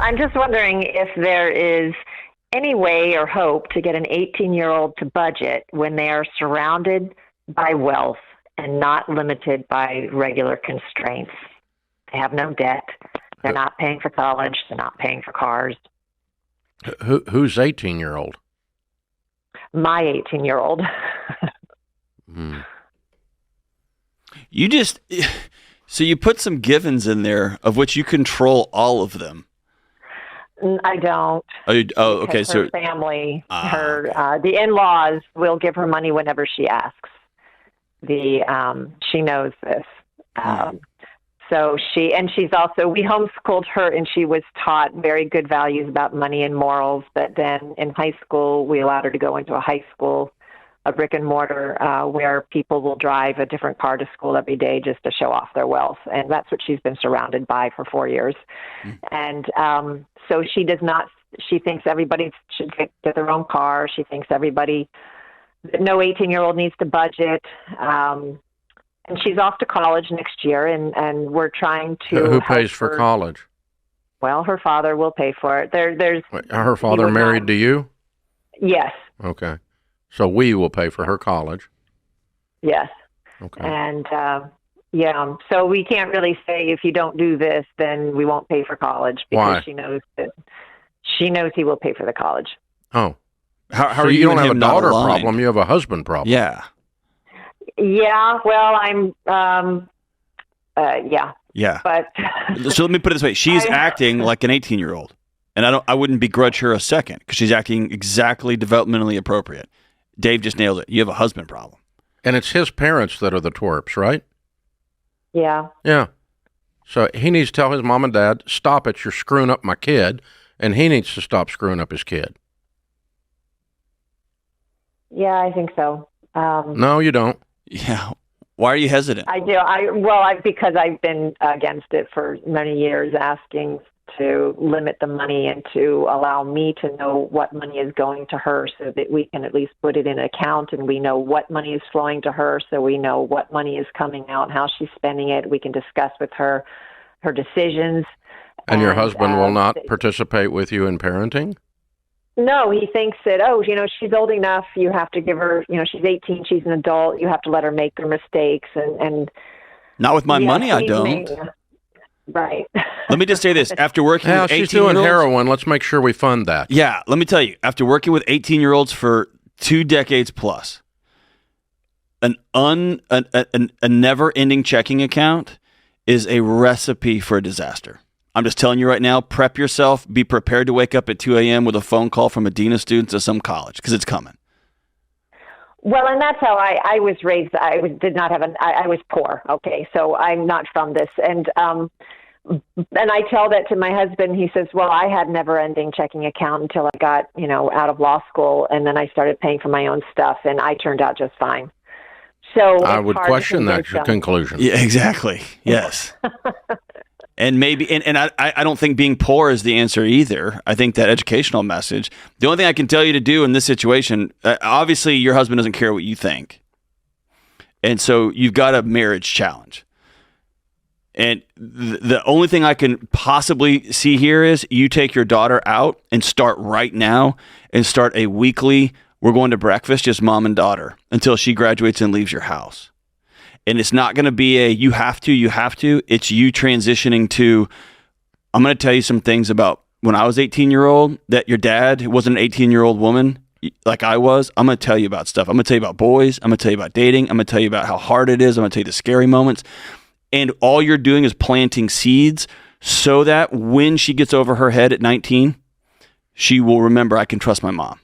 I'm just wondering if there is any way or hope to get an 18-year-old to budget when they are surrounded by wealth and not limited by regular constraints. They have no debt. They're not paying for college. They're not paying for cars. Who's 18-year-old? My 18-year-old. So you put some givens in there of which you control all of them. I don't. Okay. So her family, the in-laws will give her money whenever she asks. She knows this. So she's also, we homeschooled her and she was taught very good values about money and morals. But then in high school, we allowed her to go into a high school, a brick and mortar, where people will drive a different car to school every day just to show off their wealth. And that's what she's been surrounded by for 4 years. And so she does not, she thinks everybody should get their own car. She thinks no 18-year-old needs to budget. And she's off to college next year, and we're trying to. Who pays for college? Well, her father will pay for it. Her father married to you? Yes. Okay. So we will pay for her college. Yes. Okay. And so we can't really say if you don't do this, then we won't pay for college because Why? she knows he will pay for the college. Oh. How so are you don't have a not daughter aligned? problem, you have a husband problem. Yeah. Yeah, well, I'm, yeah. Yeah. But so let me put it this way: she's acting like an 18-year-old, and I wouldn't begrudge her a second because she's acting exactly developmentally appropriate. Dave just nailed it. You have a husband problem, and it's his parents that are the twerps, right? Yeah. Yeah. So he needs to tell his mom and dad, "Stop it! You're screwing up my kid," and he needs to stop screwing up his kid. Yeah, I think so. No, you don't. Yeah. Why are you hesitant? I do. Because I've been against it for many years, asking to limit the money and to allow me to know what money is going to her so that we can at least put it in an account and we know what money is flowing to her so we know what money is coming out and how she's spending it. We can discuss with her decisions. And your husband will not participate with you in parenting? No, he thinks that, she's old enough. You have to give her, she's 18, she's an adult. You have to let her make her mistakes. And not with my money, I don't. Right. Let me just say this. After working with 18-year-olds. She's doing heroin. Let's make sure we fund that. Yeah, let me tell you. After working with 18-year-olds for 2 decades plus, a never-ending checking account is a recipe for a disaster. I'm just telling you right now, prep yourself. Be prepared to wake up at 2 a.m. with a phone call from a dean of students of some college because it's coming. Well, and that's how I was raised. I was poor. Okay, so I'm not from this, and I tell that to my husband. He says, "Well, I had never-ending checking account until I got out of law school, and then I started paying for my own stuff, and I turned out just fine." So I would question that conclusion. Yeah, exactly. Yes. And maybe, and I don't think being poor is the answer either. I think that educational message. The only thing I can tell you to do in this situation, obviously your husband doesn't care what you think. And so you've got a marriage challenge. And the only thing I can possibly see here is you take your daughter out and start right now and start a weekly, we're going to breakfast, just mom and daughter, until she graduates and leaves your house. And it's not going to be you have to. It's you transitioning to, I'm going to tell you some things about when I was 18-year-old that your dad wasn't an 18-year-old woman like I was. I'm going to tell you about stuff. I'm going to tell you about boys. I'm going to tell you about dating. I'm going to tell you about how hard it is. I'm going to tell you the scary moments. And all you're doing is planting seeds so that when she gets over her head at 19, she will remember I can trust my mom.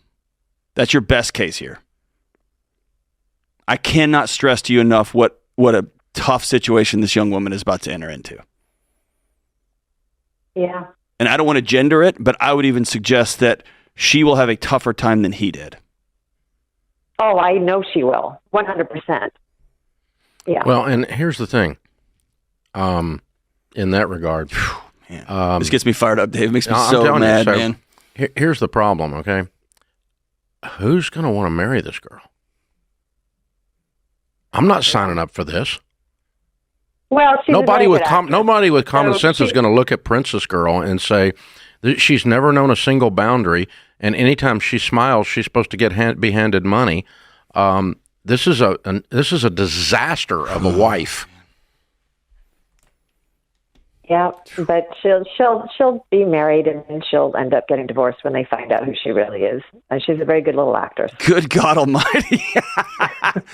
That's your best case here. I cannot stress to you enough what a tough situation this young woman is about to enter into. Yeah. And I don't want to gender it, but I would even suggest that she will have a tougher time than he did. Oh, I know she will. 100%. Yeah. Well, and here's the thing. In that regard. Man, this gets me fired up, Dave. It makes me so mad, man. Here's the problem, okay? Who's going to want to marry this girl? I'm not signing up for this. Well, nobody with common sense is going to look at Princess Girl and say, She's never known a single boundary, and anytime she smiles, she's supposed to be handed money. This is a disaster of a wife. Yeah, but she'll be married and then she'll end up getting divorced when they find out who she really is. And she's a very good little actress. Good God Almighty!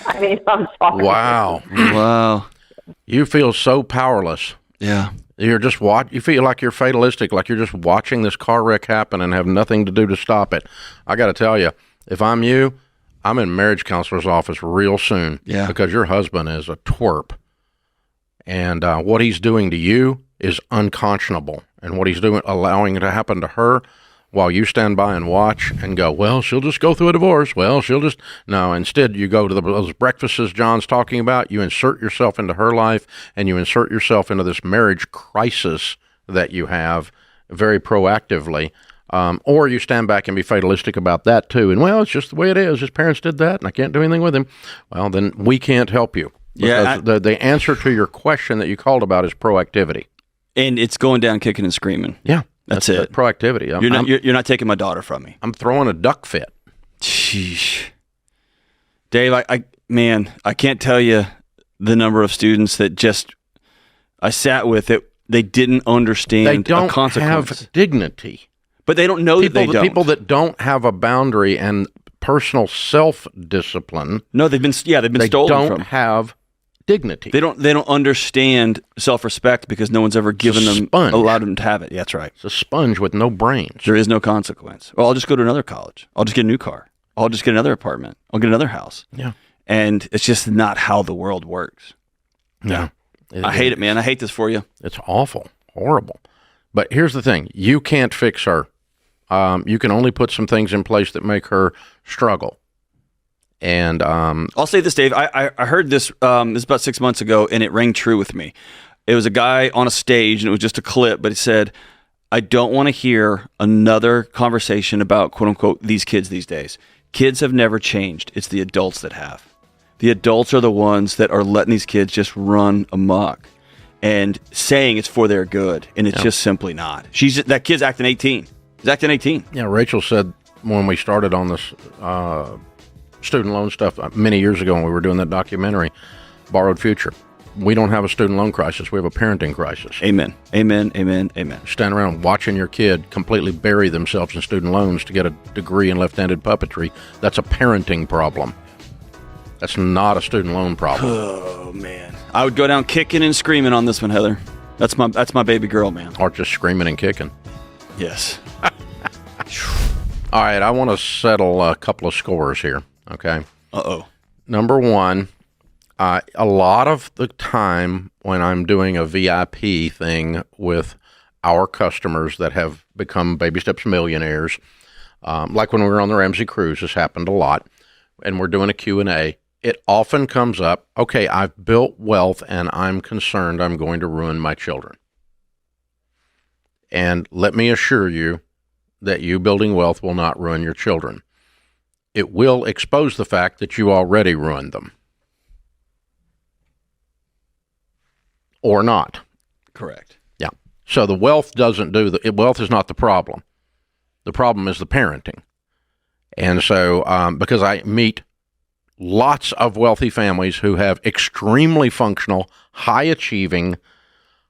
I mean, I'm sorry. Wow. You feel so powerless. Yeah. You're just you feel like you're fatalistic, like you're just watching this car wreck happen and have nothing to do to stop it. I got to tell you, if I'm you, I'm in marriage counselor's office real soon. Yeah. Because your husband is a twerp. And what he's doing to you is unconscionable. And what he's doing, allowing it to happen to her while you stand by and watch and go, well, she'll just go through a divorce. Well, no, instead you go to those breakfasts John's talking about. You insert yourself into her life and you insert yourself into this marriage crisis that you have very proactively. Or you stand back and be fatalistic about that too. And well, it's just the way it is. His parents did that and I can't do anything with him. Well, then we can't help you. Because the answer to your question that you called about is proactivity. And it's going down kicking and screaming. Yeah. That's it. Proactivity. You're not taking my daughter from me. I'm throwing a duck fit. Sheesh. Dave, I can't tell you the number of students that I sat with it. They didn't understand they don't a consequence. Have dignity. But they don't know that they don't. People that don't have a boundary and personal self-discipline. No, they've been stolen from. They don't have dignity. They don't understand self-respect because no one's ever allowed them to have it. Yeah, that's right. It's a sponge with no brains. There is no consequence. Well, I'll just go to another college. I'll just get a new car. I'll just get another apartment. I'll get another house. Yeah. And it's just not how the world works. Yeah. I hate it, man. I hate this for you. It's awful. Horrible. But here's the thing. You can't fix her. You can only put some things in place that make her struggle. And I'll say this, Dave. I heard this. This was about 6 months ago, and it rang true with me. It was a guy on a stage, and it was just a clip, but he said, "I don't want to hear another conversation about quote unquote these kids these days. Kids have never changed. It's the adults that have. The adults are the ones that are letting these kids just run amok and saying it's for their good, and it's just simply not. That kid's acting 18. He's acting 18. Yeah, Rachel said when we started on this student loan stuff many years ago when we were doing that documentary, Borrowed Future, we don't have a student loan crisis. We have a parenting crisis. Amen. Amen. Amen. Amen. Stand around watching your kid completely bury themselves in student loans to get a degree in left-handed puppetry. That's a parenting problem. That's not a student loan problem. Oh, man. I would go down kicking and screaming on this one, Heather. That's my baby girl, man. Or just screaming and kicking. Yes. All right, I want to settle a couple of scores here, okay? Uh-oh. Number one, a lot of the time when I'm doing a VIP thing with our customers that have become Baby Steps millionaires, like when we were on the Ramsey cruise, this happened a lot, and we're doing a Q&A, it often comes up, okay, I've built wealth and I'm concerned I'm going to ruin my children. And let me assure you that you building wealth will not ruin your children. It will expose the fact that you already ruined them. Or not. Correct. Yeah. So the wealth wealth is not the problem. The problem is the parenting. And so, because I meet lots of wealthy families who have extremely functional, high achieving,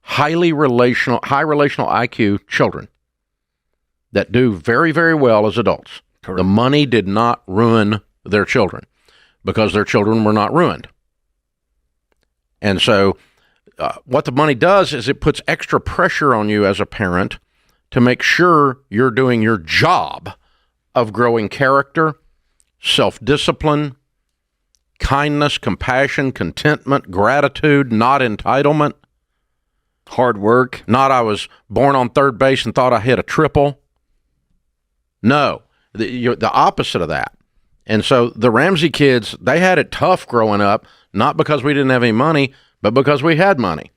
high relational IQ children that do very, very well as adults. Correct. The money did not ruin their children because their children were not ruined. And so what the money does is it puts extra pressure on you as a parent to make sure you're doing your job of growing character, self-discipline, kindness, compassion, contentment, gratitude, not entitlement, hard work. Not I was born on third base and thought I hit a triple. No, the opposite of that. And so the Ramsey kids, they had it tough growing up, not because we didn't have any money, but because we had money.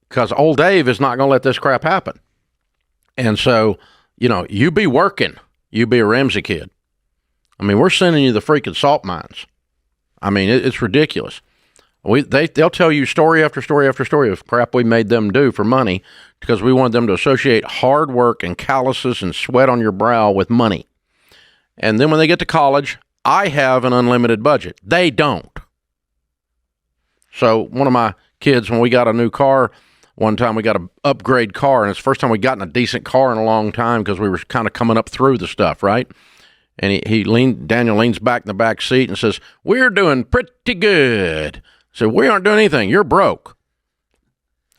Because old Dave is not going to let this crap happen. And so, you be working, you be a Ramsey kid. I mean, we're sending you the freaking salt mines. I mean, it's ridiculous. They'll tell you story after story after story of crap we made them do for money because we wanted them to associate hard work and calluses and sweat on your brow with money. And then when they get to college, I have an unlimited budget. They don't. So one of my kids, when we got a new car, one time we got an upgrade car, and it's the first time we gotten a decent car in a long time because we were kind of coming up through the stuff, right? And Daniel leans back in the back seat and says, "We're doing pretty good." So we aren't doing anything. You're broke.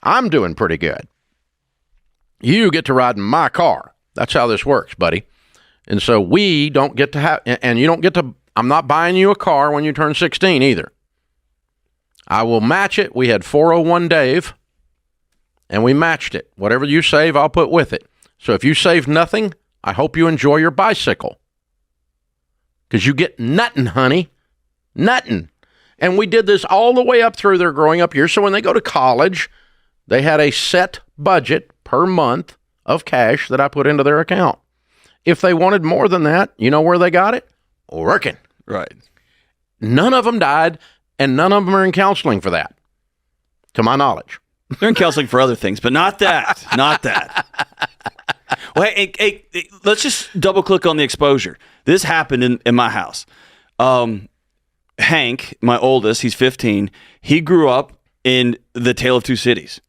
I'm doing pretty good. You get to ride in my car. That's how this works, buddy. And so we don't get to have, and you don't get to, I'm not buying you a car when you turn 16 either. I will match it. We had 401 Dave, and we matched it. Whatever you save, I'll put with it. So if you save nothing, I hope you enjoy your bicycle. Because you get nothing, honey. Nothing. And we did this all the way up through their growing up years. So when they go to college, they had a set budget per month of cash that I put into their account. If they wanted more than that, you know where they got it? Working. Right. None of them died, and none of them are in counseling for that, to my knowledge. They're in counseling for other things, but not that. Not that. Well, hey, let's just double click on the exposure. This happened in my house. Hank, my oldest, he's 15. He grew up in the Tale of Two Cities.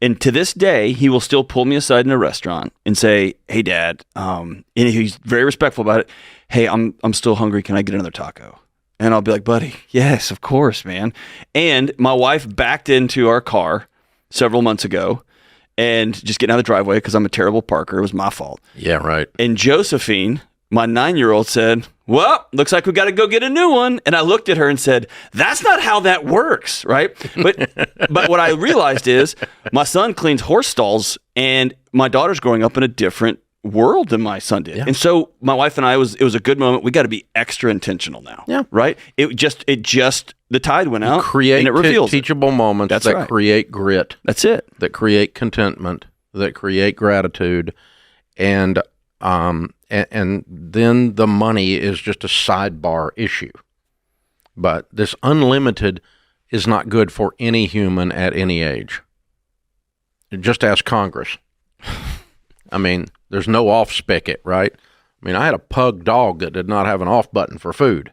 And to this day, he will still pull me aside in a restaurant and say, "Hey, Dad," and he's very respectful about it. "Hey, I'm still hungry. Can I get another taco?" And I'll be like, "Buddy, yes, of course, man." And my wife backed into our car several months ago and just getting out of the driveway because I'm a terrible parker. It was my fault. Yeah, right. And Josephine, my 9-year-old, said, "Well, looks like we got to go get a new one." And I looked at her and said, "That's not how that works," right? But what I realized is my son cleans horse stalls, and my daughter's growing up in a different world than my son did. Yeah. And so my wife and I, it was a good moment. We got to be extra intentional now. Yeah. Right? It just the tide went out. Create and it reveals teachable moments that create grit. That's it. That create contentment, that create gratitude, and then the money is just a sidebar issue. But this unlimited is not good for any human at any age. Just ask Congress. I mean, there's no off spigot, right? I mean, I had a pug dog that did not have an off button for food.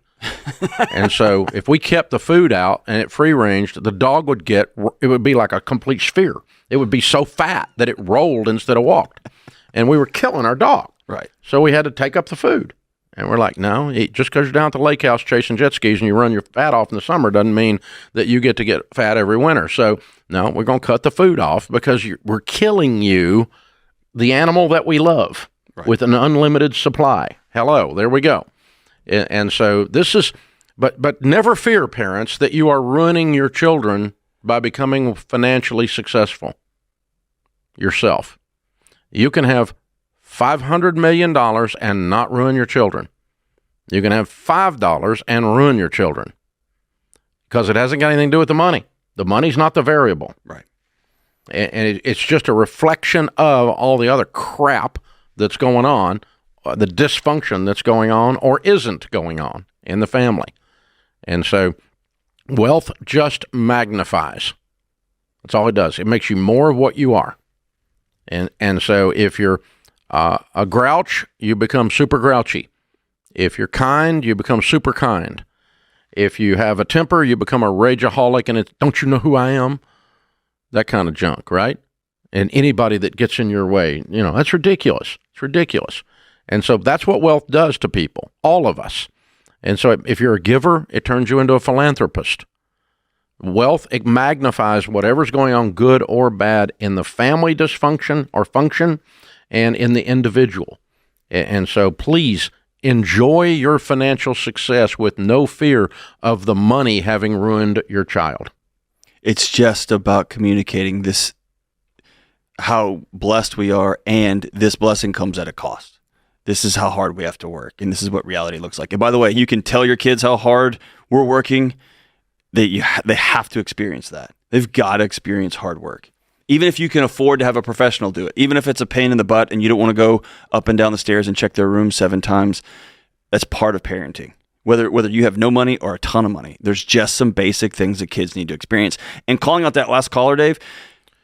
And so if we kept the food out and it free ranged, the dog it would be like a complete sphere. It would be so fat that it rolled instead of walked. And we were killing our dog. Right. So we had to take up the food. And we're like, no, just because you're down at the lake house chasing jet skis and you run your fat off in the summer doesn't mean that you get to get fat every winter. So, no, we're going to cut the food off because we're killing you, the animal that we love, with an unlimited supply. Hello, there we go. And so this is, but never fear, parents, that you are ruining your children by becoming financially successful yourself. You can have $500 million and not ruin your children. You can have $5 and ruin your children because it hasn't got anything to do with the money. The money's not the variable. Right. And it's just a reflection of all the other crap that's going on, the dysfunction that's going on or isn't going on in the family. And so wealth just magnifies. That's all it does. It makes you more of what you are. And so if you're a grouch, you become super grouchy. If you're kind, you become super kind. If you have a temper, you become a rageaholic, and it's, "Don't you know who I am?" That kind of junk, right? And anybody that gets in your way, that's ridiculous. It's ridiculous. And so that's what wealth does to people, all of us. And so if you're a giver, it turns you into a philanthropist. Wealth, it magnifies whatever's going on, good or bad, in the family dysfunction or function and in the individual. And so please enjoy your financial success with no fear of the money having ruined your child. It's just about communicating this, how blessed we are, and this blessing comes at a cost. This is how hard we have to work, and this is what reality looks like. And by the way, you can tell your kids how hard we're working. They have to experience that. They've got to experience hard work. Even if you can afford to have a professional do it, even if it's a pain in the butt and you don't want to go up and down the stairs and check their room 7 times, that's part of parenting. whether you have no money or a ton of money. There's just some basic things that kids need to experience. And calling out that last caller, Dave,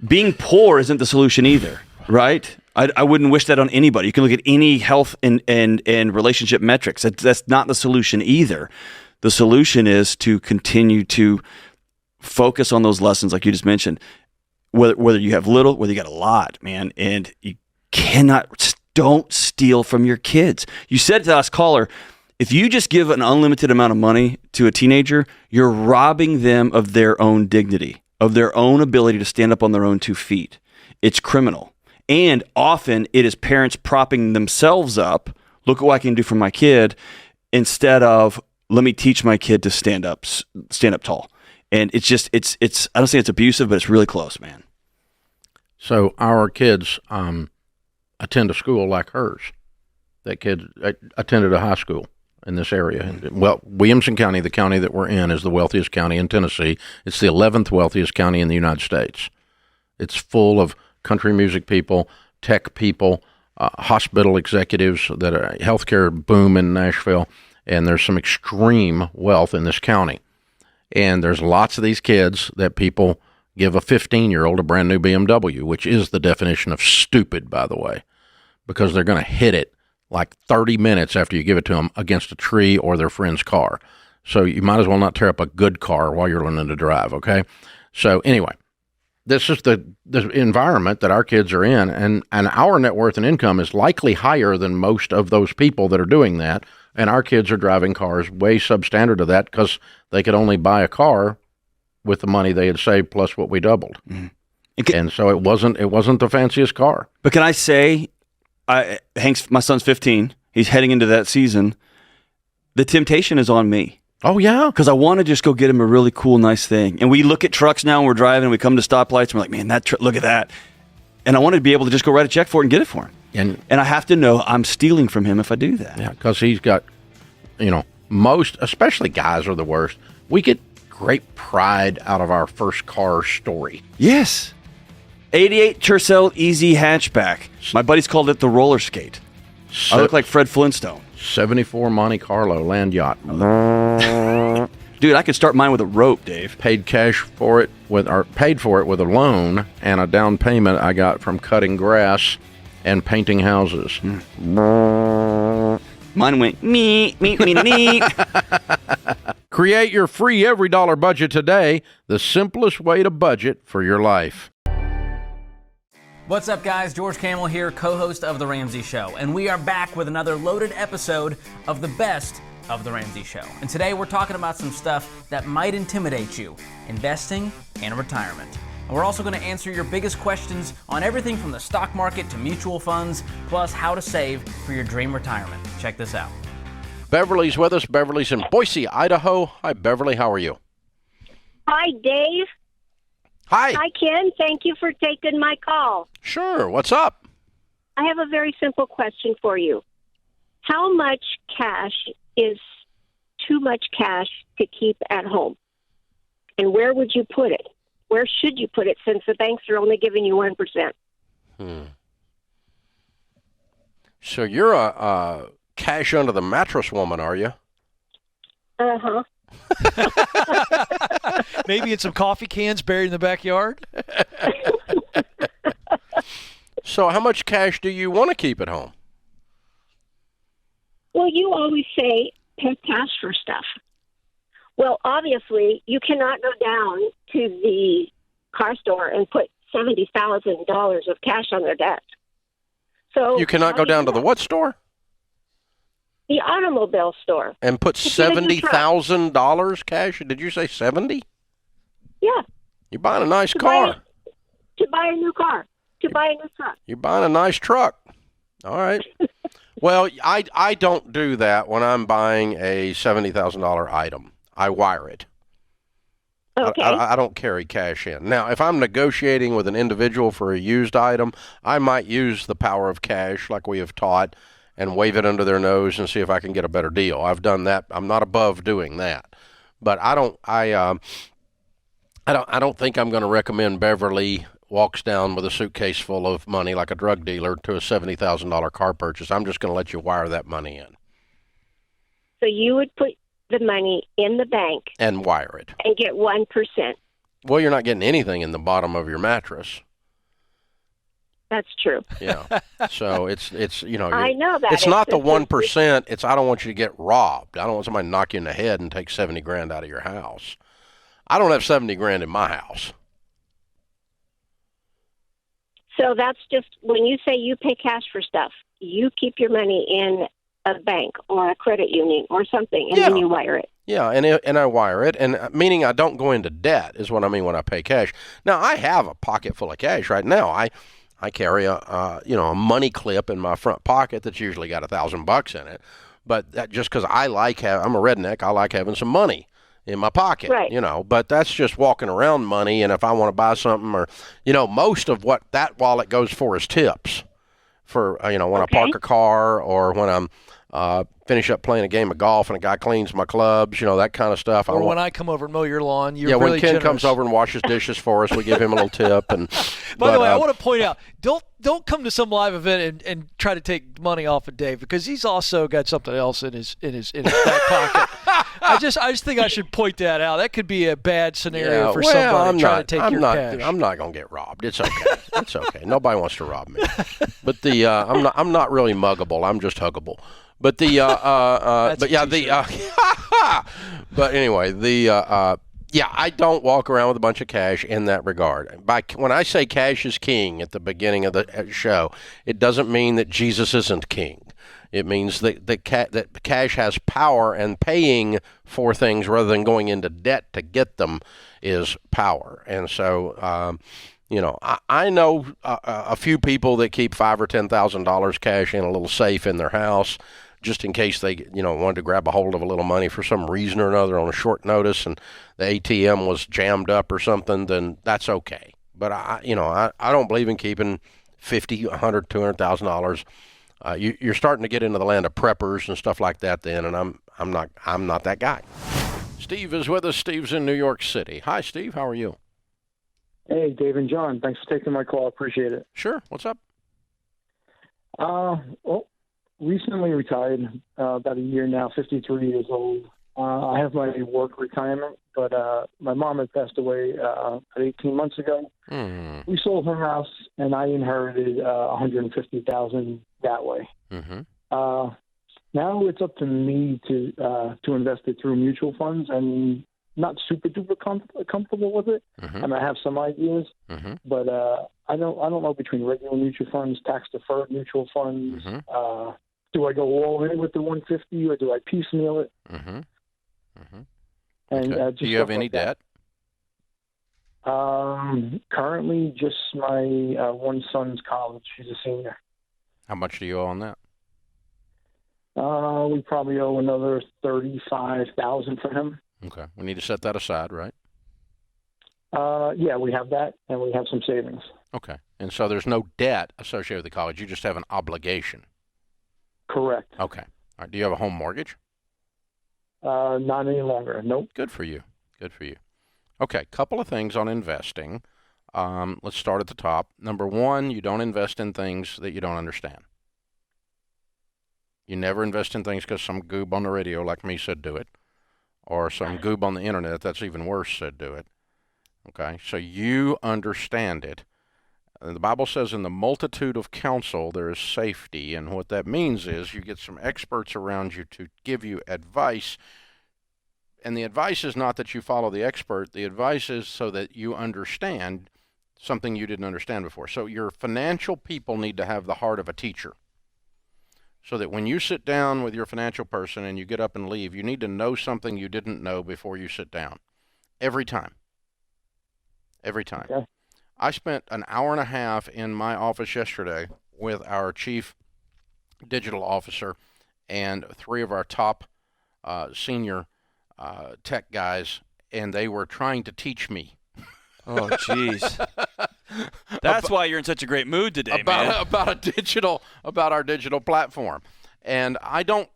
being poor isn't the solution either, right? I wouldn't wish that on anybody. You can look at any health and relationship metrics. That's not the solution either. The solution is to continue to focus on those lessons like you just mentioned. Whether you have little, whether you got a lot, man, and you don't steal from your kids. You said to the last caller, if you just give an unlimited amount of money to a teenager, you're robbing them of their own dignity, of their own ability to stand up on their own 2 feet. It's criminal. And often it is parents propping themselves up. Look at what I can do for my kid, instead of let me teach my kid to stand up tall. And it's I don't say it's abusive, but it's really close, man. So our kids attend a school like hers. That kid attended a high school in this area. Well, Williamson County, the county that we're in, is the wealthiest county in Tennessee. It's the 11th wealthiest county in the United States. It's full of country music people, tech people, hospital executives, that are healthcare boom in Nashville, and there's some extreme wealth in this county. And there's lots of these kids that people give a 15-year-old a brand new BMW, which is the definition of stupid, by the way, because they're going to hit it like 30 minutes after you give it to them against a tree or their friend's car. So you might as well not tear up a good car while you're learning to drive, okay? So anyway, this is the environment that our kids are in, and our net worth and income is likely higher than most of those people that are doing that, and our kids are driving cars way substandard of that because they could only buy a car with the money they had saved plus what we doubled. Mm-hmm. And so it wasn't the fanciest car. But can I say, Hank's, my son's 15. He's heading into that season. The temptation is on me. Oh, yeah? Because I want to just go get him a really cool, nice thing. And we look at trucks now and we're driving and we come to stoplights and we're like, man, look at that. And I want to be able to just go write a check for it and get it for him. And I have to know I'm stealing from him if I do that. Yeah, because he's got, most, especially guys are the worst. We get great pride out of our first car story. Yes. 88 Tercel Easy hatchback. My buddies called it the roller skate. I look like Fred Flintstone. 74 Monte Carlo land yacht. Dude, I could start mine with a rope, Dave. Paid for it with a loan and a down payment I got from cutting grass and painting houses. Mine went me. Create your free every dollar budget today, the simplest way to budget for your life. What's up, guys? George Camel here, co-host of The Ramsey Show, and we are back with another loaded episode of the best of The Ramsey Show. And today we're talking about some stuff that might intimidate you, investing and retirement. And we're also going to answer your biggest questions on everything from the stock market to mutual funds, plus how to save for your dream retirement. Check this out. Beverly's with us. Beverly's in Boise, Idaho. Hi, Beverly. How are you? Hi, Dave. Hi. Hi, Ken. Thank you for taking my call. Sure. What's up? I have a very simple question for you. How much cash is too much cash to keep at home? And where would you put it? Where should you put it since the banks are only giving you 1%? So you're a cash under the mattress woman, are you? Uh-huh. Maybe it's some coffee cans buried in the backyard. So how much cash do you want to keep at home? Well, you always say pay cash for stuff. Well, obviously, you cannot go down to the car store and put $70,000 of cash on their desk. So you cannot go down to the what store? The automobile store. And put $70,000 cash? Did you say 70? Yeah. You're buying a nice car. To buy a new car. To buy a new truck. You're buying a nice truck. All right. Well, I don't do that when I'm buying a $70,000 item. I wire it. Okay. I don't carry cash in. Now, if I'm negotiating with an individual for a used item, I might use the power of cash like we have taught and wave it under their nose and see if I can get a better deal. I've done that. I'm not above doing that. But I don't think I'm going to recommend Beverly walks down with a suitcase full of money like a drug dealer to a $70,000 car purchase. I'm just going to let you wire that money in. So you would put the money in the bank and wire it. and get 1%. Well, you're not getting anything in the bottom of your mattress. That's true. Yeah. So it's I know that. It's not the 1%. It's I don't want you to get robbed. I don't want somebody to knock you in the head and take $70,000 out of your house. I don't have $70,000 in my house. So that's just when you say you pay cash for stuff, you keep your money in a bank or a credit union or something, and then you wire it. Yeah, and I wire it, and meaning I don't go into debt is what I mean when I pay cash. Now I have a pocket full of cash right now. I carry a money clip in my front pocket that's usually got $1,000 in it, but that just because I'm a redneck, I like having some money in my pocket, right. But that's just walking around money. And if I want to buy something or, most of what that wallet goes for is tips for, when I park a car or when I'm finish up playing a game of golf and a guy cleans my clubs, that kind of stuff. Or when I come over and mow your lawn, you're really when Ken generous. comes over and washes dishes for us, we give him a little tip. And By the way, I want to point out, don't come to some live event and try to take money off of Dave, because he's also got something else in his back pocket. I just think I should point that out. That could be a bad scenario for somebody trying to take your cash. I'm not going to get robbed. It's okay. It's okay. Nobody wants to rob me. But I'm not really muggable. I'm just huggable. But but anyway, I don't walk around with a bunch of cash in that regard. When I say cash is king at the beginning of the show, it doesn't mean that Jesus isn't king. It means that cash has power, and paying for things rather than going into debt to get them is power. And so, I know a few people that keep $5,000 or $10,000 cash in a little safe in their house, just in case they, wanted to grab a hold of a little money for some reason or another on a short notice, and the ATM was jammed up or something. Then that's okay. But I don't believe in keeping $50,000, $100,000, $200,000. You're starting to get into the land of preppers and stuff like that then, and I'm not that guy. Steve is with us. Steve's in New York City. Hi, Steve. How are you? Hey, Dave and John. Thanks for taking my call. Appreciate it. Sure. What's up? Recently retired, about a year now, 53 years old. I have my work retirement, but my mom had passed away about 18 months ago. Mm. We sold her house, and I inherited $150,000 that way. Mm-hmm. Now it's up to me to invest it through mutual funds, and not super duper comfortable with it. Mm-hmm. I mean, I have some ideas, mm-hmm. but I don't know between regular mutual funds, tax deferred mutual funds. Mm-hmm. Do I go all in with the 150, or do I piecemeal it? Mm-hmm. Mm-hmm. And okay. Do you have any debt? Currently, just my one son's college. He's a senior. How much do you owe on that? We probably owe another $35,000 for him. Okay, we need to set that aside, right? Yeah, we have that, and we have some savings. Okay, and so there's no debt associated with the college. You just have an obligation. Correct. Okay. All right. Do you have a home mortgage? Not any longer. Nope. Good for you. Good for you. Okay, couple of things on investing. Let's start at the top. Number one, you don't invest in things that you don't understand. You never invest in things because some goob on the radio like me said do it, or some goob on the internet that's even worse said do it. Okay, so you understand it. And the Bible says in the multitude of counsel there is safety, and what that means is you get some experts around you to give you advice. And the advice is not that you follow the expert. The advice is so that you understand something you didn't understand before. So your financial people need to have the heart of a teacher. So that when you sit down with your financial person and you get up and leave, you need to know something you didn't know before you sit down. Every time. Every time. Okay. I spent an hour and a half in my office yesterday with our chief digital officer and three of our top senior tech guys, and they were trying to teach me. Oh, jeez. That's why you're in such a great mood today, man. About our digital platform. And I do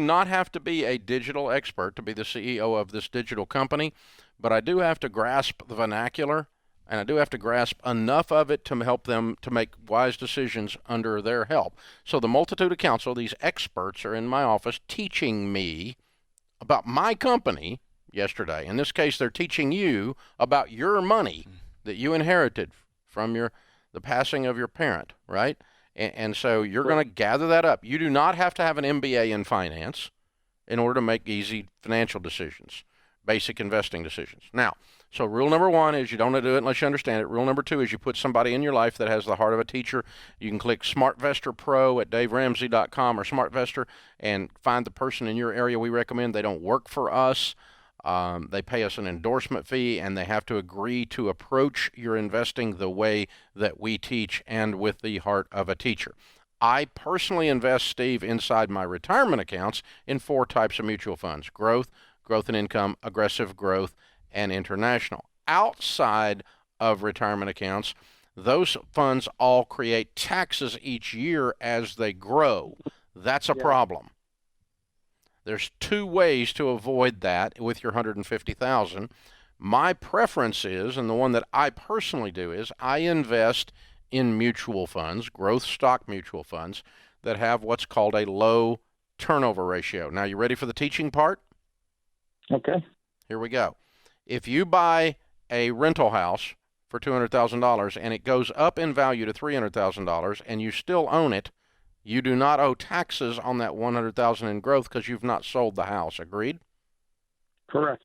not have to be a digital expert to be the CEO of this digital company, but I do have to grasp the vernacular, and I do have to grasp enough of it to help them to make wise decisions under their help. So the multitude of counsel, these experts are in my office teaching me about my company yesterday. In this case, they're teaching you about your money that you inherited from the passing of your parent, right? And so you're going to gather that up. You do not have to have an MBA in finance in order to make easy financial decisions, basic investing decisions. Now, so rule number 1 is you don't do it unless you understand it. Rule number 2 is you put somebody in your life that has the heart of a teacher. You can click SmartVestor Pro at DaveRamsey.com or SmartVestor and find the person in your area we recommend. They don't work for us. They pay us an endorsement fee, and they have to agree to approach your investing the way that we teach and with the heart of a teacher. I personally invest, Steve, inside my retirement accounts in 4 types of mutual funds: growth and income, aggressive growth, and international. Outside of retirement accounts, those funds all create taxes each year as they grow. That's a problem. There's 2 ways to avoid that with your $150,000. My preference is, and the one that I personally do, is I invest in mutual funds, growth stock mutual funds, that have what's called a low turnover ratio. Now, you ready for the teaching part? Okay. Here we go. If you buy a rental house for $200,000 and it goes up in value to $300,000 and you still own it, you do not owe taxes on that $100,000 in growth because you've not sold the house. Agreed? Correct.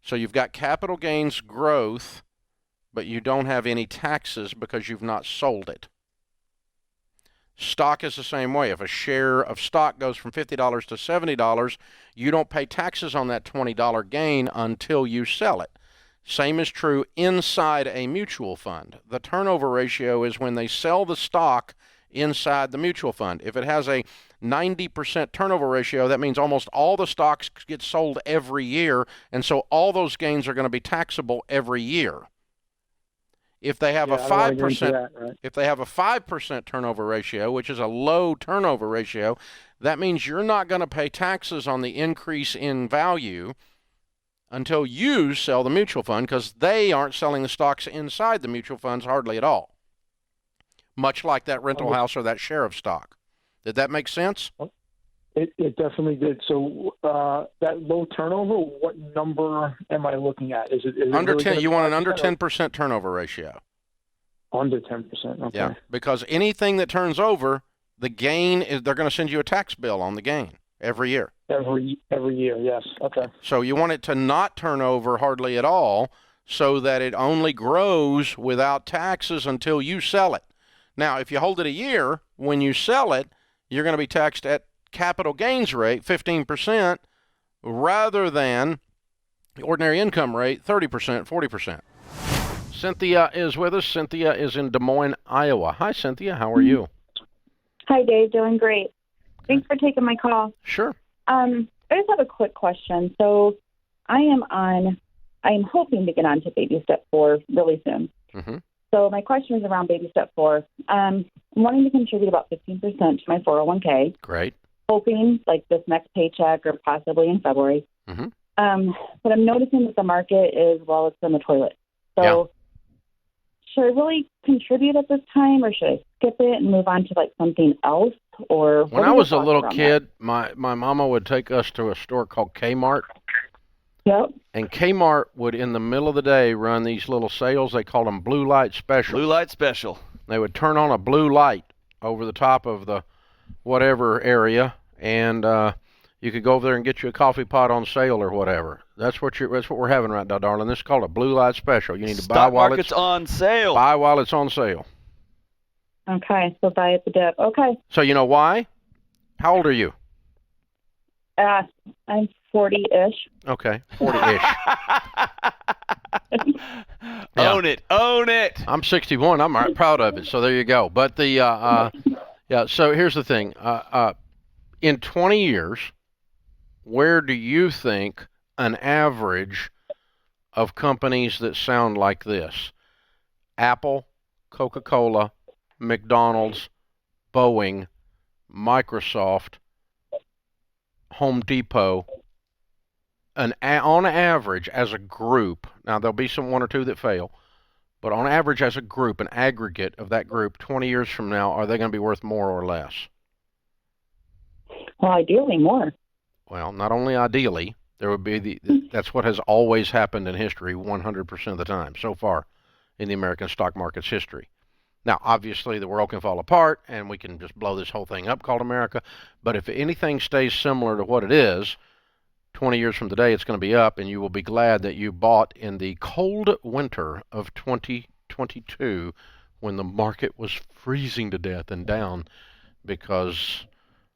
So you've got capital gains growth, but you don't have any taxes because you've not sold it. Stock is the same way. If a share of stock goes from $50 to $70, you don't pay taxes on that $20 gain until you sell it. Same is true inside a mutual fund. The turnover ratio is when they sell the stock inside the mutual fund. If it has a 90% turnover ratio, that means almost all the stocks get sold every year, and so all those gains are going to be taxable every year. If they have a 5%, right? If they have a 5% turnover ratio, which is a low turnover ratio, that means you're not going to pay taxes on the increase in value until you sell the mutual fund, because they aren't selling the stocks inside the mutual funds hardly at all. Much like that rental house or that share of stock. Did that make sense? It definitely did. So that low turnover, what number am I looking at? Is it under really 10? You want an under 10% turnover ratio. Under 10%. Okay. Yeah, because anything that turns over, the gain is they're going to send you a tax bill on the gain every year. Every year, yes. Okay. So you want it to not turn over hardly at all, so that it only grows without taxes until you sell it. Now, if you hold it a year, when you sell it, you're going to be taxed at capital gains rate, 15%, rather than the ordinary income rate, 30%, 40%. Cynthia is with us. Cynthia is in Des Moines, Iowa. Hi, Cynthia. How are you? Hi, Dave. Doing great. Thanks for taking my call. Sure. I just have a quick question. So I am hoping to get on to baby step 4 really soon. Mm-hmm. So my question is around baby step 4. I'm wanting to contribute about 15% to my 401k. Great. Hoping like this next paycheck or possibly in February. Mm-hmm. But I'm noticing that the market is, well, it's in the toilet. So should I really contribute at this time, or should I skip it and move on to like something else? Or when I was a little kid, my mama would take us to a store called Kmart. Yep. And Kmart would, in the middle of the day, run these little sales. They called them blue light special. Blue light special. They would turn on a blue light over the top of the whatever area, and you could go over there and get you a coffee pot on sale or whatever. That's what we're having right now, darling. This is called a blue light special. You need to Stock market's on sale. Buy while it's on sale. Okay, so buy at the dip. Okay. So you know why? How old are you? I'm 40-ish. Okay, 40-ish. Yeah. Own it. I'm 61. I'm right proud of it. So there you go. But so here's the thing. In 20 years, where do you think an average of companies that sound like this? Apple, Coca-Cola, McDonald's, Boeing, Microsoft, Home Depot, on average as a group, now there'll be one or two that fail, but on average as a group, an aggregate of that group, 20 years from now, are they going to be worth more or less? Well, ideally more. well, not only ideally, there would be that's what has always happened in history 100% of the time so far in the American stock market's history. Now, obviously, the world can fall apart, and we can just blow this whole thing up called America. But if anything stays similar to what it is, 20 years from today, it's going to be up, and you will be glad that you bought in the cold winter of 2022 when the market was freezing to death and down because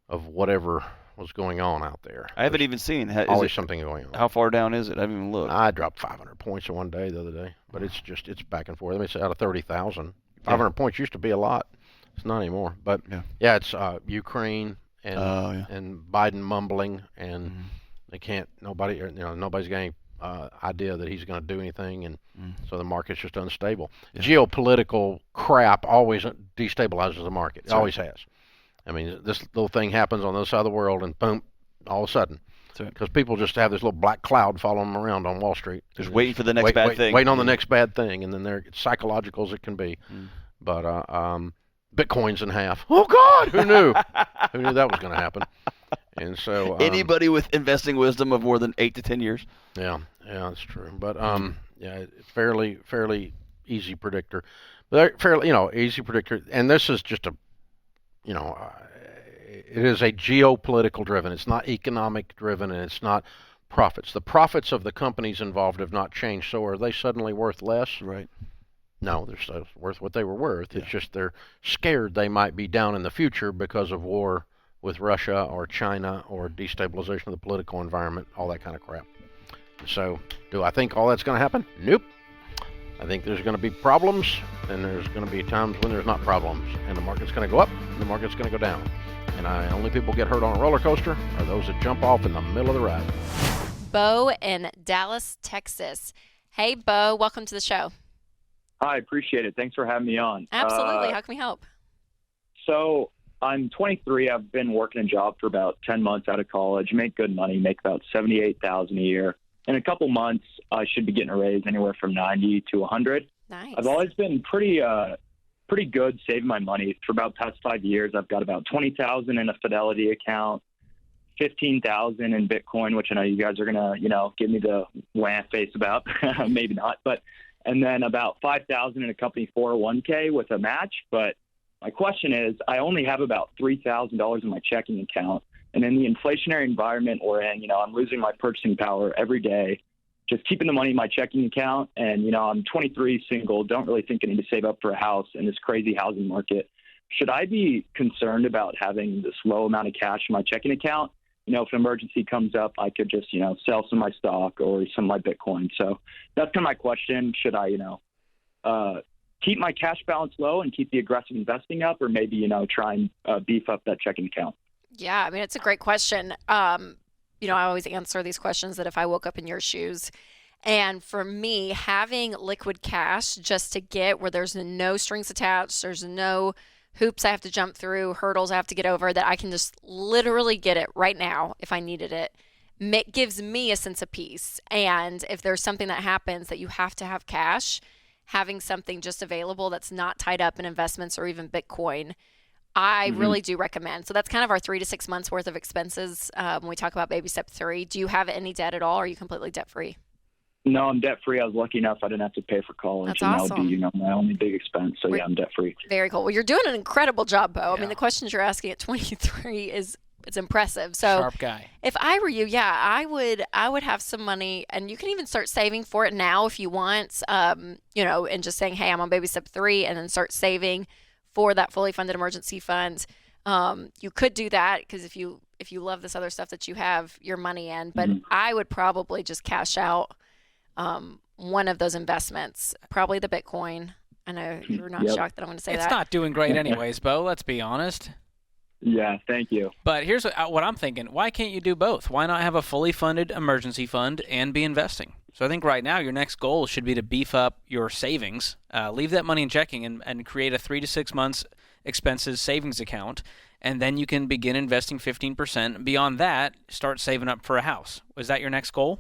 of whatever was going on out there. I haven't even seen. Always something going on. How far down is it? I haven't even looked. I dropped 500 points in one day the other day, but it's back and forth. Let me say out of 30,000. 500 points used to be a lot. It's not anymore. But yeah, it's Ukraine and Biden mumbling, and they can't. Nobody's got any idea that he's going to do anything, and so the market's just unstable. Yeah. Geopolitical crap always destabilizes the market. It always has. I mean, this little thing happens on the other side of the world, and boom, all of a sudden. Because people just have this little black cloud following them around on Wall Street. Just waiting for the next bad thing. Waiting on the next bad thing, and then they're psychological as it can be. But Bitcoin's in half. Oh, God! Who knew? Who knew that was going to happen? And so anybody with investing wisdom of more than 8 to 10 years. Yeah, that's true. But fairly easy predictor. But fairly, easy predictor. And this is just it is a geopolitical driven. It's not economic driven, and it's not profits. The profits of the companies involved have not changed. So are they suddenly worth less? Right. No, they're still worth what they were worth. It's just they're scared they might be down in the future because of war with Russia or China or destabilization of the political environment, all that kind of crap. So do I think all that's going to happen? Nope. I think there's going to be problems, and there's going to be times when there's not problems, and the market's going to go up, and the market's going to go down. And only people get hurt on a roller coaster are those that jump off in the middle of the ride. Bo in Dallas, Texas. Hey, Bo, welcome to the show. Hi, appreciate it. Thanks for having me on. Absolutely. How can we help? So I'm 23. I've been working a job for about 10 months out of college. Make good money, make about $78,000 a year. In a couple months, I should be getting a raise anywhere from 90 to 100. Nice. I've always been pretty good saving my money. For about the past 5 years, I've got about $20,000 in a Fidelity account, $15,000 in Bitcoin, which I know you guys are gonna, give me the wah face about. Maybe not, and then about $5,000 in a company 401k with a match. But my question is, I only have about $3,000 in my checking account. And in the inflationary environment we're in, I'm losing my purchasing power every day, just keeping the money in my checking account. And, I'm 23, single, don't really think I need to save up for a house in this crazy housing market. Should I be concerned about having this low amount of cash in my checking account? If an emergency comes up, I could just, sell some of my stock or some of my Bitcoin. So that's kind of my question. Should I, keep my cash balance low and keep the aggressive investing up, or maybe, try and beef up that checking account? Yeah, I mean, it's a great question. I always answer these questions that if I woke up in your shoes. And for me, having liquid cash just to get where there's no strings attached, there's no hoops I have to jump through, hurdles I have to get over, that I can just literally get it right now if I needed it, gives me a sense of peace. And if there's something that happens that you have to have cash, having something just available that's not tied up in investments or even Bitcoin, I really do recommend. So that's kind of our 3 to 6 months worth of expenses when we talk about baby step 3. Do you have any debt at all, or are you completely debt free? No, I'm debt free. I was lucky enough I didn't have to pay for college. That's and awesome. That would be, my only big expense. So yeah, I'm debt free. Very cool. Well, you're doing an incredible job, Bo. Yeah. I mean, the questions you're asking at 23 it's impressive. So sharp guy. If I were you, I would have some money, and you can even start saving for it now if you want, and just saying, hey, I'm on baby step 3, and then start saving for that fully funded emergency fund. You could do that because if you love this other stuff that you have your money in, but I would probably just cash out one of those investments, probably the Bitcoin. I know you're not shocked that I'm going to say that. It's not doing great anyways, Bo. Let's be honest. Yeah, thank you. But here's what I'm thinking. Why can't you do both? Why not have a fully funded emergency fund and be investing? So I think right now your next goal should be to beef up your savings, leave that money in checking, and create a 3 to 6 months expenses savings account, and then you can begin investing 15%. Beyond that, start saving up for a house. Was that your next goal?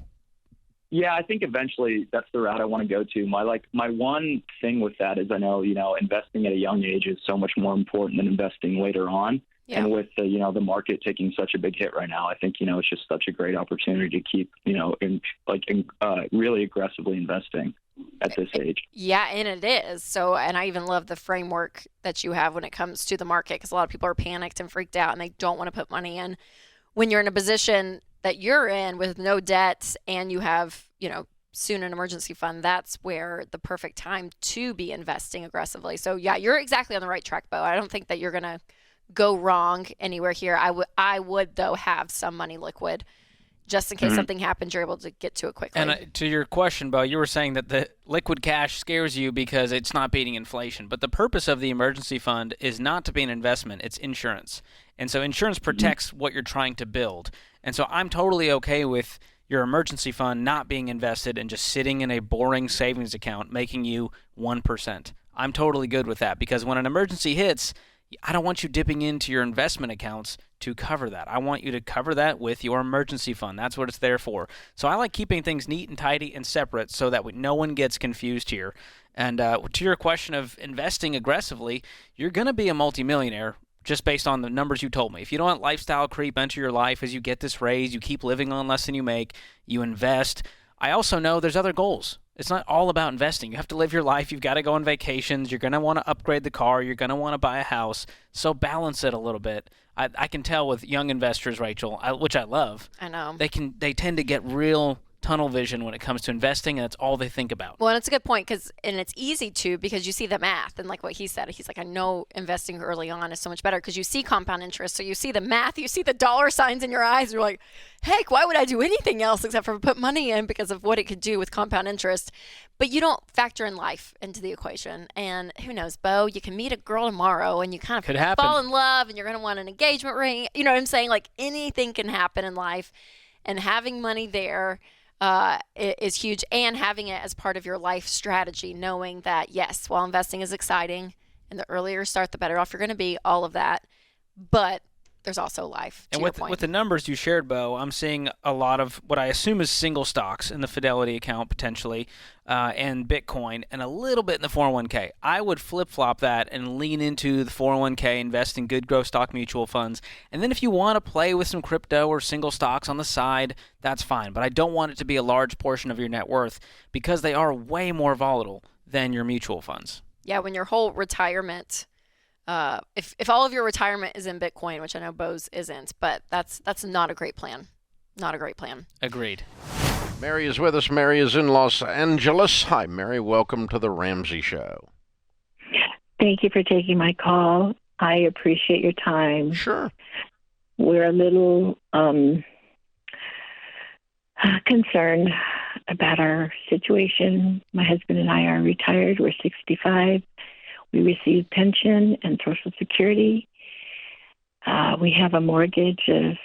Yeah, I think eventually that's the route I want to go to. My one thing with that is I know, investing at a young age is so much more important than investing later on. Yeah. And with the, the market taking such a big hit right now, I think, it's just such a great opportunity to keep, really aggressively investing at this age. Yeah, and it is. So, and I even love the framework that you have when it comes to the market, because a lot of people are panicked and freaked out and they don't want to put money in. When you're in a position that you're in with no debt and you have, soon an emergency fund, that's where the perfect time to be investing aggressively. So yeah, you're exactly on the right track, Bo. I don't think that you're going to go wrong anywhere here. I would though have some money liquid just in case something happens, you're able to get to it quickly. And to your question, Bo, you were saying that the liquid cash scares you because it's not beating inflation. But the purpose of the emergency fund is not to be an investment, it's insurance. And so insurance protects what you're trying to build. And so I'm totally okay with your emergency fund not being invested and just sitting in a boring savings account making you 1%. I'm totally good with that, because when an emergency hits, I don't want you dipping into your investment accounts to cover that. I want you to cover that with your emergency fund. That's what it's there for. So I like keeping things neat and tidy and separate so that no one gets confused here. And to your question of investing aggressively, you're going to be a multimillionaire just based on the numbers you told me. If you don't let lifestyle creep into your life as you get this raise, you keep living on less than you make, you invest. I also know there's other goals. It's not all about investing. You have to live your life. You've got to go on vacations. You're going to want to upgrade the car. You're going to want to buy a house. So balance it a little bit. I can tell with young investors, Rachel, which I love. I know. They tend to get real tunnel vision when it comes to investing, and that's all they think about. Well, and it's a good point, and it's easy to, because you see the math, and like what he said, he's like, I know investing early on is so much better because you see compound interest, so you see the math, you see the dollar signs in your eyes, and you're like, heck, why would I do anything else except for put money in because of what it could do with compound interest? But you don't factor in life into the equation, and who knows, Bo, you can meet a girl tomorrow, and you kind of fall in love, and you're going to want an engagement ring. You know what I'm saying? Like, anything can happen in life, and having money there is huge, and having it as part of your life strategy, knowing that, yes, while investing is exciting and the earlier you start, the better off you're going to be, all of that. But there's also life. And with the numbers you shared, Bo, I'm seeing a lot of what I assume is single stocks in the Fidelity account potentially, and Bitcoin, and a little bit in the 401k. I would flip-flop that and lean into the 401k, invest in good growth stock mutual funds. And then if you want to play with some crypto or single stocks on the side, that's fine. But I don't want it to be a large portion of your net worth because they are way more volatile than your mutual funds. Yeah, when your whole retirement... if all of your retirement is in Bitcoin, which I know Bo's isn't, but that's not a great plan. Not a great plan. Agreed. Mary is with us. Mary is in Los Angeles. Hi, Mary. Welcome to the Ramsey Show. Thank you for taking my call. I appreciate your time. Sure. We're a little concerned about our situation. My husband and I are retired. We're 65. We receive pension and Social Security. We have a mortgage of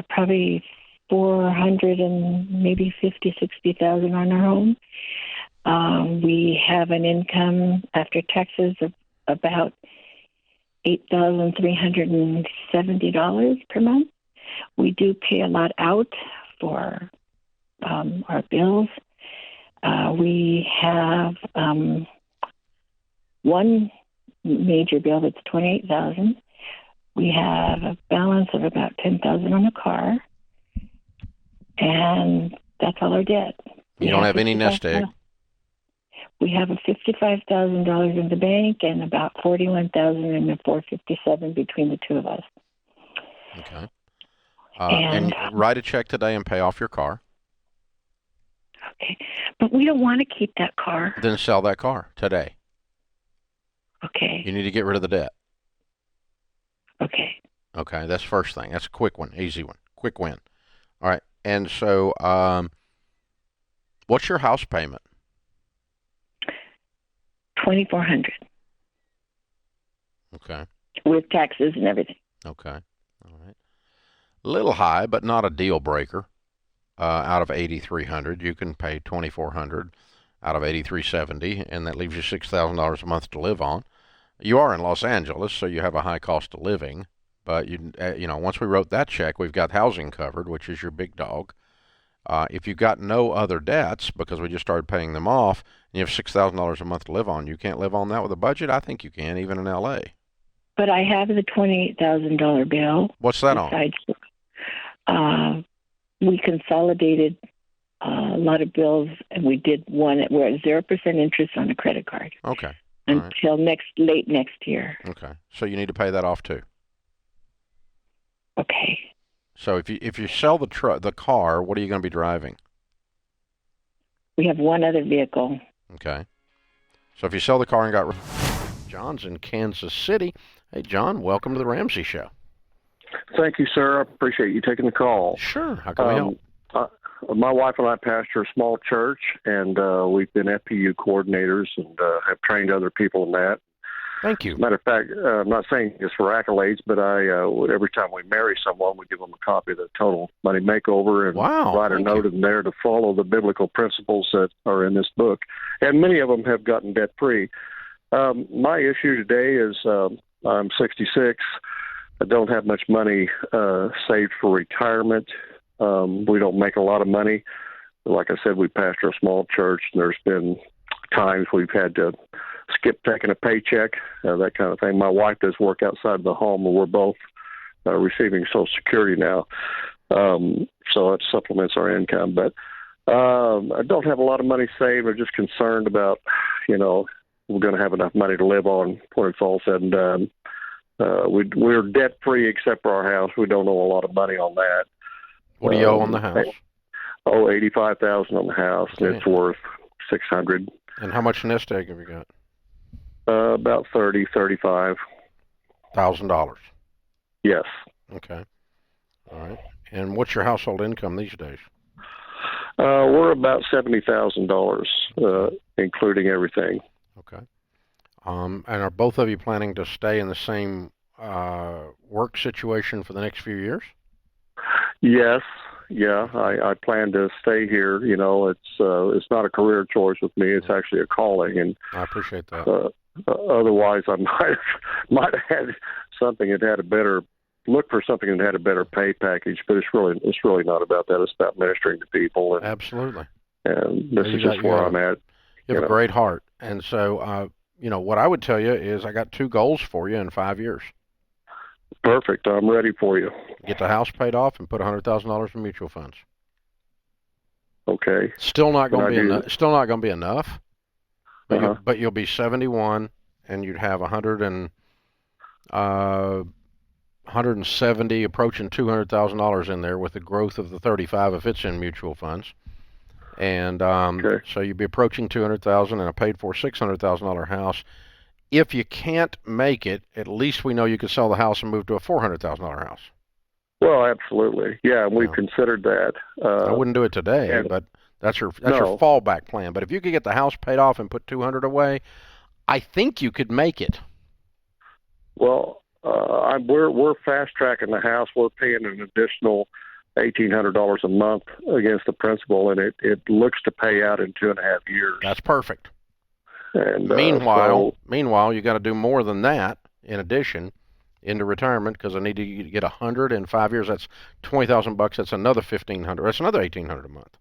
probably $400 and maybe $50,000-$60,000 on our home. We have an income after taxes of about $8,370 per month. We do pay a lot out for our bills. We have one major bill that's $28,000. We have a balance of about $10,000 on a car, and that's all our debt. You don't have any nest egg. We have a $55,000 in the bank and about $41,000 in the 457 between the two of us. Okay. And write a check today and pay off your car. Okay, but we don't want to keep that car. Then sell that car today. Okay. You need to get rid of the debt. Okay. Okay, that's the first thing. That's a quick one, easy one, quick win. All right, and so what's your house payment? $2,400. Okay. With taxes and everything. Okay. All right. A little high, but not a deal breaker. Out of $8,300, you can pay $2,400 out of $8,370, and that leaves you $6,000 a month to live on. You are in Los Angeles, so you have a high cost of living. But once we wrote that check, we've got housing covered, which is your big dog. If you've got no other debts, because we just started paying them off, and you have $6,000 a month to live on, you can't live on that with a budget? I think you can, even in L.A. But I have the $28,000 bill. What's that on? We consolidated a lot of bills, and we did one. We're at 0% interest on a credit card. Okay. Until late next year. Okay. So you need to pay that off too. Okay. So if you sell the car, what are you going to be driving? We have one other vehicle. Okay. So if you sell the car and got John's in Kansas City. Hey, John, welcome to the Ramsey Show. Thank you, sir. I appreciate you taking the call. Sure. How can we help? My wife and I pastor a small church, and we've been FPU coordinators and have trained other people in that. Thank you. Matter of fact, I'm not saying this for accolades, but every time we marry someone, we give them a copy of the Total Money Makeover and write a note in there to follow the biblical principles that are in this book. And many of them have gotten debt-free. My issue today is I'm 66. I don't have much money saved for retirement. We don't make a lot of money. Like I said, we pastor a small church, and there's been times we've had to skip taking a paycheck, that kind of thing. My wife does work outside of the home, and we're both receiving Social Security now. So it supplements our income. But I don't have a lot of money saved. I'm just concerned about, we're going to have enough money to live on when it's all said and done. We're debt-free except for our house. We don't owe a lot of money on that. What do you owe on the house? $85,000 on the house, and it's worth $600. And how much nest egg have you got? About $35,000. Yes. Okay. All right. And what's your household income these days? We're about $70,000, including everything. Okay. And are both of you planning to stay in the same work situation for the next few years? Yes. Yeah, I plan to stay here. It's not a career choice with me. It's actually a calling, and I appreciate that. Otherwise, I might have had something that had a better look for something that had a better pay package. But it's really not about that. It's about ministering to people. And, absolutely. And this is just where I'm at. You have a great heart, and so what I would tell you is I got 2 goals for you in 5 years. Perfect. I'm ready for you. Get the house paid off and put $100,000 in mutual funds. Okay. Still not going to be enough. Still not going to be enough. But you'll be 71, and you'd have 170, approaching $200,000 in there with the growth of the 35 if it's in mutual funds. And so you'd be approaching $200,000 in a paid-for $600,000 house. If you can't make it, at least we know you could sell the house and move to a $400,000 house. Well, absolutely. Yeah, and we've considered that. I wouldn't do it today, but that's your fallback plan. But if you could get the house paid off and put $200 away, I think you could make it. Well, we're fast tracking the house. We're paying an additional $1,800 a month against the principal, and it looks to pay out in 2.5 years. That's perfect. And meanwhile, you got to do more than that in addition into retirement, because I need to get 100 in 5 years. That's $20,000. That's another $1,500. That's another $1,800 a month.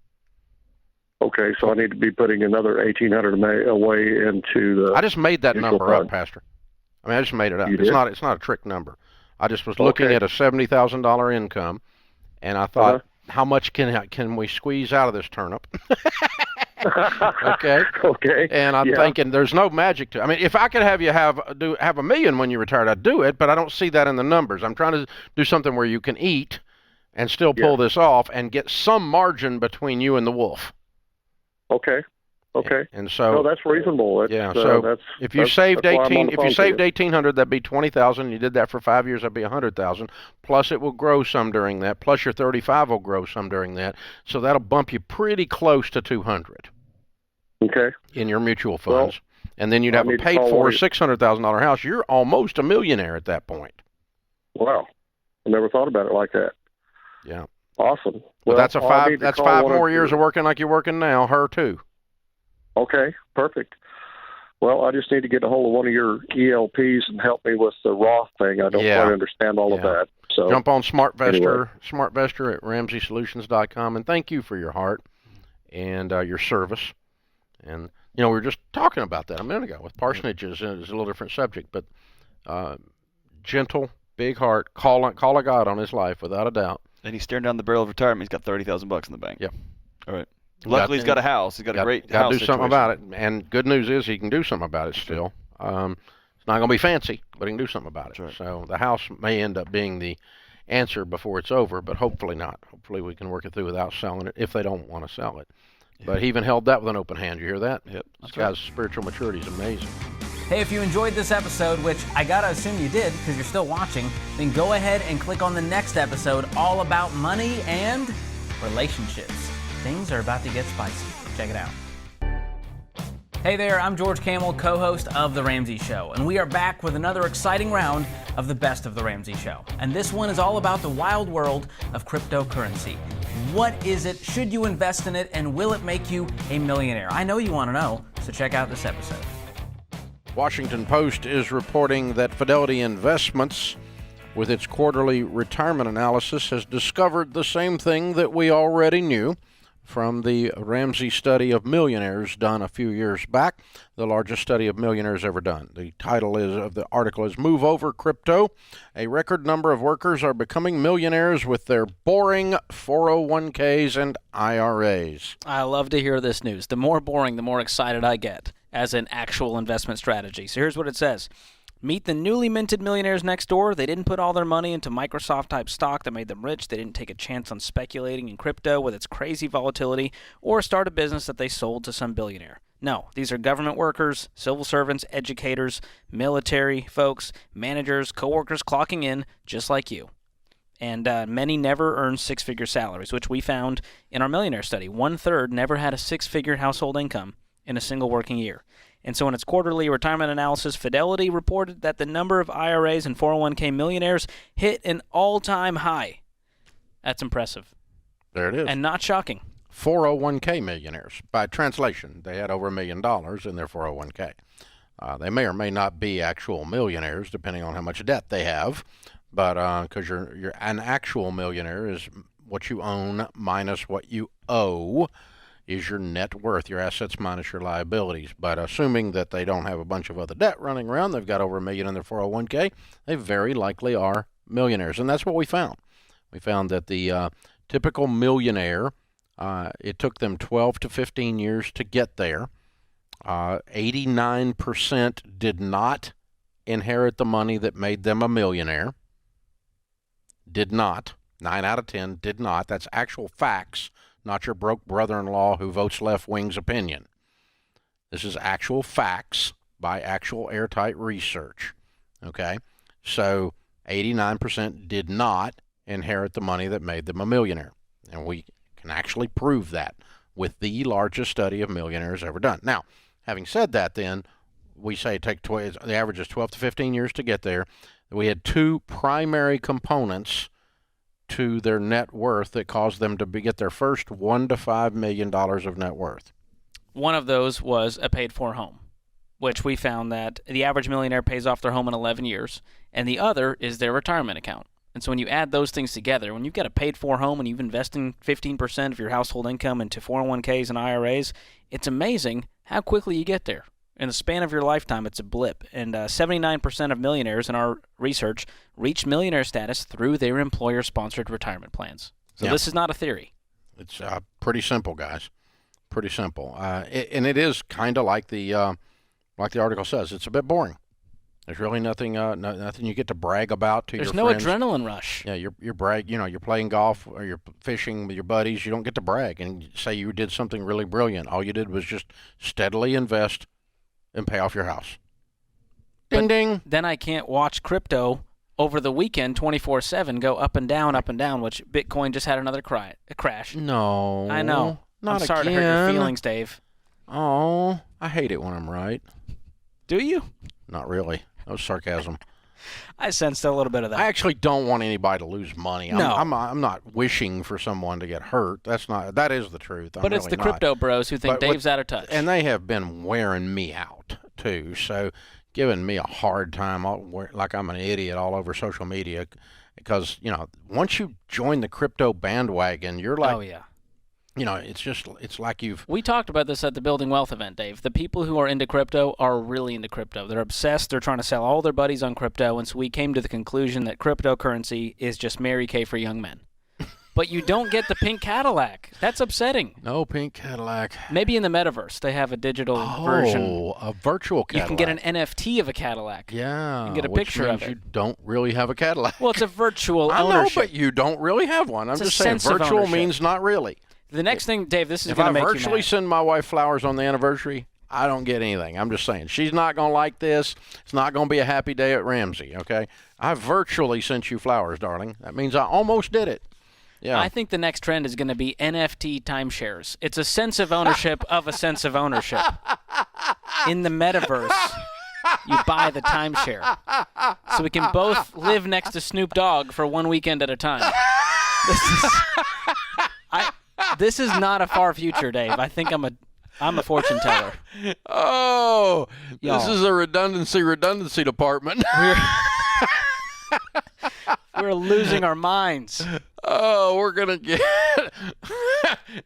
Okay, so I need to be putting another $1,800 away into the. I just made that number fund. up, Pastor. I mean, I just made it up. It's not a trick number. I just was looking at a $70,000 income, and I thought, how much can we squeeze out of this turnip? Okay. And I'm thinking there's no magic to. I mean, if I could have you have $1 million when you're retired, I'd do it. But I don't see that in the numbers. I'm trying to do something where you can eat and still pull this off and get some margin between you and the wolf. Okay. And so that's reasonable. So if you saved $1,800, that'd be $20,000. You did that for 5 years, that'd be $100,000. Plus, it will grow some during that. Plus, your 35 will grow some during that. So that'll bump you pretty close to $200. Okay. In your mutual funds, and then you'd have a paid-for $600,000 house. You're almost a millionaire at that point. Wow, I never thought about it like that. Yeah. Awesome. Well, that's 5 more years of working like you're working now. Her too. Okay, perfect. Well, I just need to get a hold of one of your ELPs and help me with the Roth thing. I don't quite understand all of that. So jump on SmartVestor at RamseySolutions.com, and thank you for your heart and your service. And we were just talking about that a minute ago with parsonages. It's a little different subject, but gentle, big heart, call a God on his life without a doubt. And he's staring down the barrel of retirement. He's got $30,000 in the bank. Yep. All right. Luckily, he's got a house. He's got a great house. Got to do something situation. about it. And good news is he can do something about it still. It's not going to be fancy, but he can do something about it. Right. So the house may end up being the answer before it's over, but hopefully not. Hopefully we can work it through without selling it if they don't want to sell it. Yeah. But he even held that with an open hand. You hear that? Yep. This guy's spiritual maturity is amazing. Hey, if you enjoyed this episode, which I gotta assume you did because you're still watching, then go ahead and click on the next episode all about money and relationships. Things are about to get spicy. Check it out. Hey there, I'm George Camel, co-host of The Ramsey Show, and we are back with another exciting round of the Best of The Ramsey Show. And this one is all about the wild world of cryptocurrency. What is it? Should you invest in it? And will it make you a millionaire? I know you want to know, so check out this episode. Washington Post is reporting that Fidelity Investments, with its quarterly retirement analysis, has discovered the same thing that we already knew from the Ramsey study of millionaires done a few years back, the largest study of millionaires ever done. The title of the article is Move Over Crypto. A record number of workers are becoming millionaires with their boring 401ks and IRAs. I love to hear this news. The more boring, the more excited I get as an actual investment strategy. So here's what it says. Meet the newly minted millionaires next door. They didn't put all their money into Microsoft-type stock that made them rich. They didn't take a chance on speculating in crypto with its crazy volatility or start a business that they sold to some billionaire. No, these are government workers, civil servants, educators, military folks, managers, coworkers clocking in just like you. And many never earned six-figure salaries, which we found in our millionaire study. 1/3 never had a six-figure household income in a single working year. And so in its quarterly retirement analysis, Fidelity reported that the number of IRAs and 401k millionaires hit an all-time high. That's impressive. There it is. And not shocking. 401k millionaires. By translation, they had over $1 million in their 401k. They may or may not be actual millionaires, depending on how much debt they have. But because you're an actual millionaire is what you own minus what you owe. Is your net worth, your assets minus your liabilities. But assuming that they don't have a bunch of other debt running around, they've got over $1 million in their 401k, they very likely are millionaires. And that's what we found. We found that the typical millionaire, it took them 12 to 15 years to get there. 89% did not inherit the money that made them a millionaire. Did not. 9 out of 10 did not. That's actual facts. Not your broke brother-in-law who votes left wing's opinion. This is actual facts by actual airtight research. Okay? So 89% did not inherit the money that made them a millionaire. And we can actually prove that with the largest study of millionaires ever done. Now, having said that, then, we say the average is 12 to 15 years to get there. We had two primary components to their net worth that caused them to get their first $1 to $5 million of net worth. One of those was a paid-for home, which we found that the average millionaire pays off their home in 11 years, and the other is their retirement account. And so when you add those things together, when you've got a paid-for home and you've invested 15% of your household income into 401ks and IRAs, it's amazing how quickly you get there. In the span of your lifetime, it's a blip. And 79% of millionaires in our research reach millionaire status through their employer-sponsored retirement plans. So This is not a theory. It's pretty simple, guys. Pretty simple. And it is kind of like the article says. It's a bit boring. There's really nothing you get to brag about to your friends. There's no adrenaline rush. Yeah, you're playing golf or you're fishing with your buddies. You don't get to brag and say you did something really brilliant. All you did was just steadily invest and pay off your house. Ding, ding. Then I can't watch crypto over the weekend 24/7 go up and down, which Bitcoin just had another crash. No. I know. Not I'm sorry again. to hurt your feelings, Dave. Oh, I hate it when I'm right. Do you? Not really. That was sarcasm. I sensed a little bit of that. I actually don't want anybody to lose money. No. I'm not wishing for someone to get hurt. That is the truth. But it's the crypto bros who think Dave's out of touch. And they have been wearing me out, too. So giving me a hard time, like I'm an idiot all over social media. Because, once you join the crypto bandwagon, you're like... Oh, yeah. it's like you've. We talked about this at the Building Wealth event, Dave. The people who are into crypto are really into crypto. They're obsessed. They're trying to sell all their buddies on crypto, and so we came to the conclusion that cryptocurrency is just Mary Kay for young men. But you don't get the pink Cadillac. That's upsetting. No pink Cadillac. Maybe in the metaverse they have a digital version. Oh, a virtual Cadillac. You can get an NFT of a Cadillac. Yeah. And get a picture of it. You don't really have a Cadillac. Well, it's a virtual I ownership. know, but you don't really have one. I'm just saying virtual means not really. The next thing, Dave, this is going to make you mad. If I virtually send my wife flowers on the anniversary, I don't get anything. I'm just saying. She's not going to like this. It's not going to be a happy day at Ramsey, okay? I virtually sent you flowers, darling. That means I almost did it. Yeah. I think the next trend is going to be NFT timeshares. It's a sense of ownership of a sense of ownership. In the metaverse, you buy the timeshare. So we can both live next to Snoop Dogg for one weekend at a time. This is not a far future, Dave. I think I'm a fortune teller. Oh, this is a redundancy department. We're losing our minds. Oh, we're going to get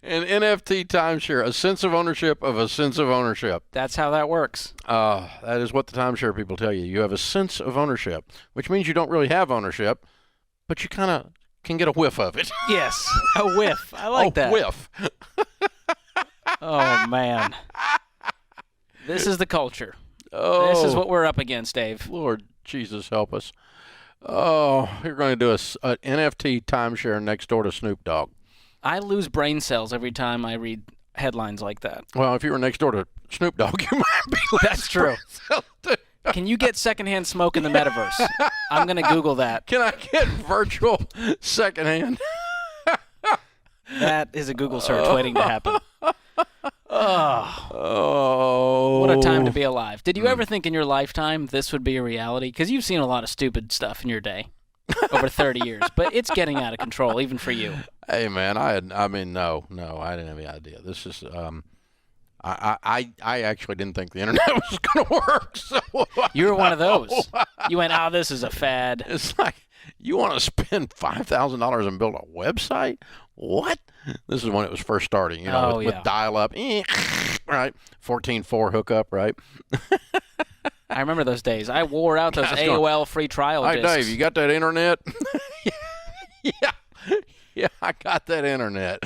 an NFT timeshare, a sense of ownership of a sense of ownership. That's how that works. That is what the timeshare people tell you. You have a sense of ownership, which means you don't really have ownership, but you kind of can get a whiff of it. Yes, a whiff. I like that. A whiff. Oh, man. This is the culture. Oh, this is what we're up against, Dave. Lord Jesus, help us. Oh, you're going to do an NFT timeshare next door to Snoop Dogg. I lose brain cells every time I read headlines like that. Well, if you were next door to Snoop Dogg, you might be. That's true. Can you get secondhand smoke in the metaverse? I'm going to Google that. Can I get virtual secondhand? That is a Google search waiting to happen. Oh. What a time to be alive. Did you ever think in your lifetime this would be a reality? Because you've seen a lot of stupid stuff in your day over 30 years, but it's getting out of control, even for you. Hey, man, no, I didn't have any idea. This is, I actually didn't think the internet was going to work. So you were one of those. You went, this is a fad. It's like, you want to spend $5,000 and build a website? What? This is when it was first starting, with dial-up, right? 14.4 hookup, right? I remember those days. I wore out those AOL free trial discs. Hey, Dave, you got that internet? Yeah, I got that internet.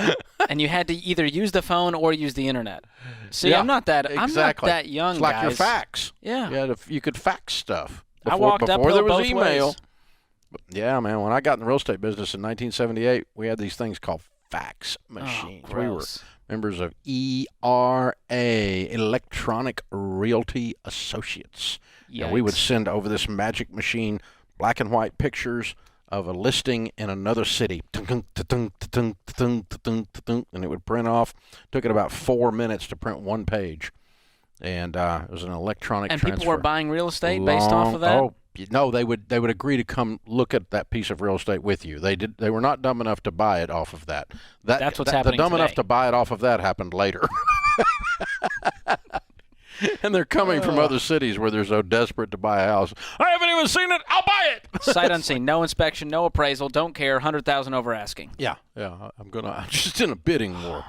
And you had to either use the phone or use the internet. See, I'm not that young, it's like guys. your fax. Yeah. You could fax stuff. I walked before there was both email. Ways. Yeah, man. When I got in the real estate business in 1978, we had these things called fax machines. We were members of ERA, Electronic Realty Associates. And we would send over this magic machine black and white pictures of a listing in another city. And it would print off. Took it about 4 minutes to print one page. And it was an electronic transfer. And people were buying real estate based off of that? Oh, no, they would agree to come look at that piece of real estate with you. They were not dumb enough to buy it off of that. That's what's happening The dumb today. enough to buy it off of that happened later. And they're coming from other cities where they're so desperate to buy a house. I haven't even seen it. I'll buy it. Sight unseen, no inspection, no appraisal, don't care, $100,000 over asking. Yeah. I'm just in a bidding war.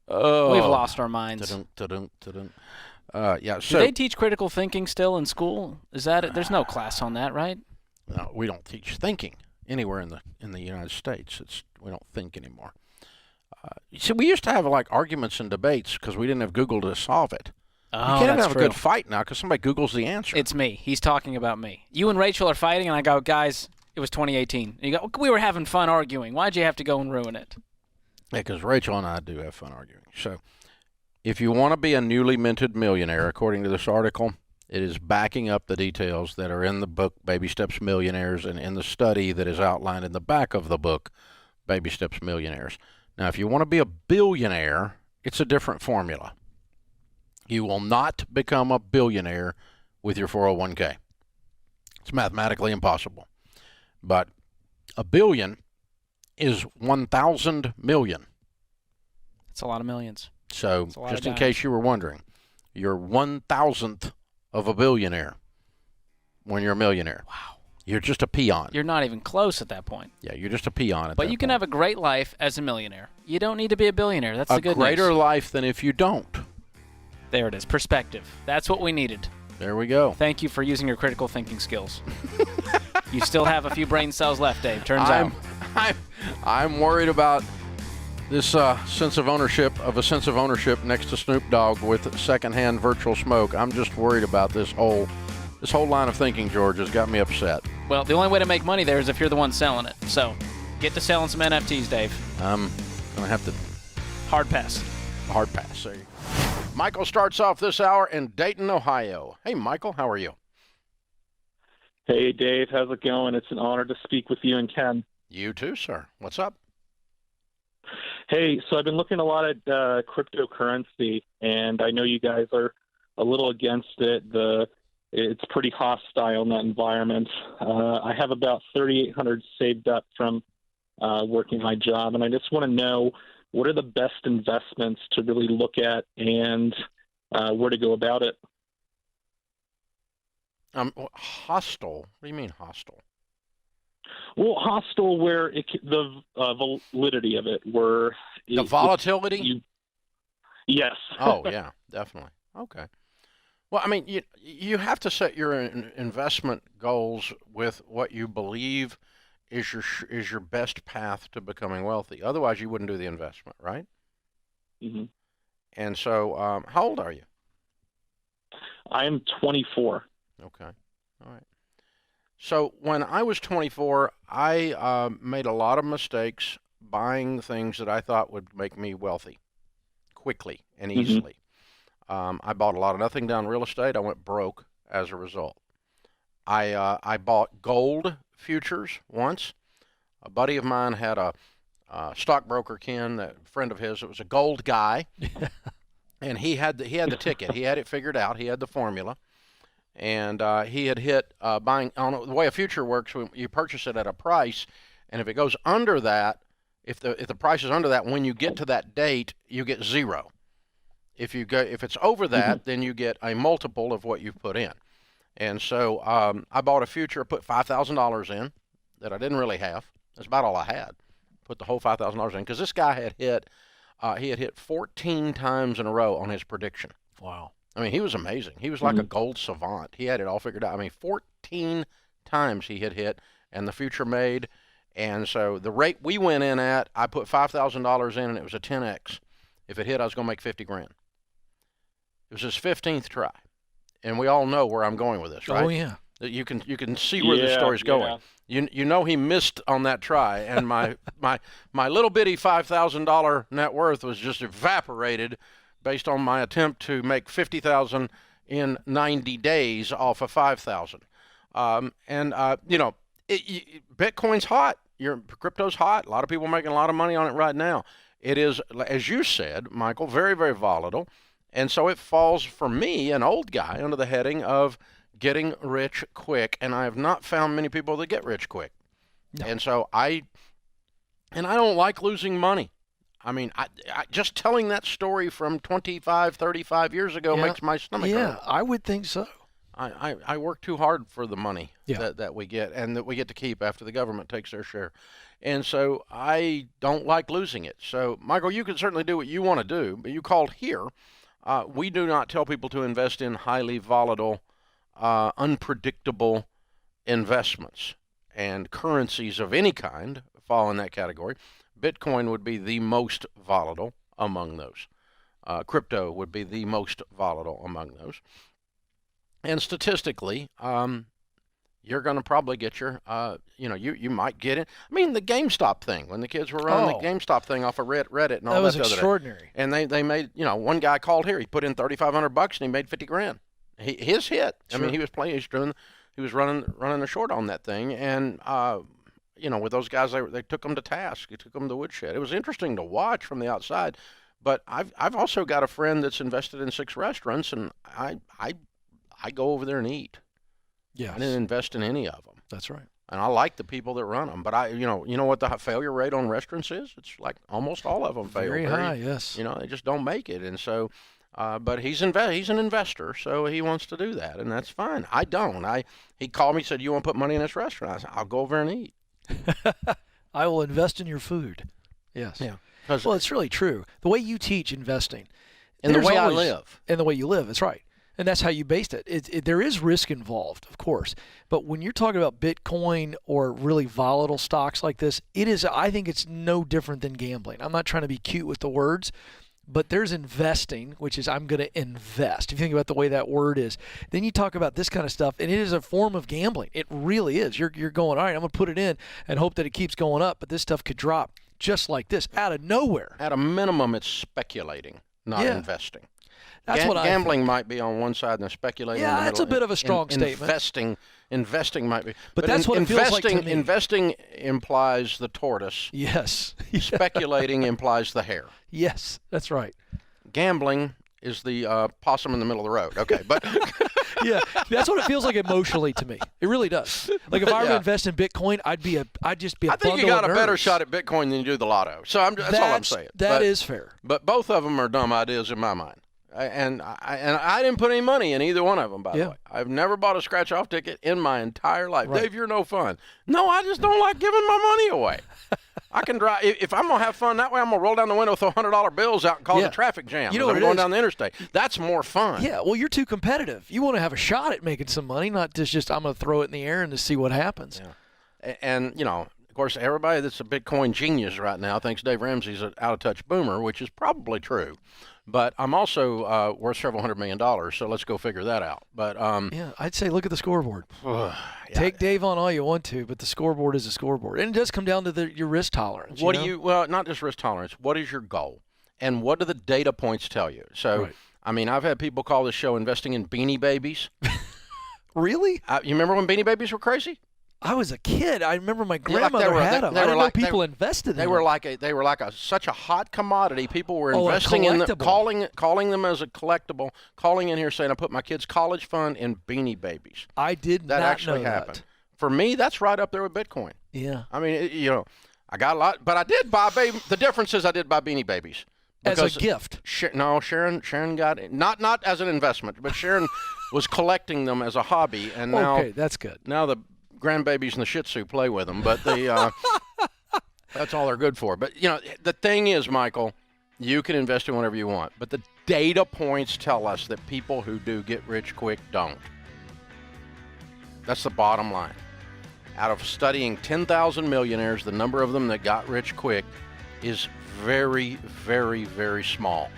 We've lost our minds. So do they teach critical thinking still in school? Is that it? There's no class on that, right? No, we don't teach thinking anywhere in the United States. We don't think anymore. So we used to have like arguments and debates because we didn't have Google to solve it. Oh, you can't that's have a good fight now because somebody Googles the answer. It's me. He's talking about me. You and Rachel are fighting, and I go, guys, it was 2018. And you go, we were having fun arguing. Why'd you have to go and ruin it? Yeah, because Rachel and I do have fun arguing. So if you want to be a newly minted millionaire, according to this article, it is backing up the details that are in the book, Baby Steps Millionaires, and in the study that is outlined in the back of the book, Baby Steps Millionaires. Now, if you want to be a billionaire, it's a different formula. You will not become a billionaire with your 401k. It's mathematically impossible. But a billion is 1,000 million. It's a lot of millions. So, just in case you were wondering, you're 1,000th of a billionaire when you're a millionaire. Wow. You're just a peon. You're not even close at that point. Yeah, you're just a peon at But that you can point. have a great life as a millionaire. You don't need to be a billionaire. That's the good news. A greater news. life than if you don't. There it is. Perspective. That's what we needed. There we go. Thank you for using your critical thinking skills. You still have a few brain cells left, Dave. Turns out. I'm worried about this sense of ownership next to Snoop Dogg with secondhand virtual smoke. I'm just worried about this whole line of thinking, George, has got me upset. Well, the only way to make money there is if you're the one selling it. So, get to selling some NFTs, Dave. I'm gonna have to hard pass. Hard pass. There you go. Michael starts off this hour in Dayton, Ohio. Hey, Michael, how are you? Hey, Dave. How's it going? It's an honor to speak with you and Ken. You too, sir. What's up? Hey, so I've been looking a lot at cryptocurrency, and I know you guys are a little against it. It's pretty hostile in that environment. I have about 3,800 saved up from working my job, and I just want to know what are the best investments to really look at and where to go about it. Hostile? What do you mean hostile? Well, hostile where the validity of it, where the volatility. Yes. Oh yeah, definitely. Okay. Well, I mean, you have to set your investment goals with what you believe is your best path to becoming wealthy. Otherwise, you wouldn't do the investment, right? Mm-hmm. And so, how old are you? I am 24. Okay. All right. So when I was 24, I made a lot of mistakes buying things that I thought would make me wealthy quickly and easily. I bought a lot of nothing down real estate. I went broke as a result. I bought gold futures once. A buddy of mine had a stockbroker, Ken, a friend of his. It was a gold guy, and he had the ticket. He had it figured out. He had the formula, and he had hit buying. On the way a future works, you purchase it at a price, and if it goes under that, if the price is under that, when you get to that date, you get zero. If it's over that, then you get a multiple of what you've put in. And so I bought a future, put $5,000 in that I didn't really have. That's about all I had. Put the whole $5,000 in because this guy had hit 14 times in a row on his prediction. Wow. I mean, he was amazing. He was like a gold savant. He had it all figured out. I mean, 14 times he had hit, and the future made. And so the rate we went in at, I put $5,000 in, and it was a 10x. If it hit, I was going to make $50,000. It was his 15th try, and we all know where I'm going with this, right? Oh yeah. You can see where the story's going. You know he missed on that try, and my little bitty $5,000 net worth was just evaporated based on my attempt to make $50,000 in 90 days off of $5,000. Bitcoin's hot. Your crypto's hot. A lot of people making a lot of money on it right now. It is, as you said, Michael, very, very volatile. And so it falls, for me, an old guy, under the heading of getting rich quick. And I have not found many people that get rich quick. No. And so I don't like losing money. I mean, I just telling that story from 25, 35 years ago makes my stomach hurt. Yeah, I would think so. I work too hard for the money that we get and that we get to keep after the government takes their share. And so I don't like losing it. So, Michael, you can certainly do what you want to do, but you called here. We do not tell people to invest in highly volatile, unpredictable investments. And currencies of any kind fall in that category. Bitcoin would be the most volatile among those. Crypto would be the most volatile among those. And statistically, you're going to probably get your, you might get it. I mean, the GameStop thing, when the kids were running the GameStop thing off of Reddit and all that. That was extraordinary. And they made, one guy called here, he put in $3,500 and he made $50,000. His hit. Sure. I mean, he was playing, he was running the short on that thing. And, with those guys, they took them to task. They took them to woodshed. It was interesting to watch from the outside. But I've also got a friend that's invested in 6 restaurants, and I go over there and eat. Yes. I didn't invest in any of them. That's right. And I like the people that run them. But you know what the failure rate on restaurants is? It's like almost all of them fail. Very high, yes. They just don't make it. And so But he's an investor, so he wants to do that, and that's fine. I don't. He called me, said, "You want to put money in this restaurant?" I said, "I'll go over and eat." I will invest in your food. Yes. Yeah. Well, it's really true. The way you teach investing, and the way I live, and the way you live, that's right. And that's how you based it. There is risk involved, of course. But when you're talking about Bitcoin or really volatile stocks like this, I think it's no different than gambling. I'm not trying to be cute with the words, but there's investing, which is I'm going to invest. If you think about the way that word is, then you talk about this kind of stuff, and it is a form of gambling. It really is. You're going, all right, I'm going to put it in and hope that it keeps going up, but this stuff could drop just like this out of nowhere. At a minimum, it's speculating, not investing. That's what gambling might be on one side and speculating. Yeah, in the middle. That's a bit of a strong statement. Investing might be, but that's what it feels like to me. Investing implies the tortoise. Yes. Speculating implies the hare. Yes, that's right. Gambling is the possum in the middle of the road. Okay, but yeah, that's what it feels like emotionally to me. It really does. Like if I were to invest in Bitcoin, I'd just be a I think you got a better shot at Bitcoin than you do the lotto. So that's all I'm saying. That is fair. But both of them are dumb ideas in my mind. And I didn't put any money in either one of them, by the way. I've never bought a scratch-off ticket in my entire life. Right. Dave, you're no fun. No, I just don't like giving my money away. I can drive. If I'm going to have fun that way, I'm going to roll down the window, throw $100 bills out, and cause a traffic jam. You know what I'm going down the interstate. That's more fun. Yeah, well, you're too competitive. You want to have a shot at making some money, not just I'm going to throw it in the air and to see what happens. Yeah. And, of course, everybody that's a Bitcoin genius right now thinks Dave Ramsey's an out-of-touch boomer, which is probably true. But I'm also worth several $100 million, so let's go figure that out. But I'd say look at the scoreboard. Take Dave on all you want to, but the scoreboard is a scoreboard, and it does come down to your risk tolerance. Well, not just risk tolerance. What is your goal, and what do the data points tell you? So, I mean, I've had people call this show investing in Beanie Babies. Really? You remember when Beanie Babies were crazy? I was a kid. I remember my grandmother had them. I didn't know people invested in them. They were like such a hot commodity. People were investing in them, calling them as a collectible, calling in here saying, I put my kid's college fund in Beanie Babies. I did that not actually know happened. That. For me, that's right up there with Bitcoin. Yeah. I mean, I got a lot, but I did buy the difference is I did buy Beanie Babies. As a gift? No, Sharon got it. Not as an investment, but Sharon was collecting them as a hobby, and now that's good. Now the grandbabies and the Shih Tzu play with them, but that's all they're good for. But the thing is, Michael, you can invest in whatever you want, but the data points tell us that people who do get rich quick don't. That's the bottom line. Out of studying 10,000 millionaires, the number of them that got rich quick is very, very, very small.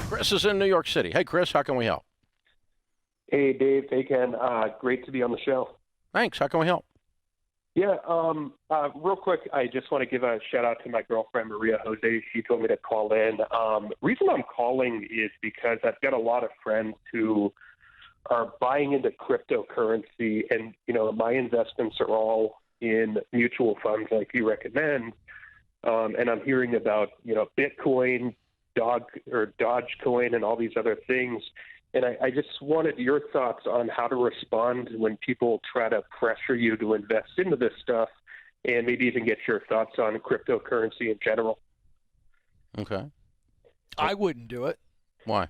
Chris is in New York City. Hey, Chris, how can we help? Hey, Dave. Hey, Ken. Great to be on the show. Thanks. How can we help? Yeah, real quick, I just want to give a shout out to my girlfriend, Maria Jose. She told me to call in. Reason I'm calling is because I've got a lot of friends who are buying into cryptocurrency, and, my investments are all in mutual funds like you recommend. And I'm hearing about, Bitcoin, Dogecoin, and all these other things. And I just wanted your thoughts on how to respond when people try to pressure you to invest into this stuff, and maybe even get your thoughts on cryptocurrency in general. Okay. I wouldn't do it. Why?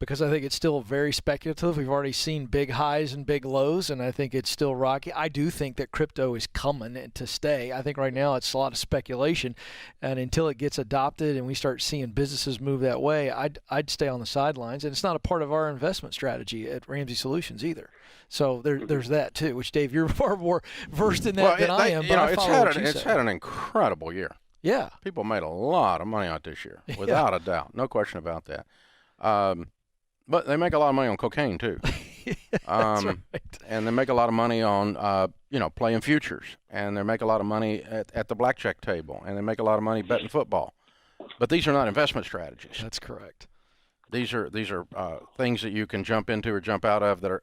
Because I think it's still very speculative. We've already seen big highs and big lows, and I think it's still rocky. I do think that crypto is coming to stay. I think right now it's a lot of speculation, and until it gets adopted and we start seeing businesses move that way, I'd stay on the sidelines. And it's not a part of our investment strategy at Ramsey Solutions either. So there's that too, which, Dave, you're far more versed in that than I am. But it's had an incredible year. Yeah. People made a lot of money out this year, without a doubt. No question about that. But they make a lot of money on cocaine, too. That's right. And they make a lot of money on, playing futures. And they make a lot of money at the blackjack table. And they make a lot of money betting football. But these are not investment strategies. That's correct. These are things that you can jump into or jump out of that are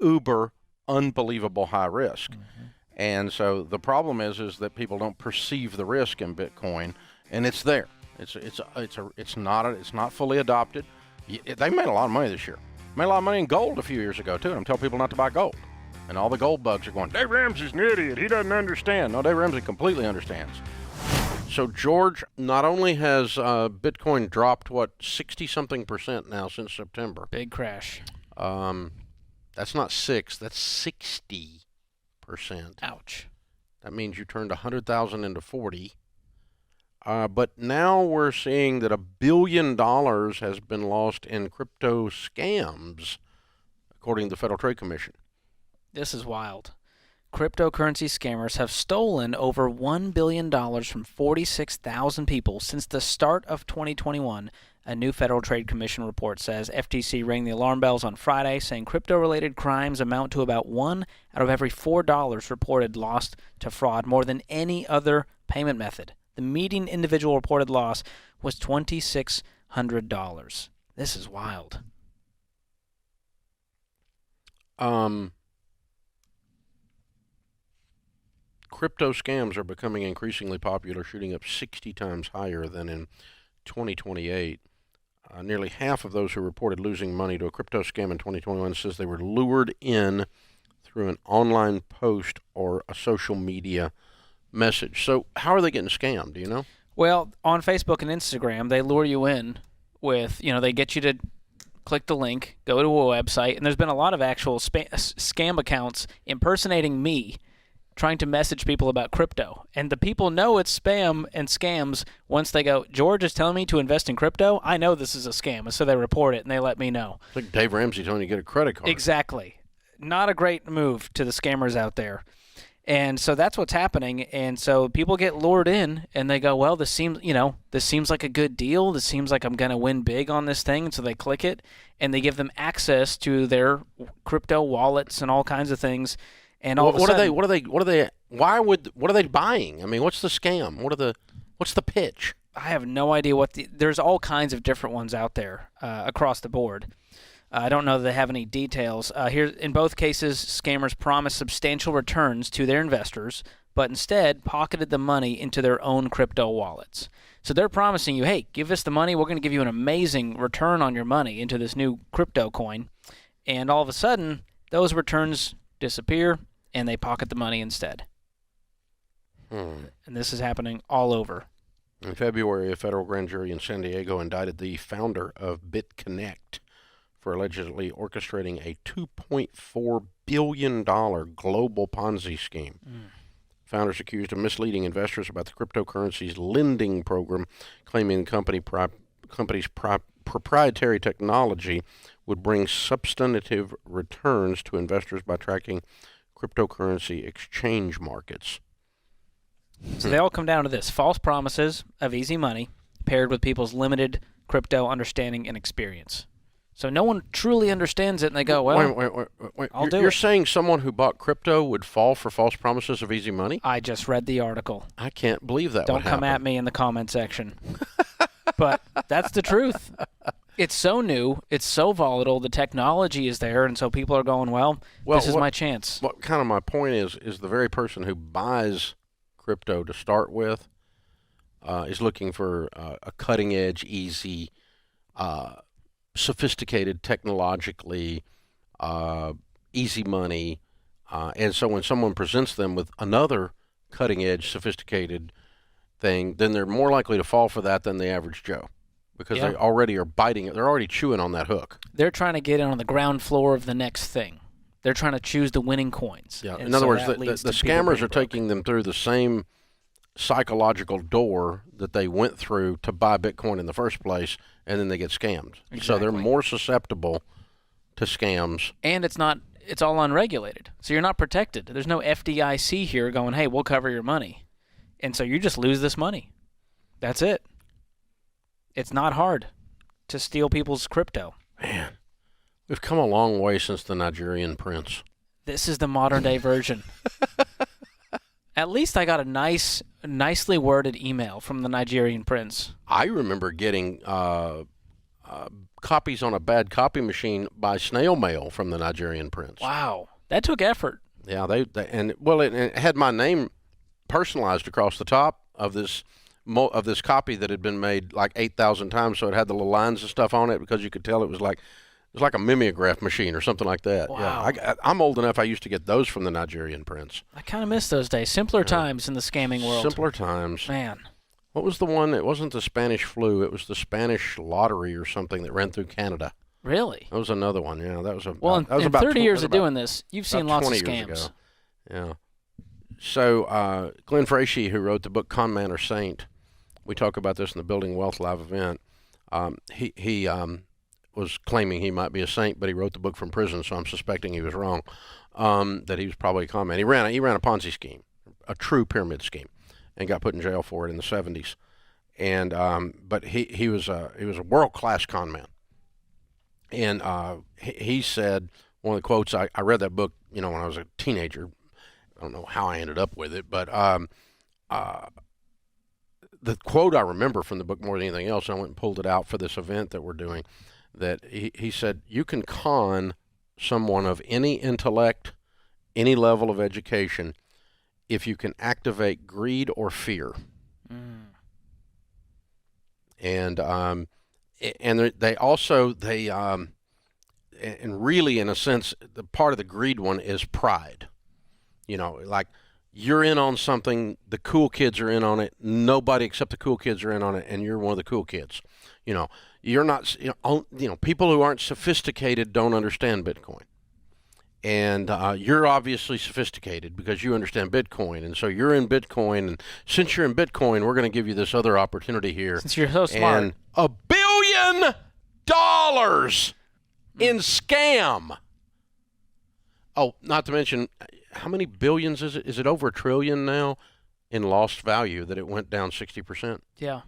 uber, unbelievable high risk. Mm-hmm. And so the problem is that people don't perceive the risk in Bitcoin, and it's there. It's not fully adopted. They made a lot of money this year. Made a lot of money in gold a few years ago, too. And I'm telling people not to buy gold. And all the gold bugs are going, Dave Ramsey's an idiot. He doesn't understand. No, Dave Ramsey completely understands. So, George, not only has Bitcoin dropped, 60-something% now since September. Big crash. That's not 6, that's 60%. Ouch. That means you turned 100,000 into 40. But now we're seeing that $1 billion has been lost in crypto scams, according to the Federal Trade Commission. This is wild. Cryptocurrency scammers have stolen over $1 billion from 46,000 people since the start of 2021, a new Federal Trade Commission report says. FTC rang the alarm bells on Friday, saying crypto-related crimes amount to about 1 out of every $4 reported lost to fraud, more than any other payment method. The median individual reported loss was $2,600. This is wild. Crypto scams are becoming increasingly popular, shooting up 60 times higher than in 2028. Nearly half of those who reported losing money to a crypto scam in 2021 says they were lured in through an online post or a social media message. So how are they getting scammed, do you know? Well, on Facebook and Instagram, they lure you in with, they get you to click the link, go to a website, and there's been a lot of actual scam accounts impersonating me, trying to message people about crypto. And the people know it's spam and scams once they go, George is telling me to invest in crypto. I know this is a scam. And so they report it and they let me know. It's like Dave Ramsey telling you to get a credit card. Exactly. Not a great move to the scammers out there. And so that's what's happening. And so people get lured in and they go, well, this seems like a good deal. This seems like I'm going to win big on this thing. And so they click it and they give them access to their crypto wallets and all kinds of things. And all of a sudden, what are they buying? I mean, what's the scam? What's the pitch? I have no idea there's all kinds of different ones out there across the board. I don't know that they have any details. Here, in both cases, scammers promised substantial returns to their investors, but instead pocketed the money into their own crypto wallets. So they're promising you, hey, give us the money. We're going to give you an amazing return on your money into this new crypto coin. And all of a sudden, those returns disappear, and they pocket the money instead. And this is happening all over. In February, a federal grand jury in San Diego indicted the founder of BitConnect for allegedly orchestrating a $2.4 billion global Ponzi scheme. Founders accused of misleading investors about the cryptocurrency's lending program, claiming the company's proprietary technology would bring substantive returns to investors by tracking cryptocurrency exchange markets. So they all come down to this: false promises of easy money paired with people's limited crypto understanding and experience. So no one truly understands it, and they go, well, wait. I'll do it. You're saying someone who bought crypto would fall for false promises of easy money? I just read the article. I can't believe that Don't come at me in the comment section. But that's the truth. It's so new. It's so volatile. The technology is there, and so people are going, well, this is my chance. What kind of my point is the very person who buys crypto to start with is looking for a cutting-edge, easy, sophisticated, technologically easy money. And so when someone presents them with another cutting-edge, sophisticated thing, then they're more likely to fall for that than the average Joe. Because they already are biting it. They're already chewing on that hook. They're trying to get in on the ground floor of the next thing. They're trying to choose the winning coins. Yeah. In other words, the scammers are taking them through the same psychological door that they went through to buy Bitcoin in the first place, and then they get scammed. Exactly. So they're more susceptible to scams. And it's all unregulated. So you're not protected. There's no FDIC here going, hey, we'll cover your money. And so you just lose this money. That's it. It's not hard to steal people's crypto. Man, we've come a long way since the Nigerian prince. This is the modern day version. At least I got a nicely worded email from the Nigerian prince. I remember getting copies on a bad copy machine by snail mail from the Nigerian prince. Wow, that took effort. Yeah, it had my name personalized across the top of this copy that had been made like 8,000 times, so it had the little lines and stuff on it because you could tell it was like a mimeograph machine or something like that. Wow. Yeah, I'm old enough. I used to get those from the Nigerian prince. I kind of miss those days. Simpler times in the scamming world. Simpler times. Man. What was the one? It wasn't the Spanish flu. It was the Spanish lottery or something that ran through Canada. Really? That was another one. Yeah, that was a. Well, that was in about 30 years of doing this, you've seen lots of 20 years scams. ago. Yeah. So Glenn Frashe, who wrote the book Con Man or Saint, we talk about this in the Building Wealth Live event. He was claiming he might be a saint, but he wrote the book from prison, so I'm suspecting he was wrong. That he was probably a con man. He ran a Ponzi scheme, a true pyramid scheme, and got put in jail for it in the 70s. And but he was a world-class con man. And he said, one of the quotes, I read that book, when I was a teenager. I don't know how I ended up with it, but the quote I remember from the book more than anything else, I went and pulled it out for this event that we're doing, that he said, you can con someone of any intellect, any level of education, if you can activate greed or fear. And they also, and really in a sense, the part of the greed one is pride. Like you're in on something, the cool kids are in on it, nobody except the cool kids are in on it, and you're one of the cool kids. You're not, people who aren't sophisticated don't understand Bitcoin. And you're obviously sophisticated because you understand Bitcoin, and so you're in Bitcoin, and since you're in Bitcoin, we're going to give you this other opportunity here. Since you're so smart. And $1 billion in scam. Oh, not to mention, how many billions is it? Is it over $1 trillion now in lost value that it went down 60%? Yeah.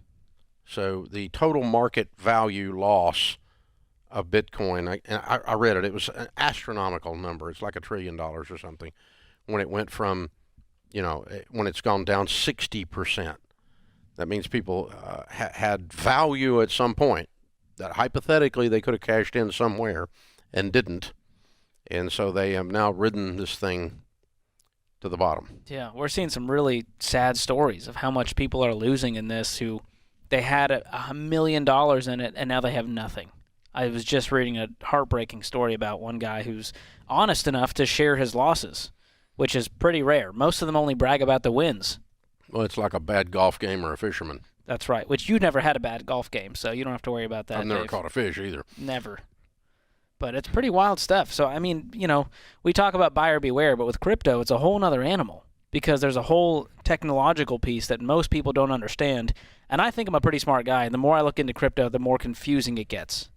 So the total market value loss of Bitcoin, I read it, it was an astronomical number. It's like $1 trillion or something when it went from, when it's gone down 60%. That means people had value at some point that hypothetically they could have cashed in somewhere and didn't. And so they have now ridden this thing to the bottom. Yeah, we're seeing some really sad stories of how much people are losing in this who they had $1 million in it and now they have nothing. I was just reading a heartbreaking story about one guy who's honest enough to share his losses, which is pretty rare. Most of them only brag about the wins. Well, it's like a bad golf game or a fisherman. That's right, which you never had a bad golf game, so you don't have to worry about that, I've never Dave. caught a fish either. Never. But it's pretty wild stuff. So, I mean, we talk about buyer beware, but with crypto, it's a whole nother animal because there's a whole technological piece that most people don't understand. And I think I'm a pretty smart guy, and the more I look into crypto, the more confusing it gets.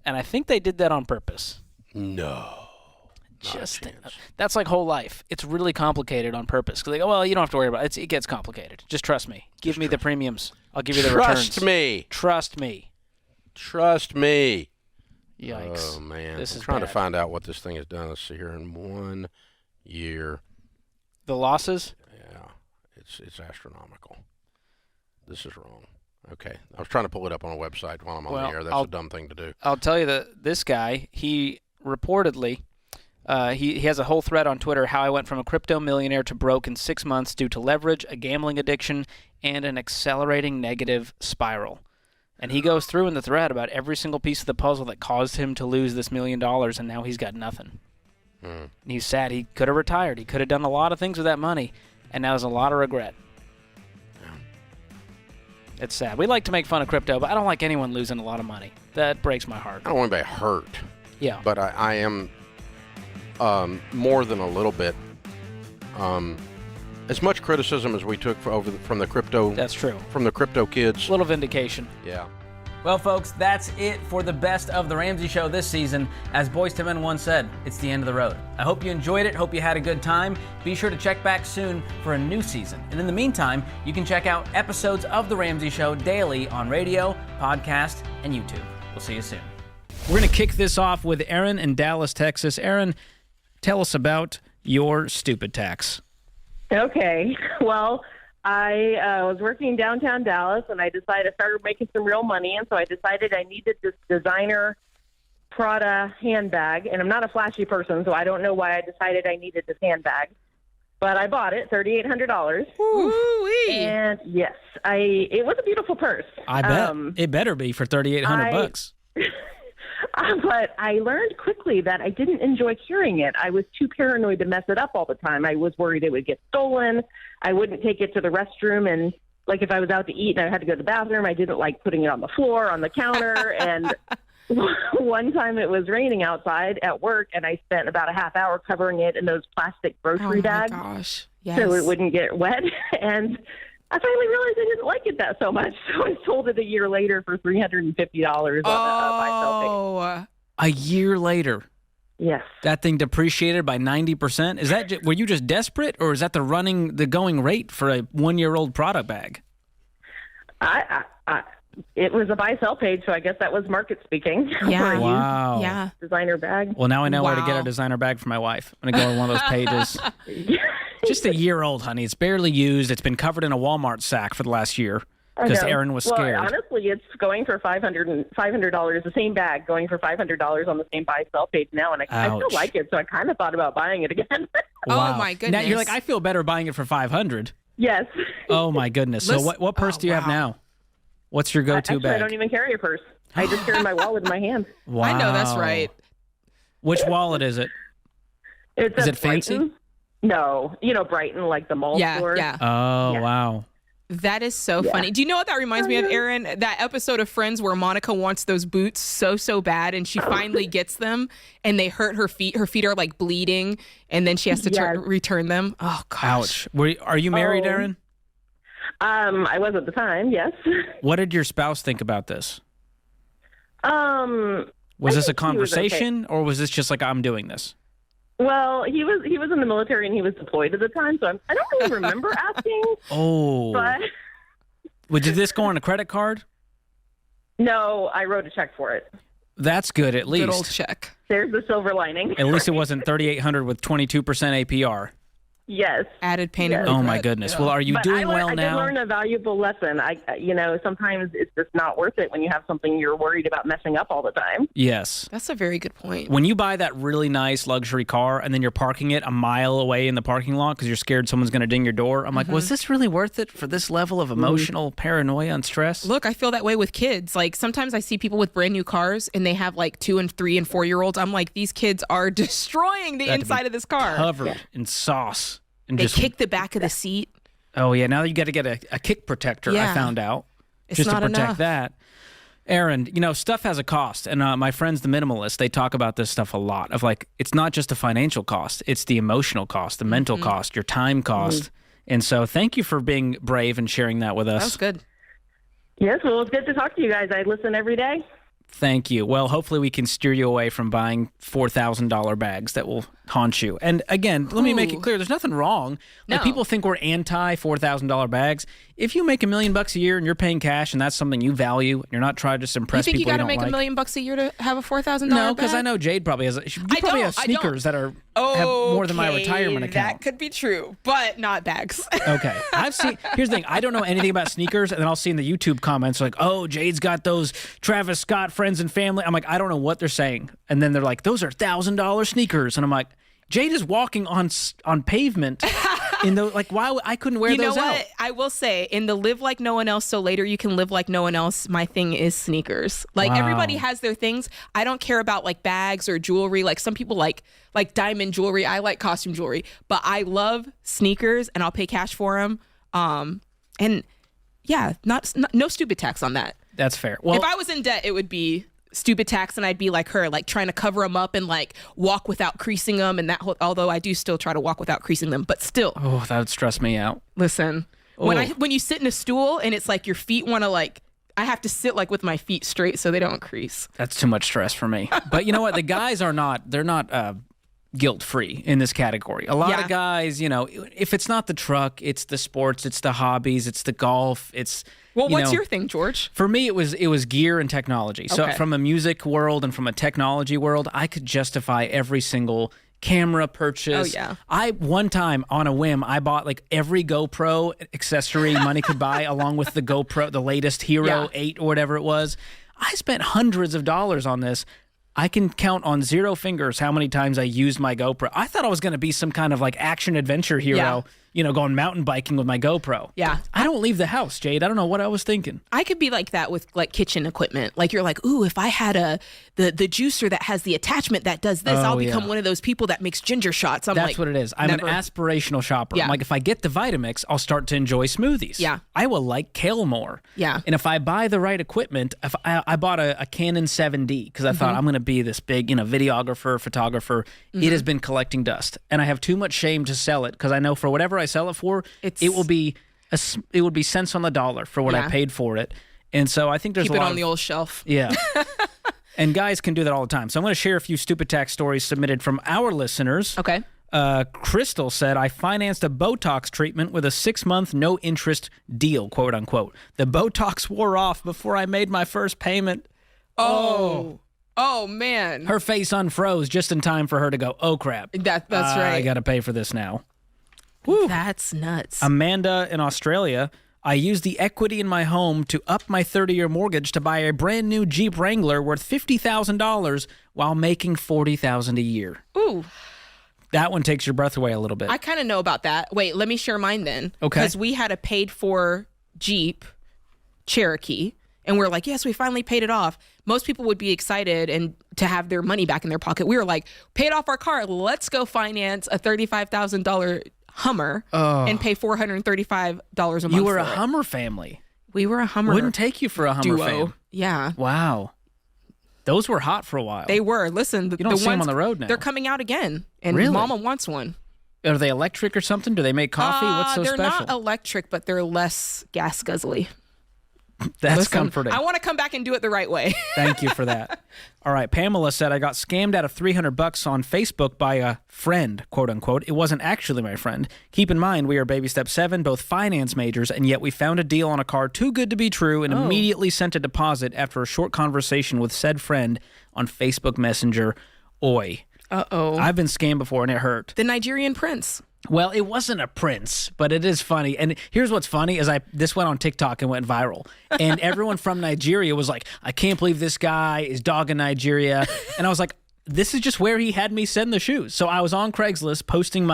And I think they did that on purpose. No. That's like whole life. It's really complicated on purpose. Because they go, well, you don't have to worry about it. It gets complicated. Just trust me. Give me the premiums. I'll give you the returns. Trust me. Trust me. Trust me. Yikes. Oh, man. This is I'm trying bad. to find out what this thing has done. Let's see here. In 1 year. The losses? Yeah. It's astronomical. This is wrong. Okay. I was trying to pull it up on a website while I'm on the air. That's a dumb thing to do. I'll tell you that this guy, he reportedly, he has a whole thread on Twitter, how I went from a crypto millionaire to broke in 6 months due to leverage, a gambling addiction, and an accelerating negative spiral. And he goes through in the thread about every single piece of the puzzle that caused him to lose this $1 million, and now he's got nothing. And he's sad. He could have retired. He could have done a lot of things with that money, and now there's a lot of regret. It's sad. We like to make fun of crypto, but I don't like anyone losing a lot of money. That breaks my heart. I don't want anybody hurt. Yeah. But I am more than a little bit. As much criticism as we took from the crypto. That's true. From the crypto kids. A little vindication. Yeah. Well, folks, that's it for the best of The Ramsey Show this season. As Boyz II Men once said, it's the end of the road. I hope you enjoyed it. Hope you had a good time. Be sure to check back soon for a new season. And in the meantime, you can check out episodes of The Ramsey Show daily on radio, podcast, and YouTube. We'll see you soon. We're going to kick this off with Aaron in Dallas, Texas. Aaron, tell us about your stupid tax. Okay. Well, I was working downtown Dallas, and I started making some real money, and so I decided I needed this designer Prada handbag, and I'm not a flashy person, so I don't know why I decided I needed this handbag, but I bought it, $3,800. Woo-wee. And yes, it was a beautiful purse. I bet. It better be for $3,800. But I learned quickly that I didn't enjoy carrying it. I was too paranoid to mess it up all the time. I was worried it would get stolen. I wouldn't take it to the restroom and like if I was out to eat and I had to go to the bathroom, I didn't like putting it on the floor, on the counter. And one time it was raining outside at work, and I spent about a half hour covering it in those plastic grocery bags. Oh, my gosh. Yes. So it wouldn't get wet. And I finally realized I didn't like it that so much. So I sold it a year later for $350 on a buy-sell page. A year later. Yes. That thing depreciated by 90%. Is that were you just desperate, or is that the going rate for a 1-year-old product bag? It was a buy-sell page, so I guess that was market speaking. Yeah. Wow. Yeah. Designer bag. Well, now I know where to get a designer bag for my wife. I'm going to go on one of those pages. Just a year old, honey. It's barely used. It's been covered in a Walmart sack for the last year because Erin was scared. Well, honestly, it's going for $500, the same bag going for $500 on the same buy-sell page now, and I still like it, so I kind of thought about buying it again. Wow. Oh, my goodness. Now you're like, I feel better buying it for $500. Yes. Oh, my goodness. So what purse do you have now? What's your go-to Actually, bag? I don't even carry a purse. I just carry my wallet in my hand. Wow. I know, that's right. Which wallet is it? Is it fancy? Brighton. No, Brighton, like the mall store. Yeah. Oh, wow. That is so funny. Do you know what that reminds me of, Erin? That episode of Friends where Monica wants those boots so bad, and she finally gets them, and they hurt her feet. Her feet are like bleeding, and then she has to return them. Oh, gosh. Ouch. Are you married, Erin? I was at the time, yes. What did your spouse think about this? Was this a conversation, or was this just like, I'm doing this? Well, he was in the military and he was deployed at the time, so I don't really remember asking. Oh. But did this go on a credit card? No, I wrote a check for it. That's good, at least. Good old check. There's the silver lining. At least it wasn't $3,800 with 22% APR. Yes. Added pain and Oh regret. my goodness. Well, are you doing well now? I did learn a valuable lesson. Sometimes it's just not worth it when you have something you're worried about messing up all the time. Yes. That's a very good point. When you buy that really nice luxury car and then you're parking it a mile away in the parking lot because you're scared someone's going to ding your door, I'm like, was this really worth it for this level of emotional paranoia and stress? Look, I feel that way with kids. Like sometimes I see people with brand new cars and they have like 2 and 3 and 4 year olds. I'm like, these kids are destroying the inside of this car. Covered in sauce. And they kick the back of the seat. Oh, yeah. Now you got to get a kick protector, I found out. It's just not to protect enough. that. Erin, stuff has a cost. And my friends, the minimalists, they talk about this stuff a lot of like, it's not just a financial cost. It's the emotional cost, the mental cost, your time cost. And so thank you for being brave and sharing that with us. That was good. Yes, well, it's good to talk to you guys. I listen every day. Thank you. Well, hopefully we can steer you away from buying $4,000 bags that will haunt you. And again, let me make it clear, there's nothing wrong. Like people think we're anti $4,000 bags. If you make $1 million a year and you're paying cash and that's something you value, and you're not trying to just impress You think people you got to don't make like. $1 million a year to have a $4,000 No, because bag? I know Jade probably has. You probably have sneakers that are have more than my retirement account. That could be true, but not bags. Okay. Here's the thing. I don't know anything about sneakers, and then I'll see in the YouTube comments like, oh, Jade's got those Travis Scott friends and family. I'm like, I don't know what they're saying. And then they're like, those are $1,000 sneakers. And I'm like, Jade is walking on pavement in the why I couldn't wear those out. You know what? I will say, in the live like no one else so later you can live like no one else, my thing is sneakers. Like everybody has their things. I don't care about like bags or jewelry. Like some people like diamond jewelry. I like costume jewelry, but I love sneakers and I'll pay cash for them. And yeah, no stupid tax on that. That's fair. Well, if I was in debt, it would be stupid tax, and I'd be like her, like trying to cover them up and like walk without creasing them, and that although I do still try to walk without creasing them, but still. Oh, that would stress me out. Listen, when you sit in a stool and it's like your feet want to I have to sit like with my feet straight so they don't crease. That's too much stress for me. But you know what? The guys they're not guilt-free in this category. A lot of guys, if it's not the truck, it's the sports, it's the hobbies, it's the golf, it's what's your thing, George? For me, it was gear and technology. So from a music world and from a technology world, I could justify every single camera purchase. Oh, yeah. One time on a whim, I bought like every GoPro accessory money could buy along with the GoPro, the latest Hero 8 or whatever it was. I spent hundreds of dollars on this. I can count on 0 fingers how many times I used my GoPro. I thought I was going to be some kind of like action adventure hero. going mountain biking with my GoPro. Yeah. I don't leave the house, Jade. I don't know what I was thinking. I could be like that with like kitchen equipment. Like you're like, ooh, if I had the juicer that has the attachment that does this, I'll become one of those people that makes ginger shots. That's what it is. I'm an aspirational shopper. Yeah. I'm like, if I get the Vitamix, I'll start to enjoy smoothies. Yeah. I will like kale more. Yeah. And if I buy the right equipment, if I bought a Canon 7D because I thought I'm going to be this big, videographer, photographer. It has been collecting dust, and I have too much shame to sell it because I know for whatever I sell it for, it will be cents on the dollar for what I paid for it. And so I think there's keep a lot it on the old shelf. Yeah. And guys can do that all the time. So I'm going to share a few stupid tax stories submitted from our listeners. Okay. Crystal said, I financed a Botox treatment with a 6-month no-interest deal, quote unquote. The Botox wore off before I made my first payment. Oh, man. Her face unfroze just in time for her to go, oh, crap. That's right. I got to pay for this now. Woo. That's nuts. Amanda in Australia, I used the equity in my home to up my 30-year mortgage to buy a brand new Jeep Wrangler worth $50,000 while making $40,000 a year. Ooh. That one takes your breath away a little bit. I kind of know about that. Wait, let me share mine then. Okay. Because we had a paid-for Jeep Cherokee, and we're like, yes, we finally paid it off. Most people would be excited and to have their money back in their pocket. We were like, paid off our car. Let's go finance a $35,000 Hummer and pay $435 a month. You were a Hummer family. We were a Hummer. Wouldn't take you for a Hummer duo. fam. Yeah. Wow. Those were hot for a while. They were. Listen, you don't see them on the road now. They're coming out again, and Really? Mama wants one. Are they electric or something? Do they make coffee? What's so they're special? not electric, but they're less gas guzzly. That's comforting. I want to come back and do it the right way. Thank you for that. All right. Pamela said, I got scammed out of $300 on Facebook by a friend, quote unquote. It wasn't actually my friend. Keep in mind, we are baby step 7, both finance majors, and yet we found a deal on a car too good to be true and immediately sent a deposit after a short conversation with said friend on Facebook Messenger. Oi. Uh-oh. I've been scammed before and it hurt. The Nigerian prince. Well, it wasn't a prince, but it is funny. And here's what's funny is this went on TikTok and went viral. And everyone from Nigeria was like, I can't believe this guy is dogging Nigeria. And I was like, this is just where he had me send the shoes. So I was on Craigslist posting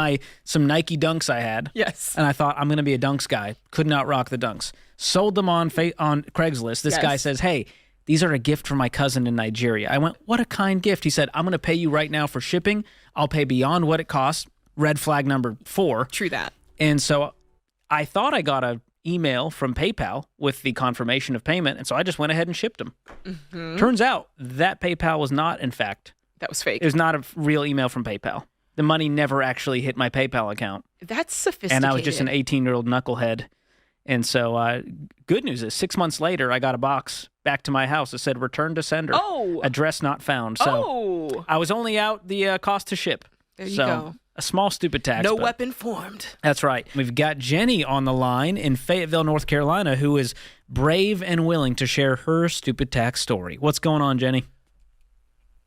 some Nike Dunks I had. Yes. And I thought, I'm going to be a Dunks guy. Could not rock the Dunks. Sold them on Craigslist. This guy says, hey, these are a gift from my cousin in Nigeria. I went, what a kind gift. He said, I'm going to pay you right now for shipping. I'll pay beyond what it costs. Red flag number 4. True that. And so I thought I got an email from PayPal with the confirmation of payment. And so I just went ahead and shipped them. Mm-hmm. Turns out that PayPal was not, in fact. That was fake. It was not a real email from PayPal. The money never actually hit my PayPal account. That's sophisticated. And I was just an 18-year-old knucklehead. And so good news is 6 months later, I got a box back to my house that said return to sender. Oh. Address not found. So I was only out the cost to ship. There you go. A small stupid tax. No weapon formed. That's right. We've got Jenny on the line in Fayetteville, North Carolina, who is brave and willing to share her stupid tax story. What's going on, Jenny?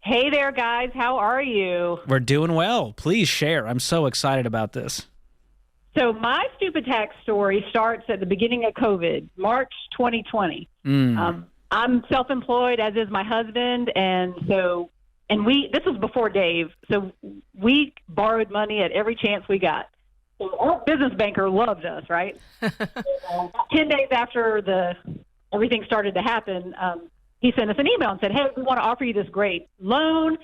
Hey there, guys. How are you? We're doing well. Please share. I'm so excited about this. So my stupid tax story starts at the beginning of COVID, March 2020. I'm self-employed, as is my husband, and this was before Dave, so we borrowed money at every chance we got. So our business banker loved us, right? 10 days after everything started to happen, he sent us an email and said, hey, we want to offer you this great loan,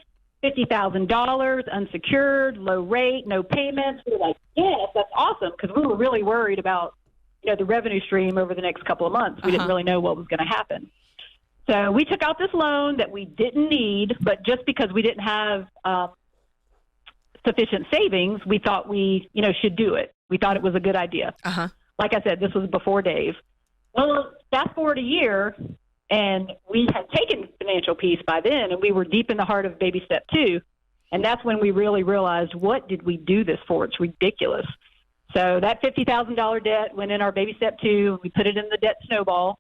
$50,000, unsecured, low rate, no payments. We were like, yes, that's awesome, because we were really worried about the revenue stream over the next couple of months. We didn't really know what was going to happen. So we took out this loan that we didn't need, but just because we didn't have sufficient savings, we thought we, should do it. We thought it was a good idea. Like I said, this was before Dave. Well, fast forward a year, and we had taken financial peace by then, and we were deep in the heart of baby step 2. And that's when we really realized, what did we do this for? It's ridiculous. So that $50,000 debt went in our baby step 2. We put it in the debt snowball.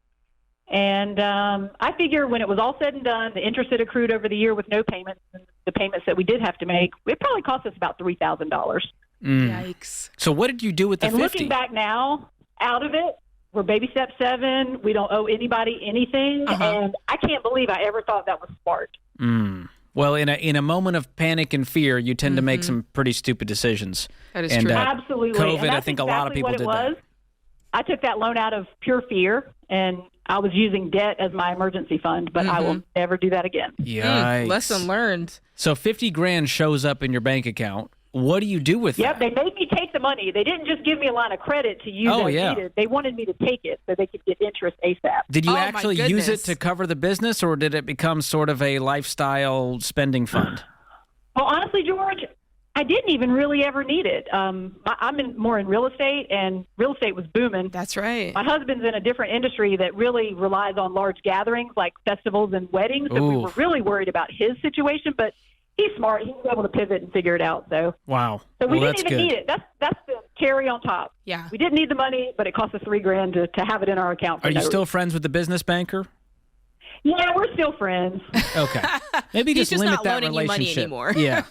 And I figure when it was all said and done, the interest that accrued over the year with no payments, and the payments that we did have to make, it probably cost us about $3,000. Yikes. So what did you do with the and 50? Looking back now, out of it, we're baby step 7. We don't owe anybody anything. And I can't believe I ever thought that was smart. Well, in a moment of panic and fear, you tend to make some pretty stupid decisions. That is and, true. Absolutely. COVID, And I that's think exactly a lot of people what it did was. that. I took that loan out of pure fear, and I was using debt as my emergency fund, but I will never do that again. Yikes. Lesson learned. So $50,000 shows up in your bank account. What do you do with Yep, that? they made me take the money. They didn't just give me a line of credit to use Oh, as yeah. needed. They wanted me to take it so they could get interest ASAP. Did you Oh, my actually use it goodness. to cover the business, or did it become sort of a lifestyle spending fund? Well, honestly, George, I didn't even really ever need it. I'm more in real estate, and real estate was booming. That's right. My husband's in a different industry that really relies on large gatherings like festivals and weddings, so we Ooh. were really worried about his situation, but he's smart. He was able to pivot and figure it out. So Wow. we Well, didn't that's even good. need it. That's the cherry on top. Yeah. We didn't need the money, but it cost us $3,000 to have it in our account. For Are you no still reason. friends with the business banker? Yeah, we're still friends. Okay. Maybe He's just limit not that loaning you money relationship. anymore. Yeah.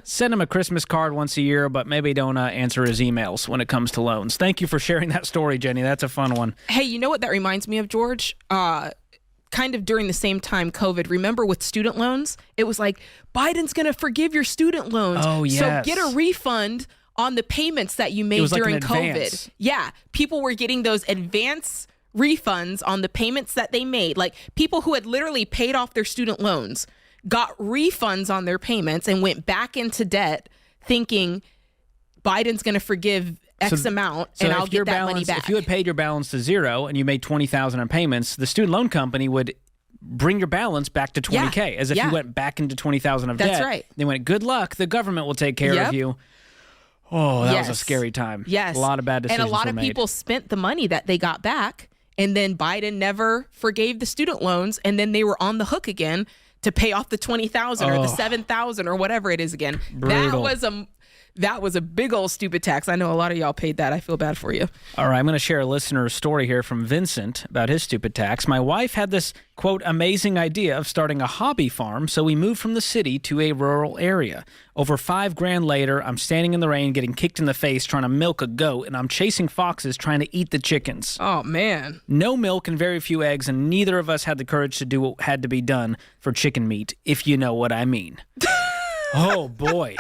Send him a Christmas card once a year, but maybe don't answer his emails when it comes to loans. Thank you for sharing that story, Jenny. That's a fun one. Hey, you know what that reminds me of, George? Kind of during the same time COVID, remember with student loans, it was like, Biden's going to forgive your student loans. Oh, yes. So get a refund on the payments that you made was like during an COVID. advance. Yeah. People were getting those advance refunds on the payments that they made. Like people who had literally paid off their student loans got refunds on their payments and went back into debt thinking Biden's going to forgive X amount and I'll get that money back. If you had paid your balance to zero and you made $20,000 in payments, the student loan company would bring your balance back to $20K, as if you went back into $20,000 of debt. That's right. They went, good luck, the government will take care of you. Oh, that was a scary time. Yes. A lot of bad decisions And a lot were of made. people spent the money that they got back, and then Biden never forgave the student loans, and then they were on the hook again to pay off the $20,000 or the $7,000 or whatever it is again. Brutal. That was a big old stupid tax. I know a lot of y'all paid that. I feel bad for you. All right, I'm going to share a listener story here from Vincent about his stupid tax. My wife had this, quote, amazing idea of starting a hobby farm, so we moved from the city to a rural area. Over $5,000 later, I'm standing in the rain, getting kicked in the face, trying to milk a goat, and I'm chasing foxes trying to eat the chickens. Oh, man. No milk and very few eggs, and neither of us had the courage to do what had to be done for chicken meat, if you know what I mean. Oh, boy.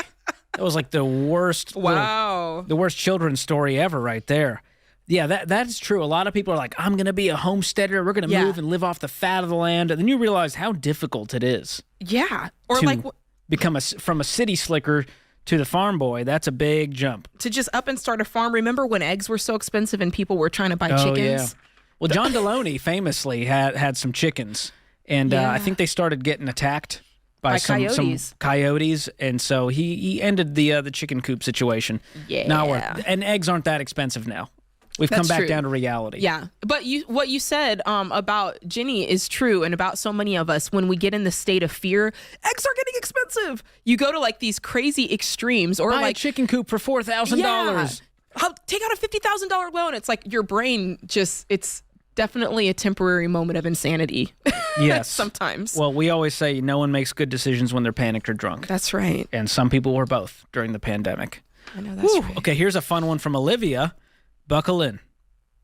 That was like the worst. Wow. The worst children's story ever right there. Yeah, that is true. A lot of people are like, I'm going to be a homesteader. We're going to move and live off the fat of the land. And then you realize how difficult it is. Yeah. Or to like become from a city slicker to the farm boy. That's a big jump. to just up and start a farm. Remember when eggs were so expensive and people were trying to buy chickens? Yeah. Well, John Deloney famously had some chickens. And I think they started getting attacked by some coyotes, and so he ended the chicken coop situation. Yeah. Not worth. And eggs aren't that expensive now. We've come back down to reality. Yeah, but what you said about Jenny is true, and about so many of us when we get in the state of fear, eggs are getting expensive. You go to like these crazy extremes, or buy like a chicken coop for $4,000. Take out a $50,000 loan. It's like your brain it's definitely a temporary moment of insanity. Yes. Sometimes. Well, we always say no one makes good decisions when they're panicked or drunk. That's right. And some people were both during the pandemic. I know that's right. Okay, here's a fun one from Olivia. Buckle in.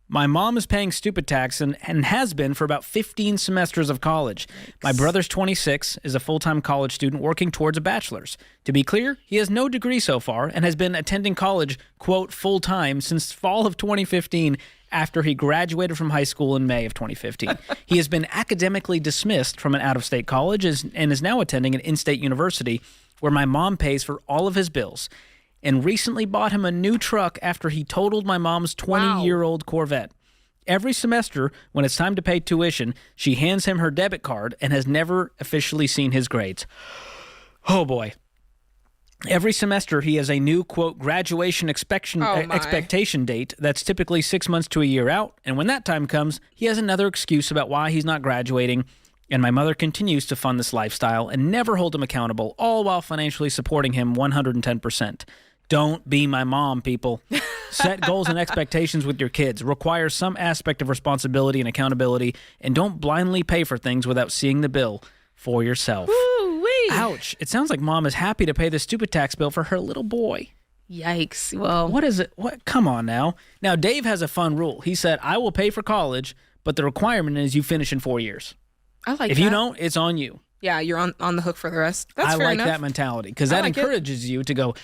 My mom is paying stupid tax and has been for about 15 semesters of college. Yikes. My brother's 26, is a full-time college student working towards a bachelor's. To be clear, he has no degree so far and has been attending college, quote, full-time since fall of 2015 after he graduated from high school in May of 2015. He has been academically dismissed from an out-of-state college and is now attending an in-state university where my mom pays for all of his bills, and recently bought him a new truck after he totaled my mom's 20-year-old Corvette. Every semester, when it's time to pay tuition, she hands him her debit card and has never officially seen his grades. Oh, boy. Every semester, he has a new, quote, graduation expectation date that's typically 6 months to a year out, and when that time comes, he has another excuse about why he's not graduating, and my mother continues to fund this lifestyle and never hold him accountable, all while financially supporting him 110%. Don't be my mom, people. Set goals and expectations with your kids. Require some aspect of responsibility and accountability, and don't blindly pay for things without seeing the bill for yourself. Woo-wee. Ouch. It sounds like mom is happy to pay the stupid tax bill for her little boy. Yikes. Well, what is it? What? Come on now. Now, Dave has a fun rule. He said, I will pay for college, but the requirement is you finish in 4 years. I like if that. you don't, it's on you. Yeah, you're on the hook for the rest. That's I fair like enough. that mentality because that encourages you to go,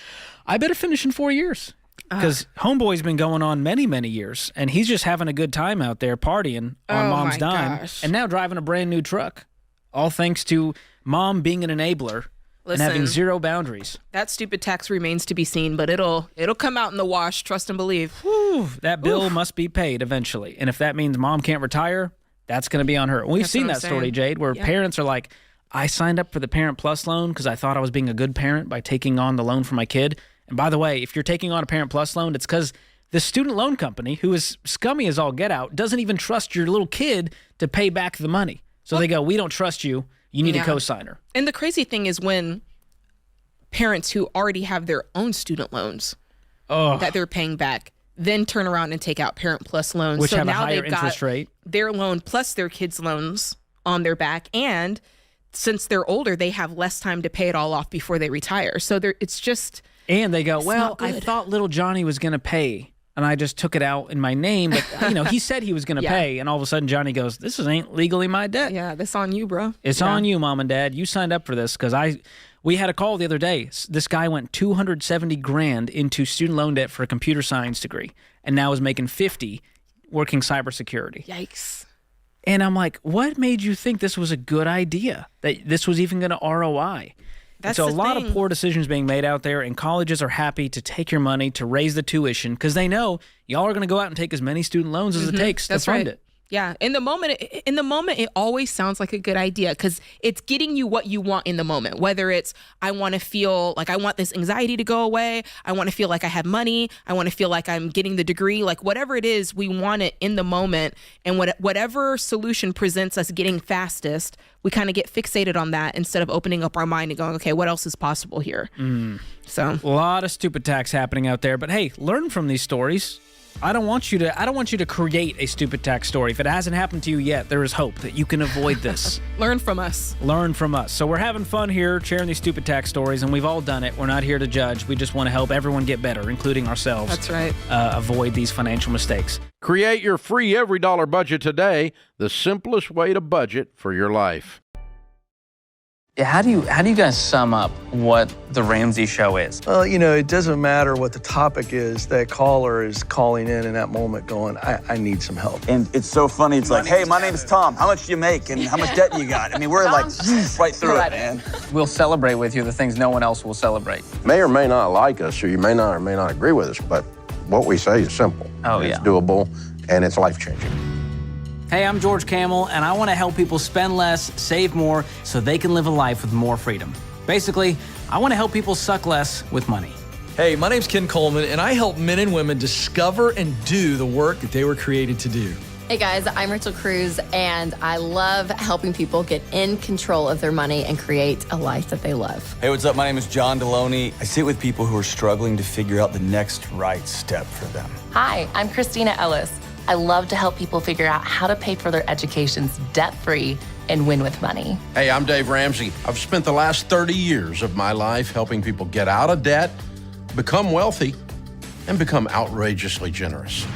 I better finish in 4 years. Because Homeboy's been going on many, many years, and he's just having a good time out there partying on Mom's dime and now driving a brand new truck. All thanks to Mom being an enabler and having zero boundaries. That stupid tax remains to be seen, but it'll come out in the wash, trust and believe. Whew, that bill must be paid eventually. And if that means Mom can't retire, that's going to be on her. We've seen that story, Jade, where parents are like, I signed up for the Parent Plus loan because I thought I was being a good parent by taking on the loan for my kid. And by the way, if you're taking on a Parent Plus loan, it's because the student loan company, who is scummy as all get out, doesn't even trust your little kid to pay back the money. So they go, we don't trust you. You need a co-signer. And the crazy thing is when parents who already have their own student loans that they're paying back then turn around and take out Parent Plus loans. Which so have now a higher they've got interest rate. Their loan plus their kids' loans on their back. And since they're older, they have less time to pay it all off before they retire. So it's just... And they go, well, I thought little Johnny was going to pay, and I just took it out in my name. But, he said he was going to pay, and all of a sudden Johnny goes, this ain't legally my debt. Yeah, that's on you, bro. It's on you, Mom and Dad. You signed up for this because we had a call the other day. This guy went $270,000 into student loan debt for a computer science degree, and now is making $50 working cybersecurity. Yikes. And I'm like, what made you think this was a good idea, that this was even going to ROI? That's so a the lot thing. of poor decisions being made out there, and colleges are happy to take your money to raise the tuition because they know y'all are going to go out and take as many student loans as it takes to fund it. Yeah, in the moment, it always sounds like a good idea because it's getting you what you want in the moment. Whether it's I want to feel like I want this anxiety to go away, I want to feel like I have money, I want to feel like I'm getting the degree, like whatever it is, we want it in the moment. And whatever solution presents us getting fastest, we kind of get fixated on that instead of opening up our mind and going, okay, what else is possible here? So a lot of stupid tax happening out there, but hey, learn from these stories. I don't want you to create a stupid tax story. If it hasn't happened to you yet, there is hope that you can avoid this. Learn from us. Learn from us. So we're having fun here, sharing these stupid tax stories, and we've all done it. We're not here to judge. We just want to help everyone get better, including ourselves. That's right. Avoid these financial mistakes. Create your free every dollar budget today, the simplest way to budget for your life. How do you guys sum up what the Ramsey Show is? Well, it doesn't matter what the topic is. That caller is calling in that moment going, I need some help. And it's so funny. It's like, hey, my name's Tom. How much do you make? And how much debt do you got? I mean, we're like right through it, man. We'll celebrate with you the things no one else will celebrate. May or may not like us, or you may not agree with us, but what we say is simple. It's doable, and it's life-changing. Hey, I'm George Camel, and I want to help people spend less, save more, so they can live a life with more freedom. Basically, I want to help people suck less with money. Hey, my name's Ken Coleman, and I help men and women discover and do the work that they were created to do. Hey guys, I'm Rachel Cruz, and I love helping people get in control of their money and create a life that they love. Hey, what's up? My name is John Deloney. I sit with people who are struggling to figure out the next right step for them. Hi, I'm Christina Ellis. I love to help people figure out how to pay for their educations debt-free and win with money. Hey, I'm Dave Ramsey. I've spent the last 30 years of my life helping people get out of debt, become wealthy, and become outrageously generous.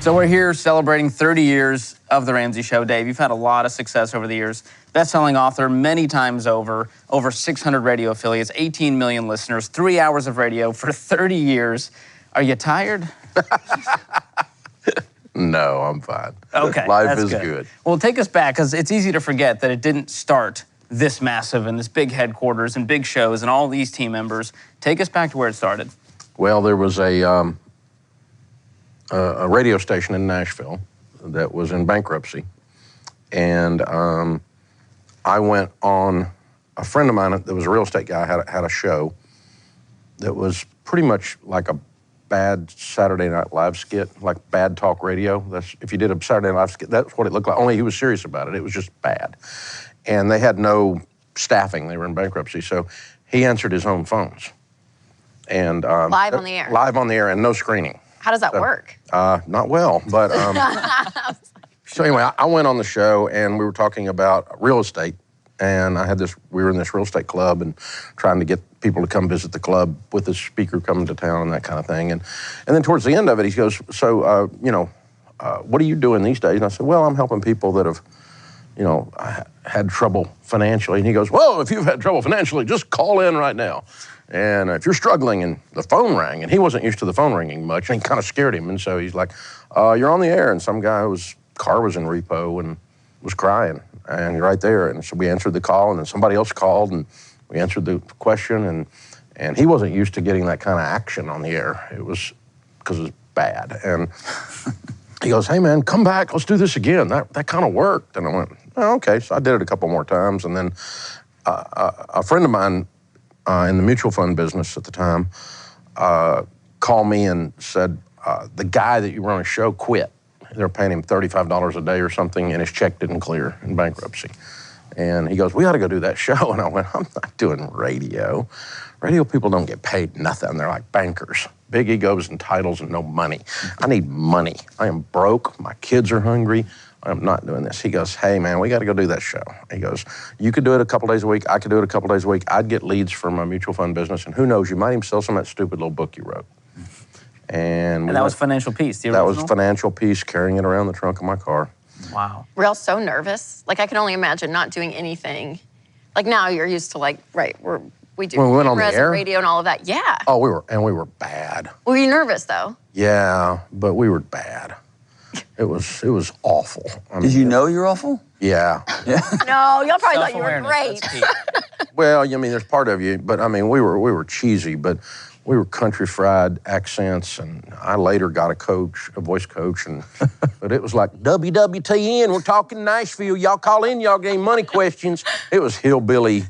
So we're here celebrating 30 years of The Ramsey Show. Dave, you've had a lot of success over the years. Best-selling author many times over 600 radio affiliates, 18 million listeners, 3 hours of radio for 30 years. Are you tired? No, I'm fine. Okay, Life is good. Well, take us back, because it's easy to forget that it didn't start this massive and this big headquarters and big shows and all these team members. Take us back to where it started. Well, there was a radio station in Nashville that was in bankruptcy, and I went on. A friend of mine that was a real estate guy had a show that was pretty much like a bad Saturday Night Live skit, like bad talk radio. That's if you did a Saturday Night Live skit, that's what it looked like. Only he was serious about it. It was just bad. And they had no staffing. They were in bankruptcy. So he answered his own phones. And Live on the air. Live on the air and no screening. How does that work? Not well, but so anyway, I went on the show and we were talking about real estate. And we were in this real estate club and trying to get people to come visit the club with the speaker coming to town and that kind of thing. And then towards the end of it, he goes, so, what are you doing these days? And I said, well, I'm helping people that have I had trouble financially. And he goes, well, if you've had trouble financially, just call in right now. And if you're struggling, and the phone rang, and he wasn't used to the phone ringing much, and it kind of scared him. And so he's like, you're on the air. And some guy whose car was in repo and was crying, and you're right there. And so we answered the call, and then somebody else called, and we answered the question. And he wasn't used to getting that kind of action on the air. It was because it was bad. And he goes, hey, man, come back. Let's do this again. That kind of worked. And I went, oh, okay. So I did it a couple more times. And then a friend of mine in the mutual fund business at the time called me and said, the guy that you run a show quit. They were paying him $35 a day or something, and his check didn't clear in bankruptcy. And he goes, we ought to go do that show. And I went, I'm not doing radio. Radio people don't get paid nothing. They're like bankers. Big egos and titles and no money. I need money. I am broke. My kids are hungry. I'm not doing this. He goes, hey, man, we got to go do that show. He goes, you could do it a couple days a week. I could do it a couple days a week. I'd get leads from a mutual fund business. And who knows, you might even sell some of that stupid little book you wrote. And that was Financial Peace, the That original? was Financial Peace, carrying it around the trunk of my car. Wow. We're all so nervous. Like, I can only imagine not doing anything. Like, now you're used to, like, we do When we went on the cameras and air? radio and all of that. Yeah. Oh, we were bad. Were you nervous, though? Yeah, but we were bad. It was awful. Did you know you're awful? Yeah. No, y'all probably thought you were great. Well, I mean, there's part of you, but I mean, we were cheesy, but we were country fried accents, and I later got a voice coach, but it was like, WWTN, we're talking Nashville. Y'all call in, y'all getting money questions. It was hillbilly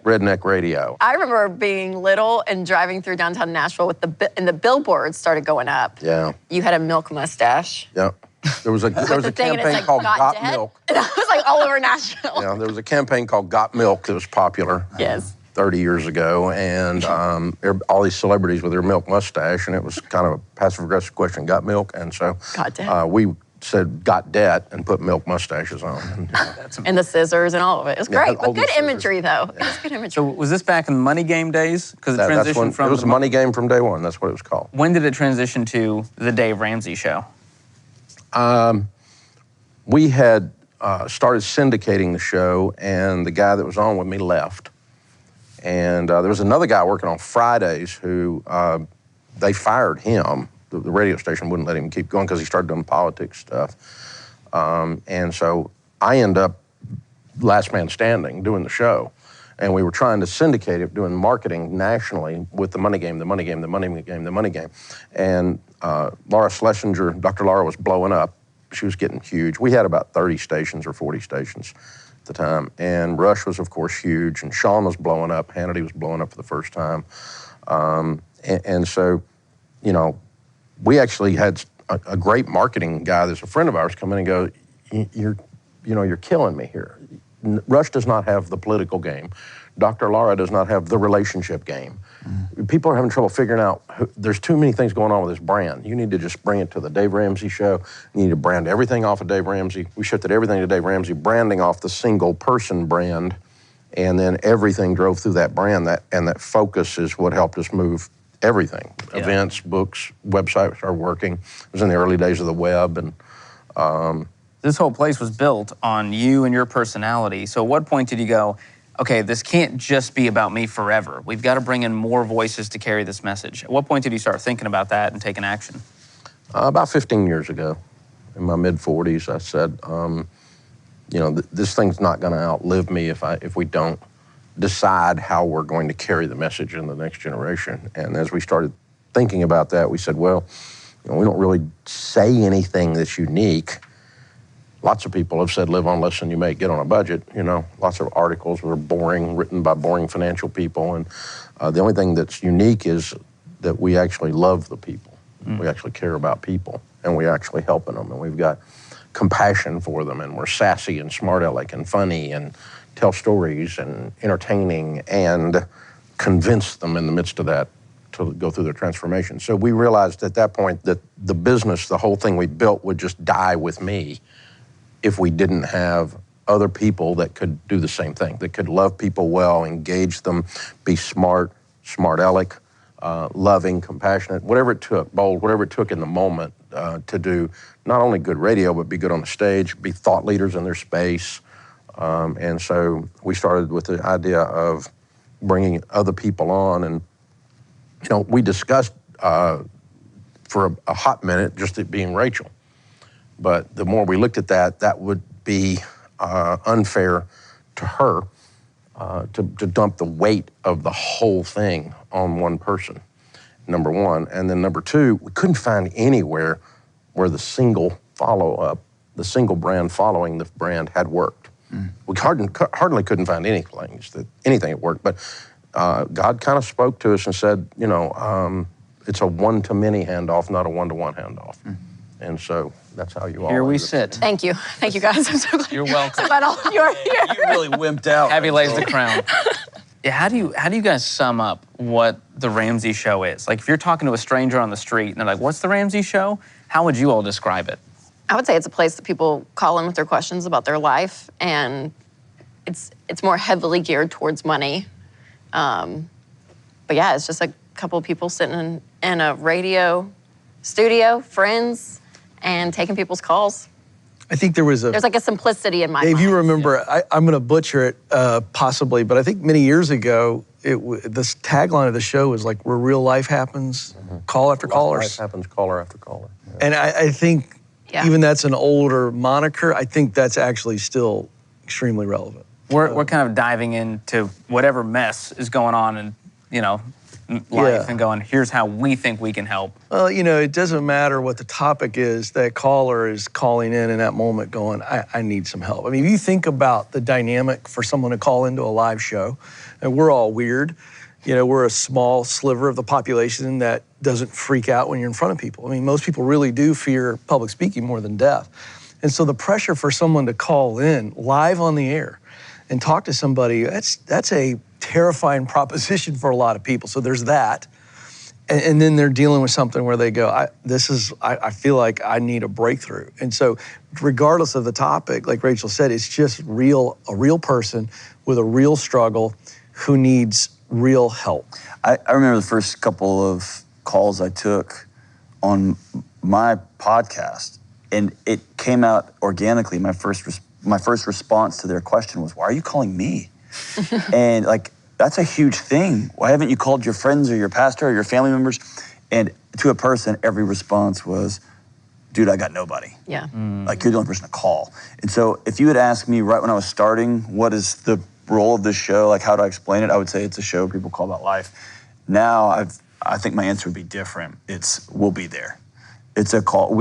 redneck radio. I remember being little and driving through downtown Nashville and the billboards started going up. Yeah. You had a milk mustache. Yeah. There was a campaign called Got Milk. And I was like all over Nashville. Yeah, there was a campaign called Got Milk that was popular. Yes. 30 years ago, and all these celebrities with their milk mustache, and it was kind of a passive-aggressive question, got milk? And so we said, got debt, and put milk mustaches on. And the scissors and all of it. It was Yeah, great, all but good the imagery, though. It was good imagery. So was this back in the Money Game days? Because it transitioned from... It was a money game from day one. That's what it was called. When did it transition to the Dave Ramsey Show? We had started syndicating the show, and the guy that was on with me left. And there was another guy working on Fridays who they fired him. The radio station wouldn't let him keep going because he started doing politics stuff. And so I ended up last man standing doing the show. And we were trying to syndicate it, doing marketing nationally with the money game, the money game, the money game, the money game. And Laura Schlesinger, Dr. Laura was blowing up. She was getting huge. We had about 30 stations or 40 stations the time. And Rush was, of course, huge, and Sean was blowing up. Hannity was blowing up for the first time. And so, we actually had a great marketing guy that's a friend of ours come in and go, you're killing me here. Rush does not have the political game. Dr. Laura does not have the relationship game. People are having trouble figuring out, there's too many things going on with this brand. You need to just bring it to the Dave Ramsey Show. You need to brand everything off of Dave Ramsey. We shifted everything to Dave Ramsey, branding off the single person brand, and then everything drove through that brand. And that focus is what helped us move everything. Yeah. Events, books, websites started working. It was in the early days of the web. And this whole place was built on you and your personality. So at what point did you go, okay, this can't just be about me forever. We've got to bring in more voices to carry this message. At what point did you start thinking about that and taking action? About 15 years ago, in my mid-40s, I said, this thing's not going to outlive me if we don't decide how we're going to carry the message in the next generation. And as we started thinking about that, we said, well, we don't really say anything that's unique. Lots of people have said, live on less than you make, get on a budget. Lots of articles were boring, written by boring financial people. And the only thing that's unique is that we actually love the people. We actually care about people, and we actually helping them. And we've got compassion for them, and we're sassy and smart aleck and funny and tell stories and entertaining and convince them in the midst of that to go through their transformation. So we realized at that point that the business, the whole thing we built, would just die with me if we didn't have other people that could do the same thing, that could love people well, engage them, be smart aleck, loving, compassionate, whatever it took, bold, whatever it took in the moment to do not only good radio, but be good on the stage, be thought leaders in their space. And so we started with the idea of bringing other people on. And, we discussed for a hot minute just it being Rachel. But the more we looked at that would be unfair to her to dump the weight of the whole thing on one person, number one. And then number two, we couldn't find anywhere where the single follow-up, the single brand following the brand had worked. We hardly couldn't find anything that worked. But God kind of spoke to us and said, it's a one-to-many handoff, not a one-to-one handoff. And so that's how you all Here we sit. Thank you you guys. I'm so glad. You're welcome. So glad all of you are here. You really wimped out. Abby lays the crown. Yeah, how do you guys sum up what the Ramsey Show is? Like, if you're talking to a stranger on the street and they're like, "What's the Ramsey Show?" How would you all describe it? I would say it's a place that people call in with their questions about their life, and it's more heavily geared towards money. But yeah, it's just a couple of people sitting in a radio studio, friends, and taking people's calls. I think there's like a simplicity in my Dave, mind. you remember, I'm going to butcher it possibly, but I think many years ago, this tagline of the show was like, where real life happens, call after caller. Life happens, caller after caller. Yeah. And I think even that's an older moniker. I think that's actually still extremely relevant. We're kind of diving into whatever mess is going on in, life and going, here's how we think we can help. Well, it doesn't matter what the topic is, that caller is calling in that moment going, I need some help. I mean, if you think about the dynamic for someone to call into a live show, and we're all weird, we're a small sliver of the population that doesn't freak out when you're in front of people. I mean, most people really do fear public speaking more than death. And so the pressure for someone to call in live on the air and talk to somebody, that's a terrifying proposition for a lot of people. So there's that. And then they're dealing with something where they go, I feel like I need a breakthrough. And so regardless of the topic, like Rachel said, it's just a real person with a real struggle who needs real help. I remember the first couple of calls I took on my podcast, and it came out organically. My first response to their question was, "Why are you calling me?" And that's a huge thing. Why haven't you called your friends or your pastor or your family members? And to a person, every response was, "Dude, I got nobody." Yeah. You're the only person to call. And so if you had asked me right when I was starting, what is the role of this show, how do I explain it? I would say it's a show people call about life. Now I think my answer would be different. We'll be there. It's a call.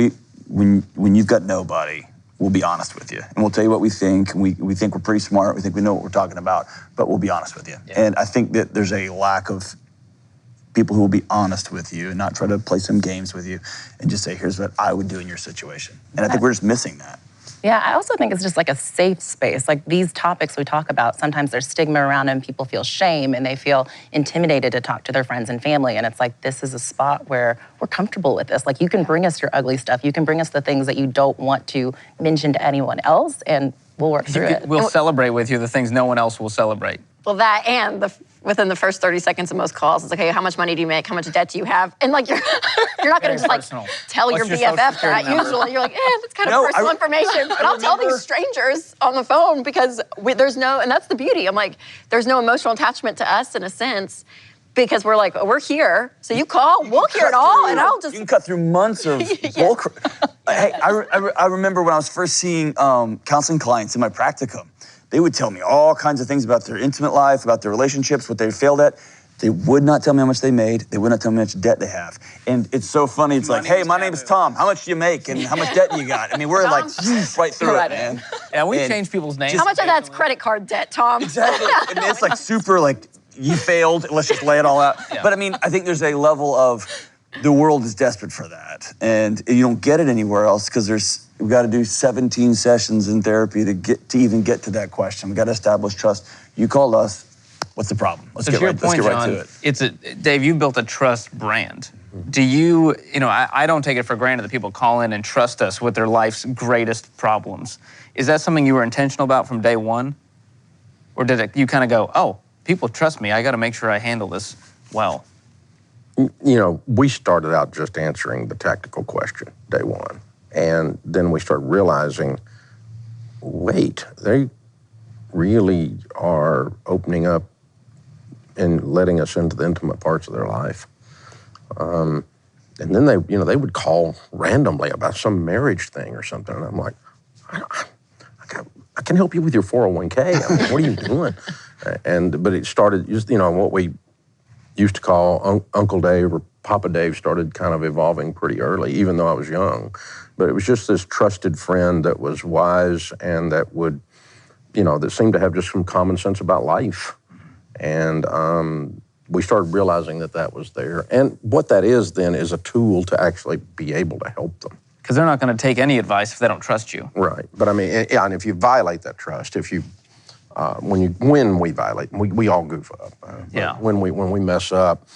When you've got nobody, we'll be honest with you. And we'll tell you what we think. We think we're pretty smart. We think we know what we're talking about, but we'll be honest with you. Yeah. And I think that there's a lack of people who will be honest with you and not try to play some games with you and just say, here's what I would do in your situation. And I think we're just missing that. Yeah, I also think it's just like a safe space. Like these topics we talk about, sometimes there's stigma around them, people feel shame and they feel intimidated to talk to their friends and family. And it's like, this is a spot where we're comfortable with this. Like you can bring us your ugly stuff. You can bring us the things that you don't want to mention to anyone else and we'll work through it. We'll celebrate with you the things no one else will celebrate. Well, that and within the first 30 seconds of most calls, it's like, hey, how much money do you make? How much debt do you have? And you're not going to just tell your BFF that. Usually, you're like, that's kind of personal information. But I'll tell these strangers on the phone because there's no, and that's the beauty. I'm like, there's no emotional attachment to us in a sense. Because we're like, we're here, so you call, we'll hear it all, and I'll just... You can cut through months of bull Hey, I remember when I was first seeing counseling clients in my practicum, they would tell me all kinds of things about their intimate life, about their relationships, what they failed at. They would not tell me how much they made. They would not tell me how much debt they have. And it's so funny. It's like, hey, my name is Tom. How much do you make? And how much debt do you got? I mean, we're right through it, man. Yeah, we changed people's names. How much of that's credit card debt, Tom? Exactly. And it's super you failed. Let's just lay it all out. Yeah. But I mean, I think there's a level of the world is desperate for that. And you don't get it anywhere else because we've got to do 17 sessions in therapy to even get to that question. We've got to establish trust. You called us. What's the problem? Let's get right to it. Dave, you built a trust brand. Do you, I don't take it for granted that people call in and trust us with their life's greatest problems. Is that something you were intentional about from day one? Or did you kind of go, oh, people trust me, I got to make sure I handle this well? we started out just answering the tactical question day one. And then we started realizing, wait, they really are opening up and letting us into the intimate parts of their life. And then they would call randomly about some marriage thing or something. And I'm like, I can help you with your 401k. I mean, what are you doing? But it started, what we used to call Uncle Dave or Papa Dave started kind of evolving pretty early, even though I was young. But it was just this trusted friend that was wise and that would, that seemed to have just some common sense about life. And we started realizing that was there. And what that is then is a tool to actually be able to help them. Because they're not going to take any advice if they don't trust you. Right. But I mean, and if you violate that trust, when we violate, we all goof up. When we mess up,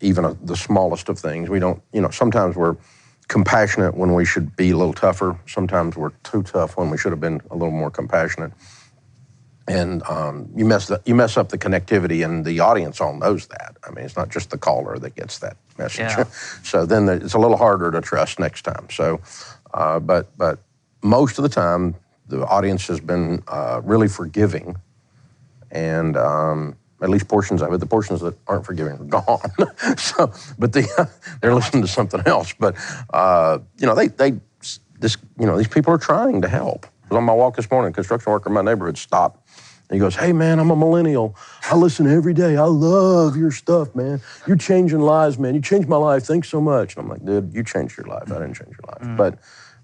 even the smallest of things, we don't, sometimes we're compassionate when we should be a little tougher. Sometimes we're too tough when we should have been a little more compassionate. And you mess up the connectivity, and the audience all knows that. I mean, it's not just the caller that gets that message. Yeah. So then it's a little harder to trust next time. So, but most of the time, the audience has been really forgiving, and at least portions of it. The portions that aren't forgiving are gone. But they're listening to something else. But these people are trying to help. I was on my walk this morning. A construction worker in my neighborhood stopped. And he goes, "Hey man, I'm a millennial. I listen every day. I love your stuff, man. You're changing lives, man. You changed my life. Thanks so much." And I'm like, "Dude, you changed your life. I didn't change your life." But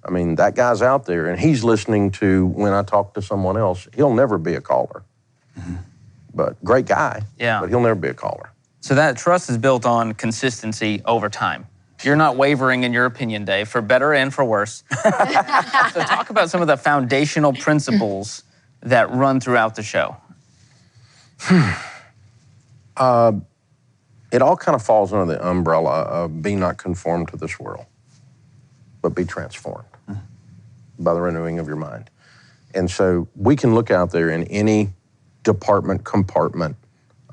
I mean, that guy's out there, and he's listening to when I talk to someone else. He'll never be a caller. But great guy. Yeah. But he'll never be a caller. So that trust is built on consistency over time. You're not wavering in your opinion, Dave, for better and for worse. So talk about some of the foundational principles that run throughout the show. It all kind of falls under the umbrella of be not conformed to this world, but be transformed by the renewing of your mind. And so we can look out there in any compartment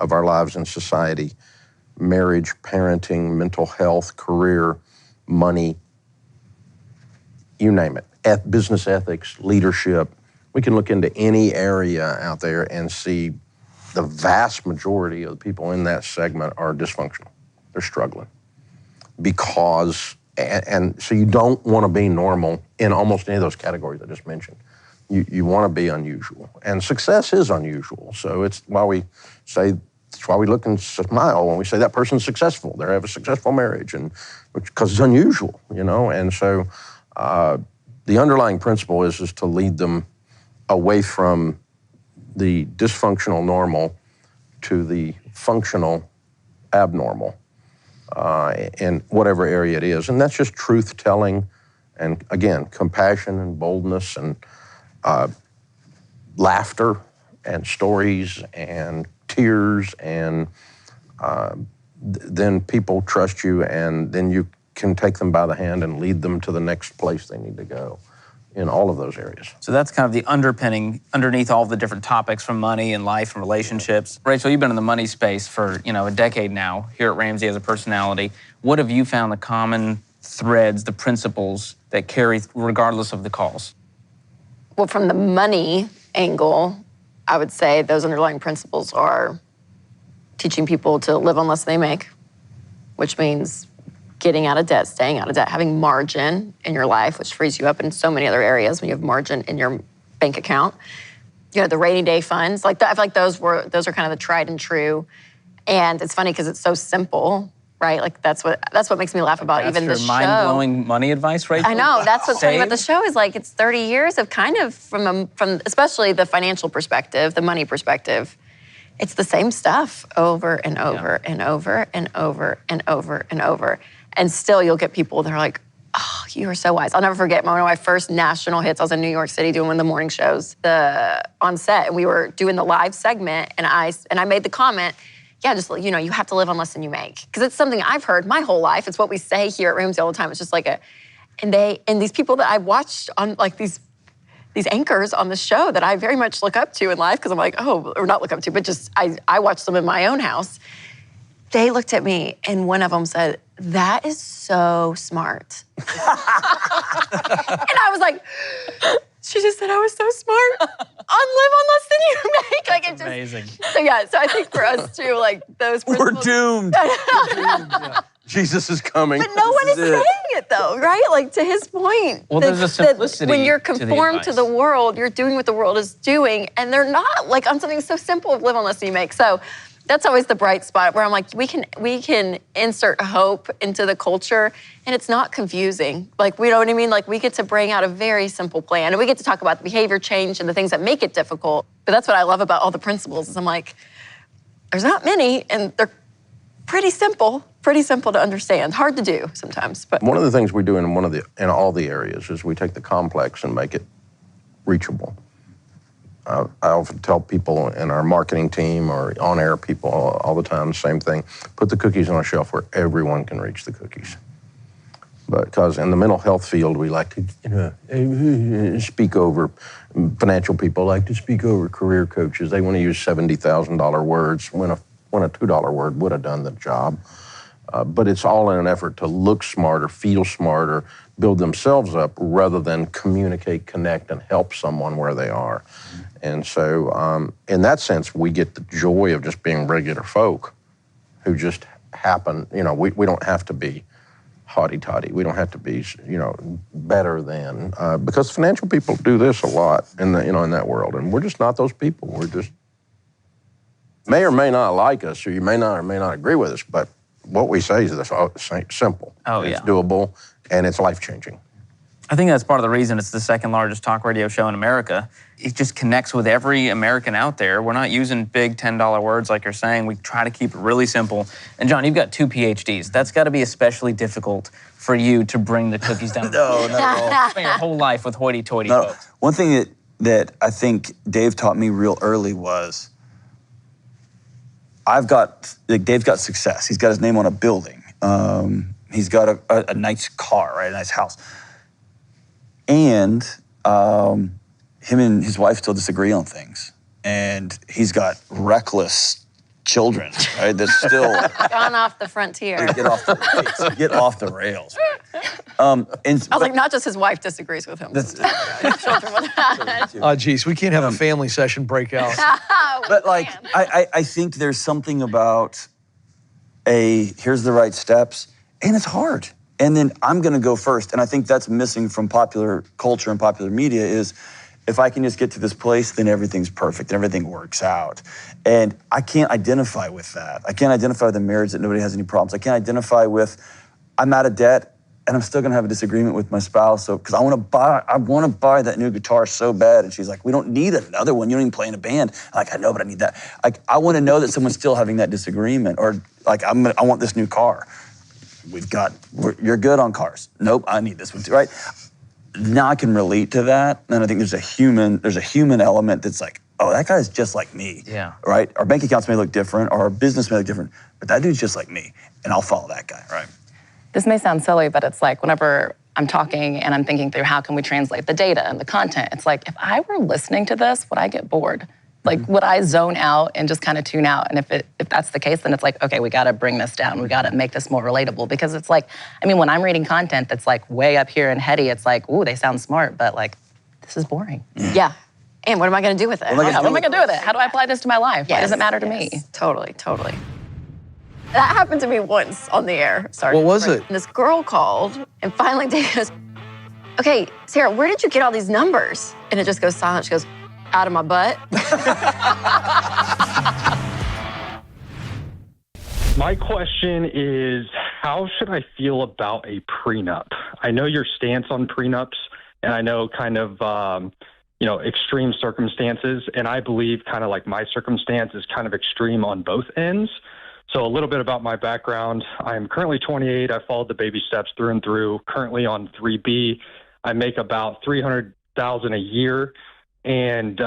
of our lives in society, marriage, parenting, mental health, career, money, you name it, business ethics, leadership. We can look into any area out there and see the vast majority of the people in that segment are dysfunctional. They're struggling because, and so you don't want to be normal in almost any of those categories I just mentioned. You want to be unusual, and success is unusual. So it's why we look and smile when we say that person's successful. They have a successful marriage, and because it's unusual, And so the underlying principle is to lead them away from the dysfunctional normal to the functional abnormal in whatever area it is. And that's just truth telling, and again, compassion and boldness and laughter and stories and tears, and then people trust you, and then you can take them by the hand and lead them to the next place they need to go in all of those areas. So that's kind of the underpinning underneath all the different topics from money and life and relationships. Rachel, you've been in the money space for, a decade now here at Ramsey as a personality. What have you found the common threads, the principles that carry regardless of the calls? Well, from the money angle, I would say those underlying principles are teaching people to live on less than they make, which means getting out of debt, staying out of debt, having margin in your life, which frees you up in so many other areas when you have margin in your bank account. The rainy day funds, like that, I feel like those are kind of the tried and true. And it's funny because it's so simple, right? Like that's what makes me laugh about even the show. Mind-blowing money advice, Rachel? I know, that's what's funny about the show is like it's 30 years of kind of from especially the financial perspective, the money perspective. It's the same stuff over and over and over and over and over and over. And still you'll get people that are like, "Oh, you are so wise." I'll never forget one of my first national hits. I was in New York City doing one of the morning shows on set, and we were doing the live segment, and I made the comment, you have to live on less than you make. Because it's something I've heard my whole life. It's what we say here at Ramsey all the time. It's just like and these people that I've watched on like these anchors on the show that I very much look up to in life, because I'm like, or not look up to, but just I watch them in my own house. they looked at me and one of them said, "That is so smart." And I was like, she just said I was so smart. On live on less than you make. Like, it just, amazing. So yeah, so I think for us too, like those We're principles. doomed. Jesus is coming. But no one is saying it though, right? Like to his point. Well, there's a simplicity when you're to the conformed to advice. the world, you're doing what the world is doing, and they're not like on something so simple of live on less than you make. So that's always the bright spot where I'm like, we can insert hope into the culture, and it's not confusing. Like, we know what I mean? Like, we get to bring out a very simple plan, and we get to talk about the behavior change and the things that make it difficult. But that's what I love about all the principles is I'm like, there's not many, and they're pretty simple to understand. Hard to do sometimes, but One of the things we do in all the areas is we take the complex and make it reachable. I often tell people in our marketing team or on-air people all the time the same thing. Put the cookies on a shelf where everyone can reach the cookies. Because in the mental health field, we like to speak over, financial people like to speak over career coaches. They want to use $70,000 words when a $2 word would have done the job. But it's all in an effort to look smarter, feel smarter, build themselves up rather than communicate, connect, and help someone where they are. And so in that sense, we get the joy of just being regular folk who just happen, we don't have to be haughty-toddy. We don't have to be, better than, because financial people do this a lot in that world. And we're just not those people. We're just, may or may not like us, or you may not agree with us, but what we say is simple. Oh, it's yeah. doable, and it's life-changing. I think that's part of the reason it's the second largest talk radio show in America. It just connects with every American out there. We're not using big $10 words like you're saying. We try to keep it really simple. And John, you've got 2 PhDs. That's got to be especially difficult for you to bring the cookies down. No, not at all. Spend your whole life with hoity-toity No, folks. one thing that I think Dave taught me real early was Dave's got success. He's got his name on a building. He's got a nice car, right? A nice house. And him and his wife still disagree on things. And he's got reckless children, right? That's still gone off the frontier. get off the rails. And I was like, not just his wife disagrees with him. Oh, geez, we can't have a family session breakout. But like, I think there's something about here's the right steps, and it's hard. And then I'm gonna go first. And I think that's missing from popular culture and popular media is if I can just get to this place, then everything's perfect and everything works out. And I can't identify with that. I can't identify with the marriage that nobody has any problems. I can't identify with I'm out of debt and I'm still gonna have a disagreement with my spouse. So, because I wanna buy that new guitar so bad. And she's like, we don't need another one. You don't even play in a band. I'm like, I know, but I need that. Like, I wanna know that someone's still having that disagreement, or like, I want this new car. You're good on cars. Nope, I need this one too, right? Now I can relate to that. And I think there's a human element that's like, oh, that guy's just like me. Yeah. Right? Our bank accounts may look different, or our business may look different, but that dude's just like me, and I'll follow that guy, right? This may sound silly, but it's like whenever I'm talking and I'm thinking through how can we translate the data and the content, it's like if I were listening to this, would I get bored? Like, would I zone out and just kind of tune out? And if that's the case, then it's like, okay, we got to bring this down. We got to make this more relatable, because it's like, I mean, when I'm reading content that's like way up here and heady, it's like, ooh, they sound smart, but like, this is boring. Yeah. And what am I going to do with it? What am I going to do with it? How do I apply this to my life? Why does it matter to me? Totally. That happened to me once on the air. Sorry. What was it? And this girl called, and finally Dave goes, okay, Sarah, where did you get all these numbers? And it just goes silent. She goes, out of my butt. My question is, how should I feel about a prenup? I know your stance on prenups, and I know kind of, extreme circumstances, and I believe kind of like my circumstance is kind of extreme on both ends. So a little bit about my background. I'm currently 28. I followed the baby steps through and through, currently on 3B. I make about $300,000 a year. And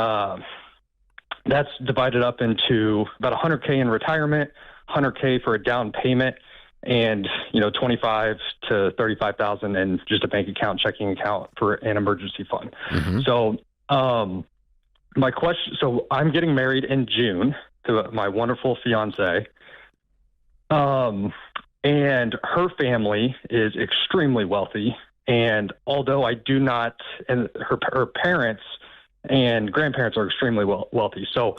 that's divided up into about $100K in retirement, $100K for a down payment, and $25,000 to $35,000 in just a bank account, checking account for an emergency fund. Mm-hmm. So my question: so I'm getting married in June to my wonderful fiance. And her family is extremely wealthy. And although I do not, and her parents and grandparents are extremely wealthy. So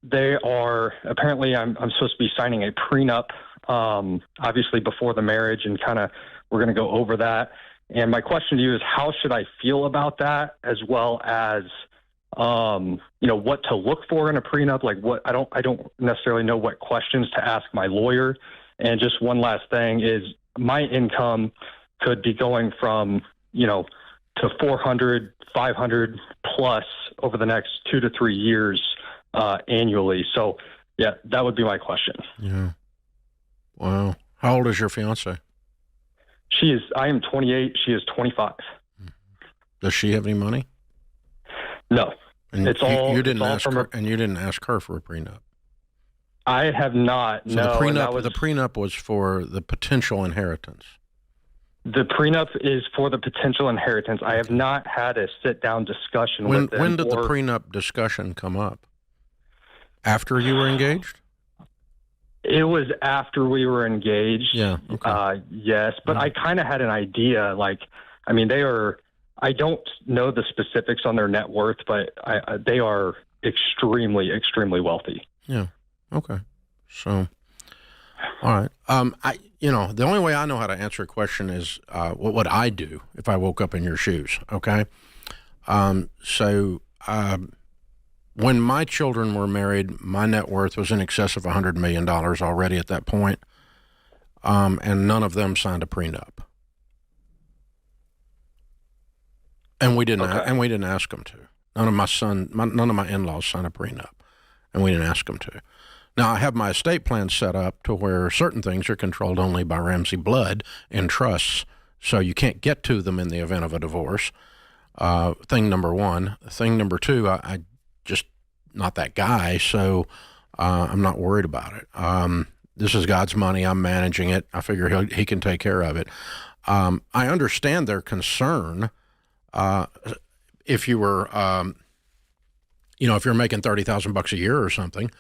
they are, apparently I'm supposed to be signing a prenup, obviously before the marriage, and kind of we're going to go over that. And my question to you is, how should I feel about that, as well as, what to look for in a prenup? Like I don't necessarily know what questions to ask my lawyer. And just one last thing is, my income could be going from, to 400, 500 plus over the next 2 to 3 years annually. So, yeah, that would be my question. Yeah. Wow. How old is your fiance? I am 28. She is 25. Does she have any money? No. And it's all you didn't it's all ask from her, and you didn't ask her for a prenup. I have not. So no. the prenup was for the potential inheritance. The prenup is for the potential inheritance. I have not had a sit-down discussion with them. When did the prenup discussion come up? After you were engaged? It was after we were engaged. Yeah. Okay. Yes, but I kind of had an idea. I don't know the specifics on their net worth, but they are extremely, extremely wealthy. Yeah. Okay. So, all right. The only way I know how to answer a question is what would I do if I woke up in your shoes? Okay. When my children were married, my net worth was in excess of $100 million already at that point, and none of them signed a prenup, and we didn't. Okay. And we didn't ask them to. None of my in-laws signed a prenup, and we didn't ask them to. Now, I have my estate plan set up to where certain things are controlled only by Ramsey blood and trusts, so you can't get to them in the event of a divorce. Thing number one. Thing number two, I just not that guy, so I'm not worried about it. This is God's money. I'm managing it. I figure he can take care of it. I understand their concern. If you were, if you're making $30,000 a year or something,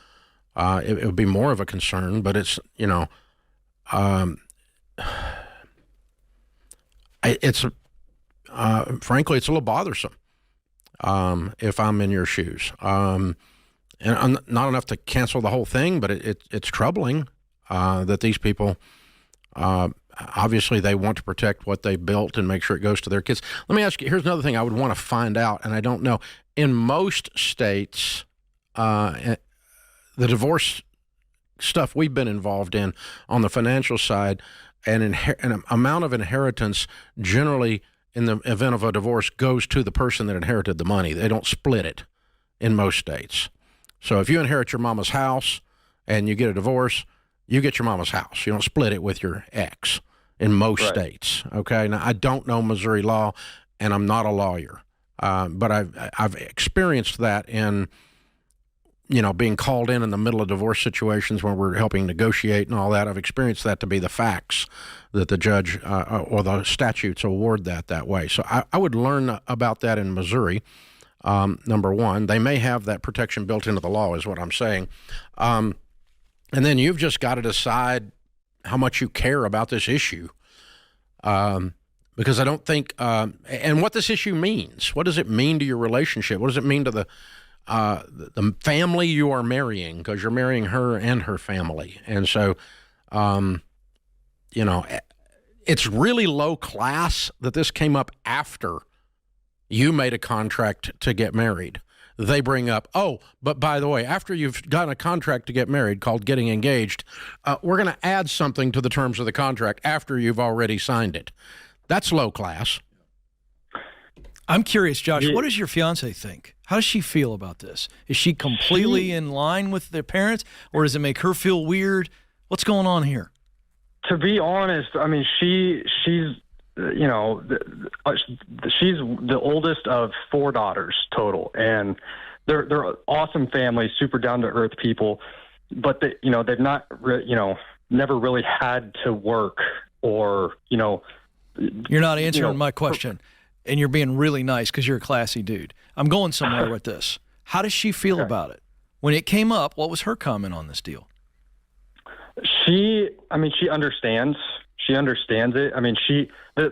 it would be more of a concern. But it's, frankly, it's a little bothersome. If I'm in your shoes, and I'm not enough to cancel the whole thing, but it's troubling that these people, obviously they want to protect what they built and make sure it goes to their kids. Let me ask you, here's another thing I would want to find out, and I don't know. In most states, the divorce stuff we've been involved in on the financial side, an amount of inheritance generally in the event of a divorce goes to the person that inherited the money. They don't split it in most states. So if you inherit your mama's house and you get a divorce, you get your mama's house. You don't split it with your ex in most states. Okay. Now, I don't know Missouri law, and I'm not a lawyer, but I've experienced that in, being called in the middle of divorce situations when we're helping negotiate and all that. I've experienced that to be the facts that the judge or the statutes award that way. So I would learn about that in Missouri. Number one, they may have that protection built into the law, is what I'm saying. And then you've just got to decide how much you care about this issue. Because I don't think, and what this issue means. What does it mean to your relationship? What does it mean to the family you are marrying? Because you're marrying her and her family. And so, it's really low class that this came up after you made a contract to get married. They bring up, but by the way, after you've gotten a contract to get married called getting engaged, we're going to add something to the terms of the contract after you've already signed it. That's low class. I'm curious, Josh, what does your fiance think? How does she feel about this? Is she completely in line with their parents, or does it make her feel weird? What's going on here? To be honest, I mean, she's the oldest of 4 daughters total, and they're awesome family, super down to earth people, but they've not never really had to work or You're not answering my question, and you're being really nice because you're a classy dude. I'm going somewhere with this. How does she feel about it? When it came up, what was her comment on this deal? She understands. She understands it. I mean,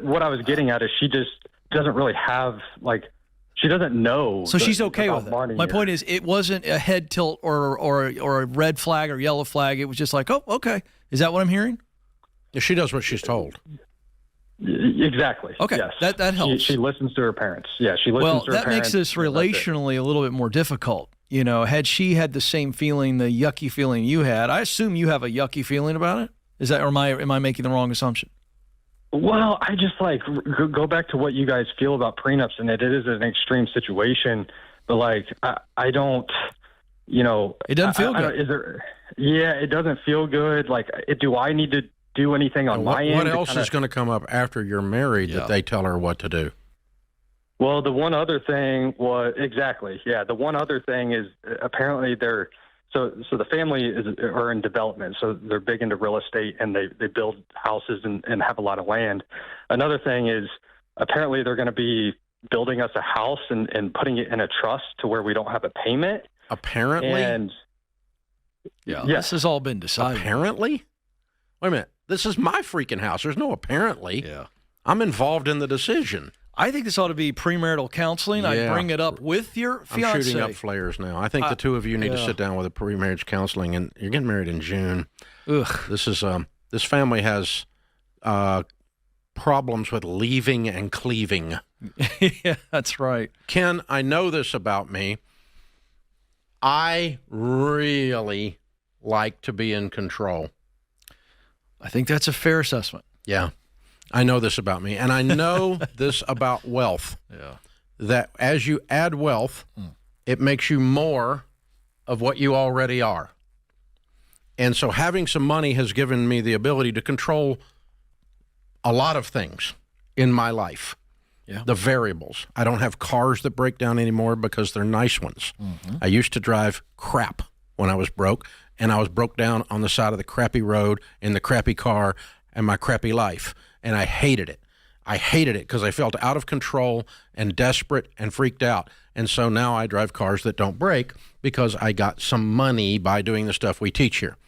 what I was getting at is she just doesn't really have, like, she doesn't know. So she's okay with it. My point is, it wasn't a head tilt or a red flag or yellow flag. It was just like, oh, okay. Is that what I'm hearing? Yeah, she does what she's told. Exactly. Okay. Yes. That helps. She listens to her parents. Yeah, she listens to her parents. Well, that makes this relationally a little bit more difficult. You know, had she had the same feeling, the yucky feeling you had, I assume you have a yucky feeling about it. Is that, or am I making the wrong assumption? Well, I just go back to what you guys feel about prenups, and it is an extreme situation. But like, I don't, it doesn't feel good. It doesn't feel good. Like, do I need to do anything on my end? What else is going to come up after you're married that they tell her what to do? Well, the one other thing was the one other thing is apparently they're so the family are in development, so they're big into real estate and they build houses and have a lot of land. Another thing is apparently they're going to be building us a house and putting it in a trust to where we don't have a payment. Apparently, and this has all been decided. Apparently, wait a minute. This is my freaking house. There's no apparently. Yeah, I'm involved in the decision. I think this ought to be premarital counseling. I bring it up with your fiancé. I'm shooting up flares now. I think the two of you need to sit down with a pre-marriage counseling, and you're getting married in June. Ugh. This family has problems with leaving and cleaving. Yeah, that's right. Ken, I know this about me. I really like to be in control. I think that's a fair assessment. Yeah. I know this about me, and I know this about wealth. Yeah. That as you add wealth, it makes you more of what you already are. And so having some money has given me the ability to control a lot of things in my life. Yeah. The variables. I don't have cars that break down anymore because they're nice ones. Mm-hmm. I used to drive crap when I was broke, and I was broke down on the side of the crappy road in the crappy car and my crappy life. And I hated it. I hated it because I felt out of control and desperate and freaked out. And so now I drive cars that don't break because I got some money by doing the stuff we teach here.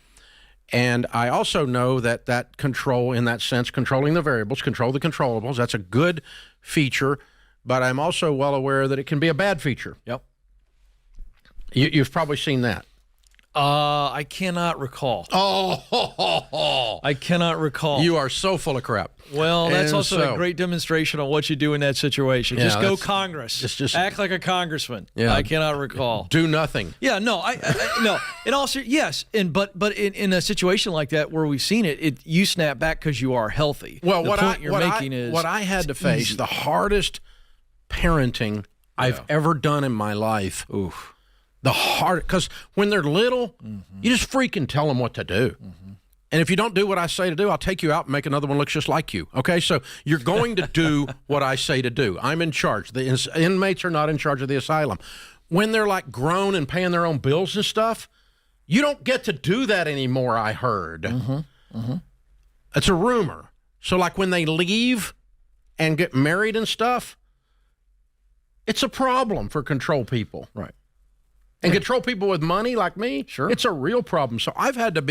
And I also know that control, in that sense, controlling the variables, control the controllables, that's a good feature, but I'm also well aware that it can be a bad feature. Yep. You've probably seen that. I cannot recall. I cannot recall. You are so full of crap. Well, that's also a great demonstration on what you do in that situation. Just go Congress. Just act like a congressman. Yeah. I cannot recall. Do nothing. Yeah, no, no. In all yes, but in a situation like that where we've seen it, you snap back because you are healthy. Well, what I had to face, the hardest parenting I've ever done in my life. Oof. The hard, because when they're little, you just freaking tell them what to do. And if you don't do what I say to do, I'll take you out and make another one look just like you. Okay, so you're going to do what I say to do. I'm in charge. The inmates are not in charge of the asylum. When they're like grown and paying their own bills and stuff, you don't get to do that anymore, I heard. It's a rumor. So like when they leave and get married and stuff, it's a problem for control people. Right. And control people with money like me, sure, it's a real problem. So I've had to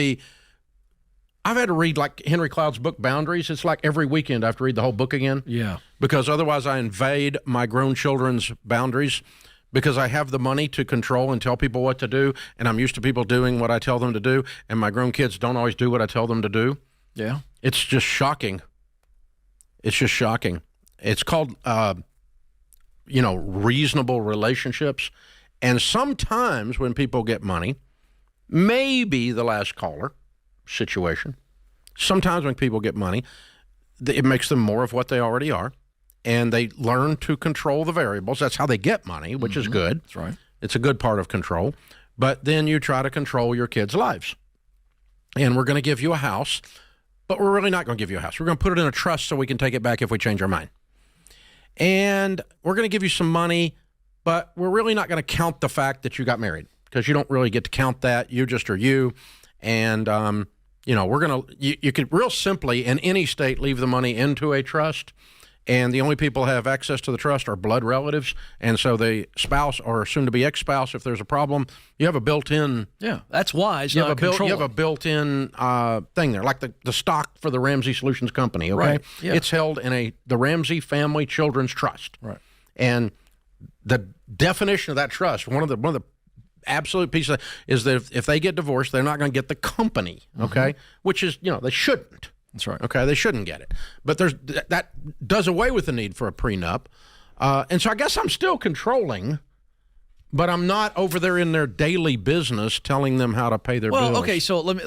read like Henry Cloud's book, Boundaries. It's like every weekend I have to read the whole book again. Yeah. Because otherwise I invade my grown children's boundaries because I have the money to control and tell people what to do, and I'm used to people doing what I tell them to do, and my grown kids don't always do what I tell them to do. Yeah. It's just shocking. It's just shocking. It's called, reasonable relationships. And sometimes when people get money, maybe the last caller situation, sometimes when people get money, it makes them more of what they already are, and they learn to control the variables. That's how they get money, which is good. That's right. It's a good part of control. But then you try to control your kids' lives. And we're going to give you a house, but we're really not going to give you a house. We're going to put it in a trust so we can take it back if we change our mind. And we're going to give you some money, but we're really not going to count the fact that you got married because you don't really get to count that. You just are you. And, we're going to, you could real simply in any state leave the money into a trust and the only people who have access to the trust are blood relatives, and so the spouse or soon-to-be ex-spouse, if there's a problem, you have a built-in. Yeah, that's wise. You have a built-in thing there, like the stock for the Ramsey Solutions Company. Okay, right. Yeah. It's held in the Ramsey Family Children's Trust. Right. And the definition of that trust, one of the absolute pieces is that if they get divorced, they're not going to get the company. Okay, which is they shouldn't. That's right. Okay, they shouldn't get it. But that does away with the need for a prenup, and so I guess I'm still controlling. But I'm not over there in their daily business telling them how to pay their bills. Well, okay, so let me.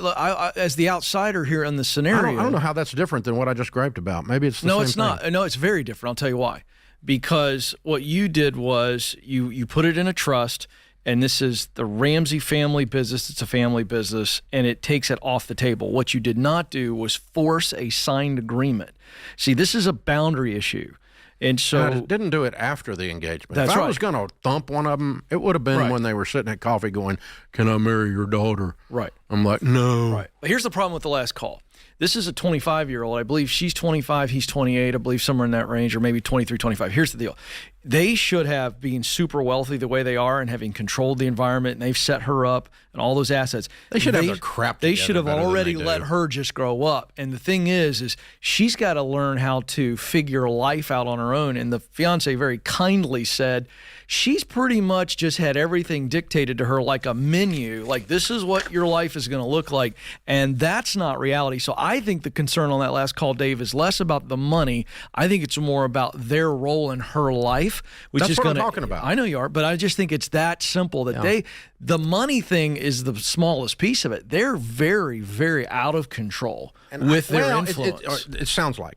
As the outsider here in the scenario, I don't know how that's different than what I just griped about. Maybe it's the same it's not. thing. No, it's very different. I'll tell you why. Because what you did was you put it in a trust, and this is the Ramsey family business. It's a family business, and it takes it off the table. What you did not do was force a signed agreement. See, this is a boundary issue. And so I didn't do it after the engagement. That's if I right. was going to thump one of them, it would have been when they were sitting at coffee going, "Can I marry your daughter?" Right. I'm like, no. Right. But here's the problem with the last call. This is a 25-year-old. I believe she's 25, he's 28. I believe somewhere in that range, or maybe 23, 25. Here's the deal. They should have, being super wealthy the way they are and having controlled the environment, and they've set her up and all those assets. They should have their crap They together should have better than already they let do. her just grow up. And the thing is she's got to learn how to figure life out on her own. And the fiance very kindly said, she's pretty much just had everything dictated to her like a menu. Like, this is what your life is going to look like. And that's not reality. So I think the concern on that last call, Dave, is less about the money. I think it's more about their role in her life, which That's is what going I'm talking about. I know you are, but I just think it's that simple that the money thing is the smallest piece of it. They're very, very out of control with their influence. It sounds like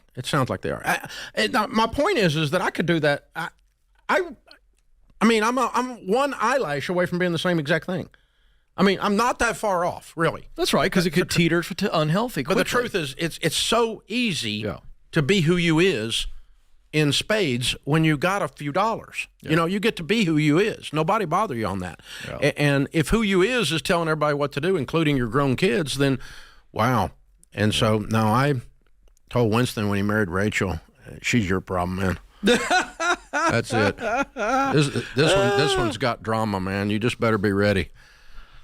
they are. My point is that I could do that. I mean, I'm one eyelash away from being the same exact thing. I mean, I'm not that far off, really. That's right, because it could teeter to unhealthy quickly. But the truth is, it's so easy to be who you is in spades when you got a few dollars. Yeah. You get to be who you is. Nobody bother you on that. Yeah. And if who you is telling everybody what to do, including your grown kids, then wow. And so, no, I told Winston when he married Rachel, she's your problem, man. That's it. This one's got drama, man. You just better be ready.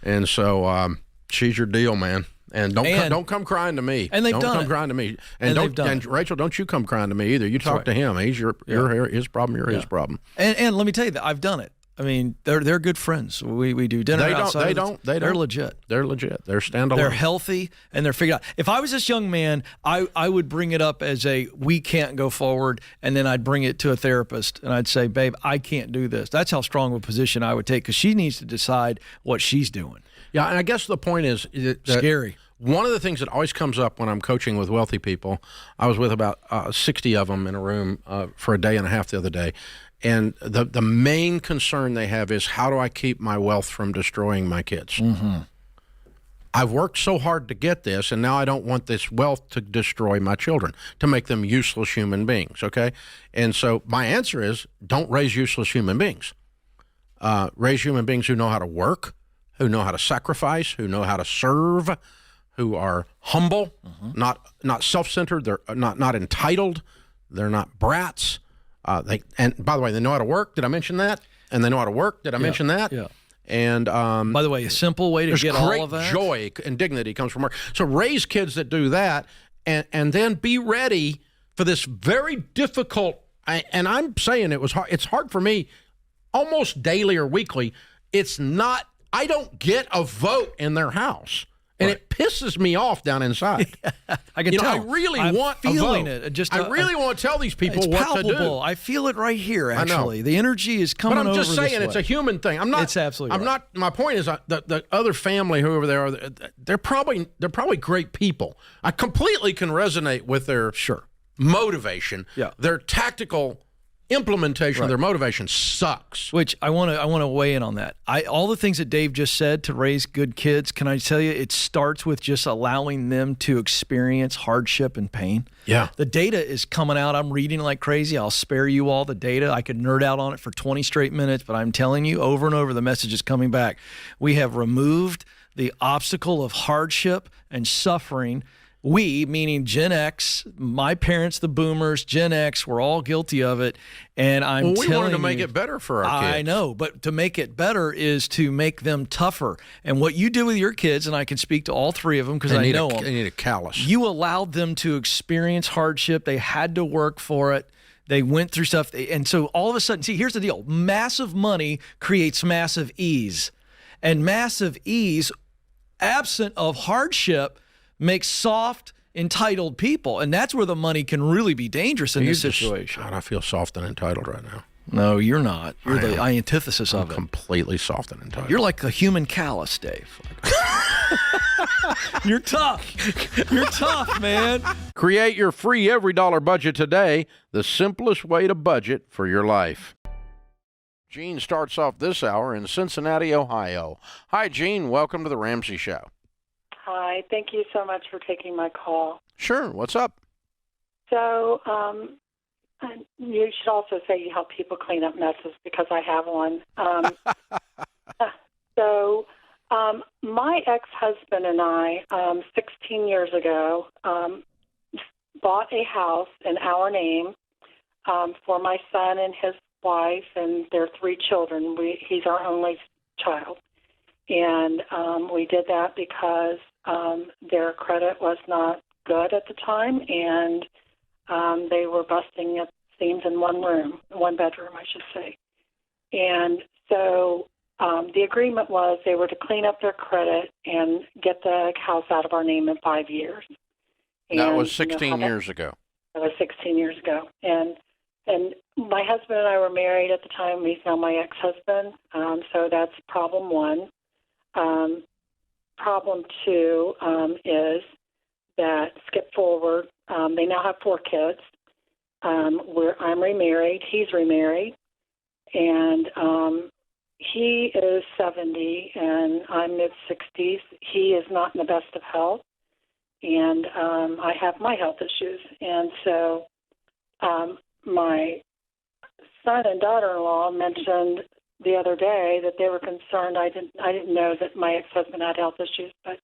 And so she's your deal, man. And don't come crying to me. And they've don't done come it. crying to me. And Rachel, don't you come crying to me either. You talk to him. He's your his problem. You're his problem. And let me tell you that I've done it. I mean, they're good friends. We do dinner outside. They're legit. They're legit. They're standalone. They're healthy and they're figured out. If I was this young man, I would bring it up as we can't go forward, and then I'd bring it to a therapist and I'd say, babe, I can't do this. That's how strong of a position I would take, because she needs to decide what she's doing. Yeah, and I guess the point is that scary. One of the things that always comes up when I'm coaching with wealthy people, I was with about 60 of them in a room for a day and a half the other day, and the main concern they have is, how do I keep my wealth from destroying my kids? Mm-hmm. I've worked so hard to get this, and now I don't want this wealth to destroy my children, to make them useless human beings, okay? And so my answer is, don't raise useless human beings. Raise human beings who know how to work, who know how to sacrifice, who know how to serve, who are humble, not self-centered, they're not entitled, they're not brats. And by the way, they know how to work. Did I mention that? And they know how to work. Did I mention that? Yeah. And by the way, a simple way to get all of that. Joy and dignity comes from work. So raise kids that do that, and then be ready for this very difficult. And I'm saying it was hard. It's hard for me, almost daily or weekly. It's not. I don't get a vote in their house. And it pisses me off down inside. I can tell. I really want feeling a vote. it. I really want to tell these people it's what palpable. to do. I feel it right here. Actually, I know. The energy is coming. But I'm just over saying, this it's way. a human thing. I'm not. It's absolutely. I'm not. My point is, the other family, whoever they are, they're probably great people. I completely can resonate with their motivation. Yeah. Their tactical implementation of their motivation sucks. Which I want to weigh in on that. All the things that Dave just said to raise good kids, can I tell you, it starts with just allowing them to experience hardship and pain. Yeah. The data is coming out. I'm reading like crazy. I'll spare you all the data. I could nerd out on it for 20 straight minutes, but I'm telling you, over and over, the message is coming back. We have removed the obstacle of hardship and suffering we, meaning Gen X, my parents, the boomers, Gen X, we're all guilty of it. And I'm we telling wanted to make you, it better for our kids. I know, but to make it better is to make them tougher. And what you do with your kids, and I can speak to all three of them because I know them. They need a callus. You allowed them to experience hardship. They had to work for it. They went through stuff. And so all of a sudden, see, here's the deal. Massive money creates massive ease. And massive ease, absent of hardship, makes soft, entitled people. And that's where the money can really be dangerous in this situation. God, I feel soft and entitled right now. No, you're not. You're the antithesis of it. Completely soft and entitled. You're like a human callus, Dave. You're tough. You're tough, man. Create your free every dollar budget today, the simplest way to budget for your life. Gene starts off this hour in Cincinnati, Ohio. Hi, Gene. Welcome to the Ramsey Show. Hi. Thank you so much for taking my call. Sure. What's up? So, you should also say you help people clean up messes because I have one. My ex-husband and I, 16 years ago, bought a house in our name for my son and his wife and their 3 children. He's our only child. And we did that because their credit was not good at the time, and they were busting at seams in one bedroom, I should say. And so the agreement was they were to clean up their credit and get the house out of our name in 5 years. That was 16 years ago. That was 16 years ago. And my husband and I were married at the time. He's now my ex-husband. So that's problem one. Problem two is that, skip forward, they now have 4 kids. I'm remarried. He's remarried. And he is 70, and I'm mid-60s. He is not in the best of health. And I have my health issues. And so my son and daughter-in-law mentioned the other day that they were concerned. I didn't know that my ex-husband had health issues, but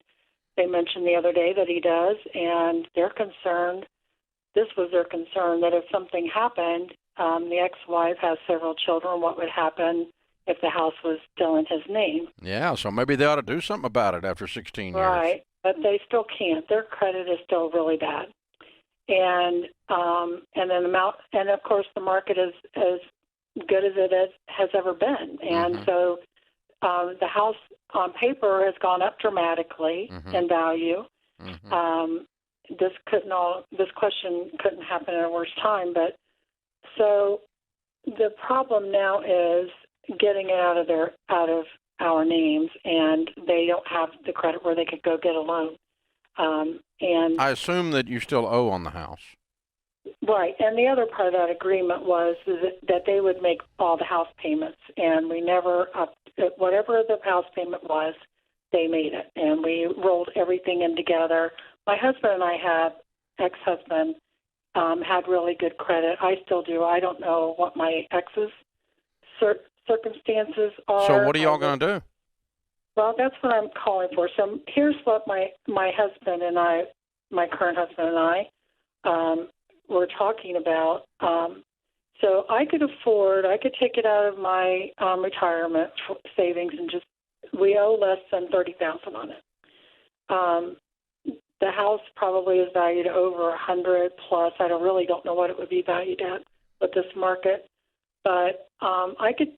they mentioned the other day that he does, and they're concerned. This was their concern, that if something happened, the ex-wife has several children, what would happen if the house was still in his name? Yeah, so maybe they ought to do something about it after 16 years. Right, but they still can't. Their credit is still really bad. And then of course the market is as good as it has ever been. And so the house on paper has gone up dramatically in value. This question couldn't happen at a worse time. But so the problem now is getting it out of our names, and they don't have the credit where they could go get a loan. And I assume that you still owe on the house. Right, and the other part of that agreement was that they would make all the house payments, and we never whatever the house payment was, they made it, and we rolled everything in together. My husband and I ex-husband, had really good credit. I still do. I don't know what my ex's circumstances are. So what are y'all going to do? Well, that's what I'm calling for. So here's what my husband and I, my current husband and I, were talking about. So I could take it out of my retirement savings and we owe less than $30,000 on it. The house probably is valued over 100 plus. I really don't know what it would be valued at with this market, but I could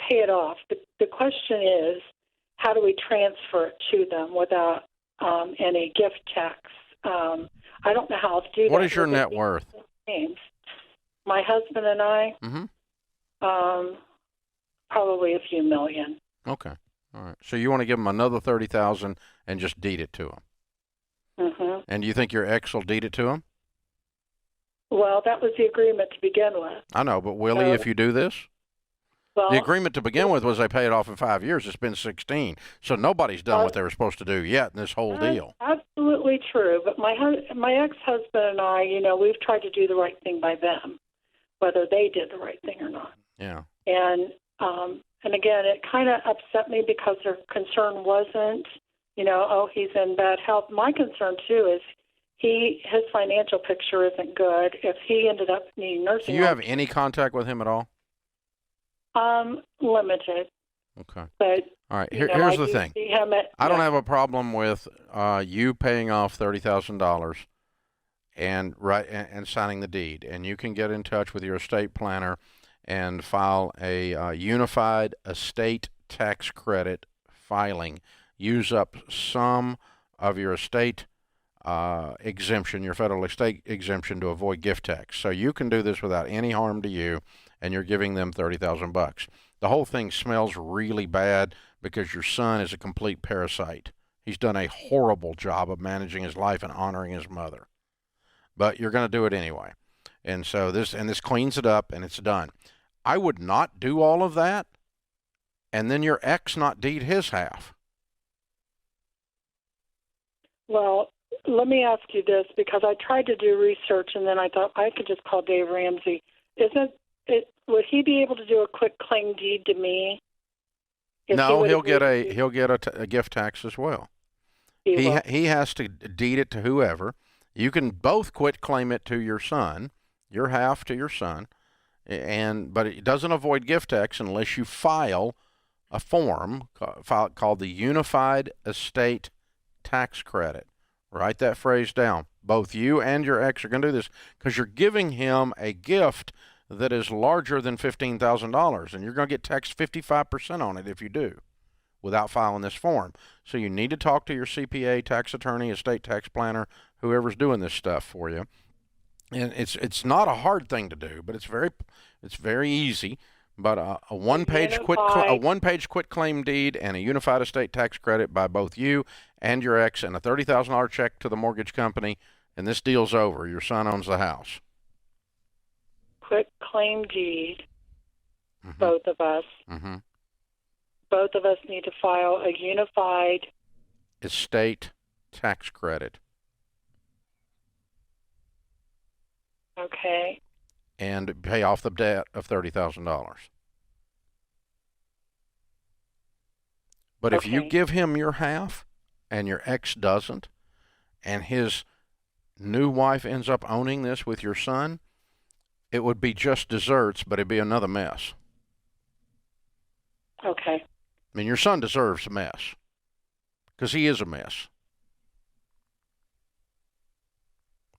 pay it off. The question is, how do we transfer it to them without any gift tax? I don't know how to do that. What is your net worth? My husband and I, probably a few million. Okay, all right. So you want to give them another $30,000 and just deed it to them? And do you think your ex will deed it to him? Well, that was the agreement to begin with. I know, but will he if you do this? Well, the agreement to begin with was they pay it off in 5 years. It's been 16. So nobody's done what they were supposed to do yet in this whole deal. Absolutely true. But my ex-husband and I, we've tried to do the right thing by them, whether they did the right thing or not. Yeah. And again, it kind of upset me because their concern wasn't, oh, he's in bad health. My concern, too, is his financial picture isn't good. If he ended up needing nursing Do you have home, any contact with him at all? limited. Okay. But All right. you know, Here's I the do thing. see him at, I don't have a problem with you paying off $30,000 and signing the deed, and you can get in touch with your estate planner and file a unified estate tax credit filing. Use up some of your estate exemption, your federal estate exemption, to avoid gift tax. So you can do this without any harm to you, and you're giving them $30,000. The whole thing smells really bad because your son is a complete parasite. He's done a horrible job of managing his life and honoring his mother. But you're going to do it anyway. And so this cleans it up, and it's done. I would not do all of that and then your ex not deed his half. Well, let me ask you this, because I tried to do research and then I thought I could just call Dave Ramsey. Would he be able to do a quick claim deed to me? No, he'll get a gift tax as well. He has to deed it to whoever. You can both quit claim it to your son, your half to your son, but it doesn't avoid gift tax unless you file a form called the Unified Estate Tax Credit. Write that phrase down. Both you and your ex are going to do this because you're giving him a gift that is larger than $15,000, and you're going to get taxed 55% on it if you do, without filing this form. So you need to talk to your CPA, tax attorney, estate tax planner, whoever's doing this stuff for you. And it's not a hard thing to do, but it's very easy. But a one-page quit claim deed and a unified estate tax credit by both you and your ex, and a $30,000 check to the mortgage company, and this deal's over. Your son owns the house. Quit claim deed, both of us. Mm-hmm. Both of us need to file a unified estate tax credit. Okay. And pay off the debt of $30,000. But if you give him your half and your ex doesn't, and his new wife ends up owning this with your son, it would be just desserts, but it'd be another mess. Okay. I mean, your son deserves a mess because he is a mess.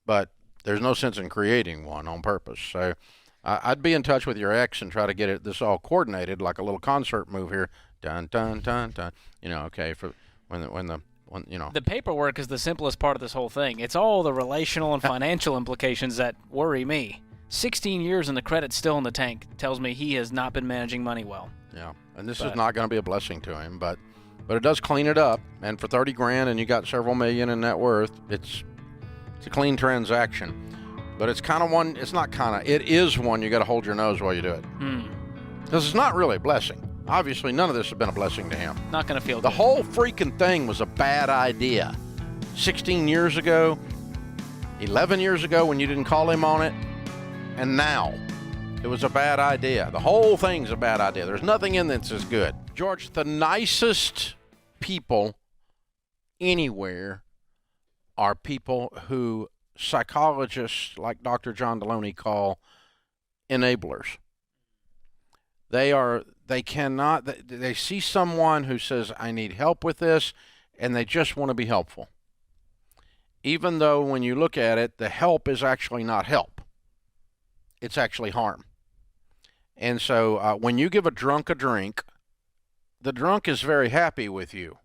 But there's no sense in creating one on purpose. So I'd be in touch with your ex and try to get this all coordinated, like a little concert move here. Dun, dun, dun, dun. For when The paperwork is the simplest part of this whole thing. It's all the relational and financial implications that worry me. 16 years and the credit's still in the tank tells me he has not been managing money well. Yeah, and this is not going to be a blessing to him, but it does clean it up. And for $30,000 and you got several million in net worth, it's a clean transaction. But it's kind of one. It's not kind of. It is one you got to hold your nose while you do it, because it's not really a blessing. Obviously, none of this has been a blessing to him. Not going to feel the good. whole freaking thing was a bad idea. 16 years ago, 11 years ago when you didn't call him on it, and now it was a bad idea. The whole thing's a bad idea. There's nothing in this as good. George, the nicest people anywhere are people who psychologists like Dr. John Deloney call enablers. They see someone who says, I need help with this, and they just want to be helpful. Even though when you look at it, the help is actually not help. It's actually harm. And so when you give a drunk a drink, the drunk is very happy with you.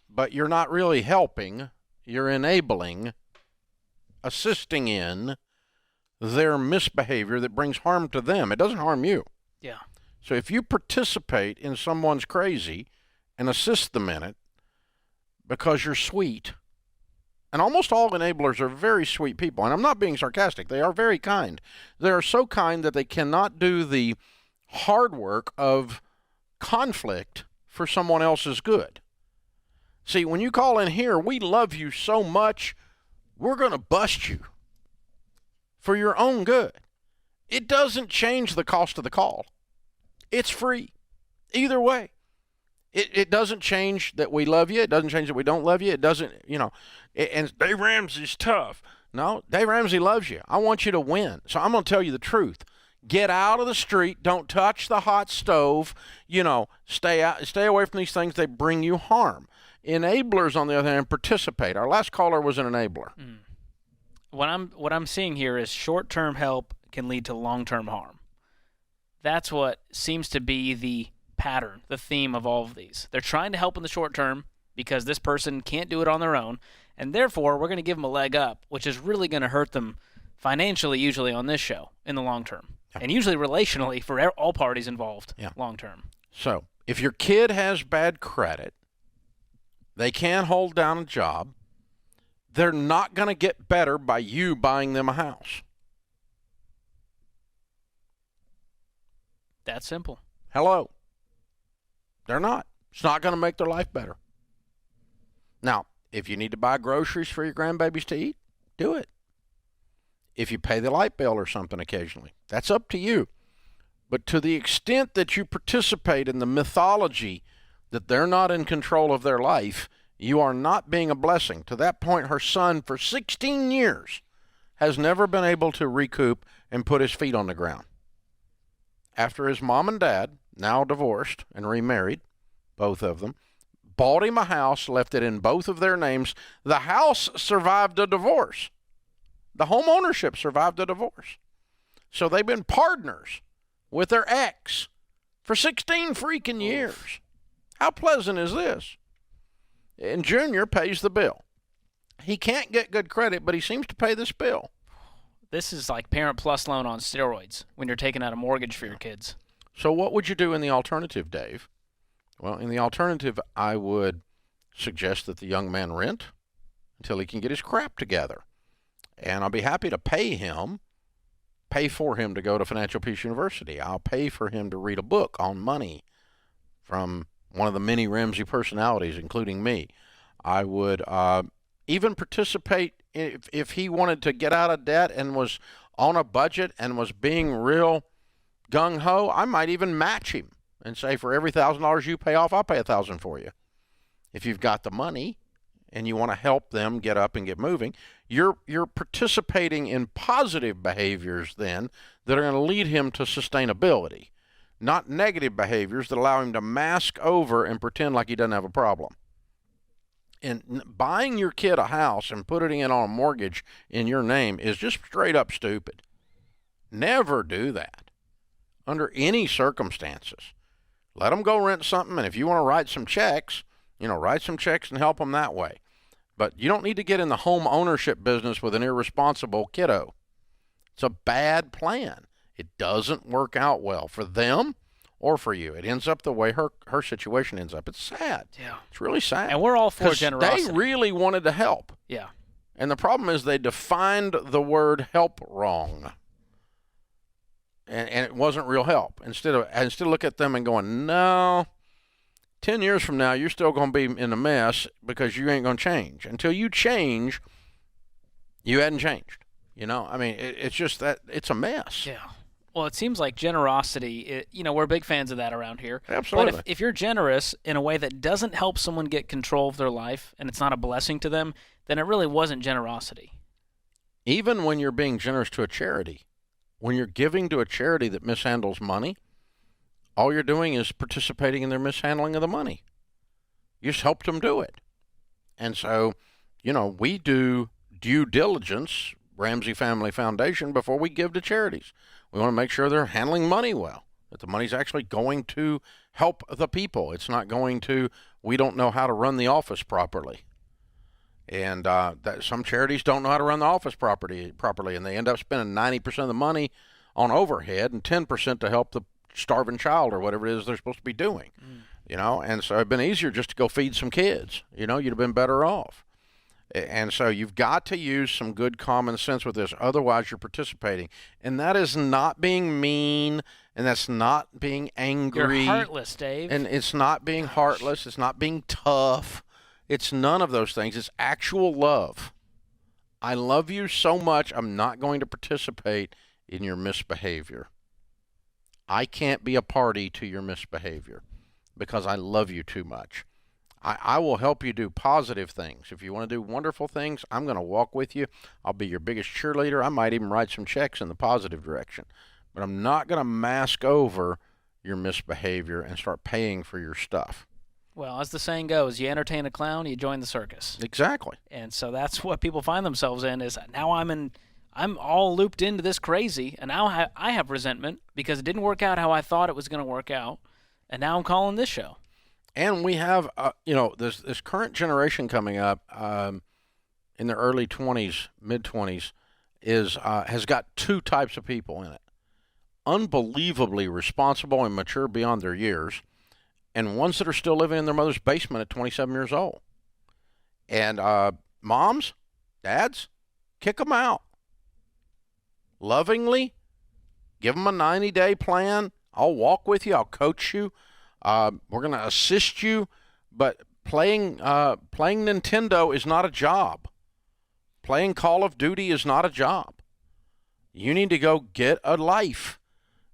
But you're not really helping. You're enabling, assisting in their misbehavior that brings harm to them. It doesn't harm you. Yeah. So if you participate in someone's crazy and assist them in it because you're sweet, and almost all enablers are very sweet people, and I'm not being sarcastic, they are very kind. They are so kind that they cannot do the hard work of conflict for someone else's good. See, when you call in here, we love you so much, we're going to bust you for your own good. It doesn't change the cost of the call. It's free. Either way. It doesn't change that we love you. It doesn't change that we don't love you. It doesn't, and Dave Ramsey's tough. No, Dave Ramsey loves you. I want you to win. So I'm going to tell you the truth. Get out of the street. Don't touch the hot stove. Stay away from these things. They bring you harm. Enablers, on the other hand, participate. Our last caller was an enabler. What I'm seeing here is short-term help can lead to long-term harm. That's what seems to be the pattern, the theme of all of these. They're trying to help in the short term because this person can't do it on their own, and therefore we're going to give them a leg up, which is really going to hurt them financially, usually on this show, in the long term. Yeah. And usually relationally for all parties involved, long term. So if your kid has bad credit, they can't hold down a job, they're not going to get better by you buying them a house. That's simple. Hello. They're not. It's not going to make their life better. Now, if you need to buy groceries for your grandbabies to eat, do it. If you pay the light bill or something occasionally, that's up to you. But to the extent that you participate in the mythology that they're not in control of their life, you are not being a blessing. To that point, her son, for 16 years, has never been able to recoup and put his feet on the ground. After his mom and dad, now divorced and remarried, both of them, bought him a house, left it in both of their names. The house survived a divorce. The home ownership survived a divorce. So they've been partners with their ex for 16 freaking years. How pleasant is this? And Junior pays the bill. He can't get good credit, but he seems to pay this bill. This is like Parent Plus loan on steroids when you're taking out a mortgage for your kids. So what would you do in the alternative, Dave? Well, in the alternative, I would suggest that the young man rent until he can get his crap together. And I'll be happy to pay for him to go to Financial Peace University. I'll pay for him to read a book on money from one of the many Ramsey personalities, including me. I would even participate if he wanted to get out of debt and was on a budget and was being real gung-ho. I might even match him and say, for every $1,000 you pay off, I'll pay $1,000 for you. If you've got the money and you want to help them get up and get moving, you're participating in positive behaviors then that are going to lead him to sustainability, not negative behaviors that allow him to mask over and pretend like he doesn't have a problem. And buying your kid a house and putting it on a mortgage in your name is just straight up stupid. Never do that under any circumstances. Let them go rent something, and if you want to write some checks, write some checks and help them that way. But you don't need to get in the home ownership business with an irresponsible kiddo. It's a bad plan. It doesn't work out well for them or for you. It ends up the way her situation ends up. It's sad. Yeah. It's really sad. And we're all for generosity. They really wanted to help. Yeah. And the problem is they defined the word help wrong. And it wasn't real help. Instead of look at them and going, no, 10 years from now, you're still going to be in a mess because you ain't going to change. Until you change, you hadn't changed. It's just that it's a mess. Yeah. Well, it seems like generosity, we're big fans of that around here. Absolutely. But if you're generous in a way that doesn't help someone get control of their life and it's not a blessing to them, then it really wasn't generosity. Even when you're being generous to a charity, when you're giving to a charity that mishandles money, all you're doing is participating in their mishandling of the money. You just helped them do it. And so, we do due diligence, Ramsey Family Foundation, before we give to charities. We want to make sure they're handling money well, that the money's actually going to help the people. It's not going to, we don't know how to run the office properly. And that some charities don't know how to run the office properly, and they end up spending 90% of the money on overhead and 10% to help the starving child or whatever it is they're supposed to be doing. And so it'd been easier just to go feed some kids. You'd have been better off. And so you've got to use some good common sense with this. Otherwise, you're participating. And that is not being mean, and that's not being angry. You're heartless, Dave. And it's not being heartless. It's not being tough. It's none of those things. It's actual love. I love you so much, I'm not going to participate in your misbehavior. I can't be a party to your misbehavior. because I love you too much. I will help you do positive things. If you want to do wonderful things, I'm going to walk with you. I'll be your biggest cheerleader. I might even write some checks in the positive direction. But I'm not going to mask over your misbehavior and start paying for your stuff. Well, as the saying goes, you entertain a clown, you join the circus. Exactly. And so that's what people find themselves in, is now I'm all looped into this crazy, and now I have resentment because it didn't work out how I thought it was going to work out, and now I'm calling this show. And we have, this current generation coming up in their early 20s, mid-20s, has got two types of people in it. Unbelievably responsible and mature beyond their years, and ones that are still living in their mother's basement at 27 years old. And moms, dads, kick them out. Lovingly, give them a 90-day plan. I'll walk with you. I'll coach you. We're going to assist you, but playing Nintendo is not a job. Playing Call of Duty is not a job. You need to go get a life.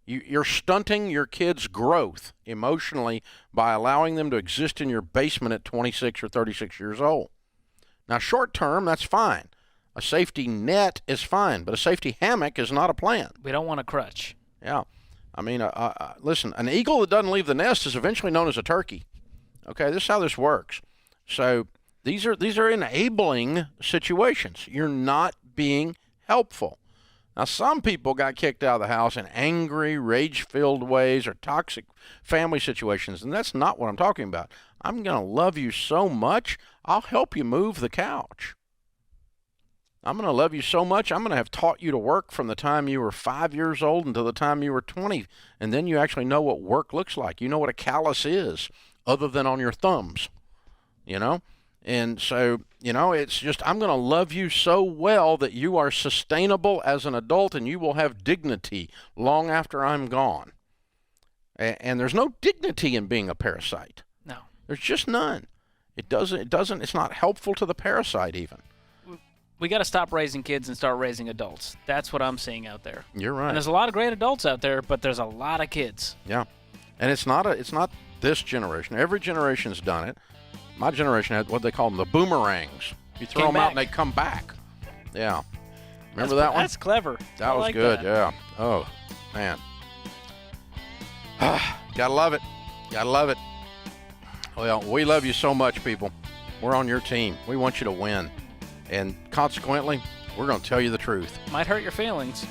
You're stunting your kids' growth emotionally by allowing them to exist in your basement at 26 or 36 years old. Now, short term, that's fine. A safety net is fine, but a safety hammock is not a plan. We don't want a crutch. Yeah. I mean, listen, an eagle that doesn't leave the nest is eventually known as a turkey. Okay, this is how this works. So these are enabling situations. You're not being helpful. Now, some people got kicked out of the house in angry, rage-filled ways or toxic family situations, and that's not what I'm talking about. I'm going to love you so much, I'll help you move the couch. I'm going to love you so much, I'm going to have taught you to work from the time you were 5 years old until the time you were 20, and then you actually know what work looks like. You know what a callus is, other than on your thumbs, And so, it's just, I'm going to love you so well that you are sustainable as an adult and you will have dignity long after I'm gone. And there's no dignity in being a parasite. No. There's just none. It's not helpful to the parasite even. We got to stop raising kids and start raising adults. That's what I'm seeing out there. You're right. And there's a lot of great adults out there, but there's a lot of kids. Yeah. And it's not this generation. Every generation's done it. My generation had what they call them, the boomerangs. You throw them out and they come back. Yeah. Remember that one? That's clever. That was good, yeah. Oh, man. Gotta love it. Gotta love it. Well, we love you so much, people. We're on your team. We want you to win. And consequently, we're going to tell you the truth. Might hurt your feelings,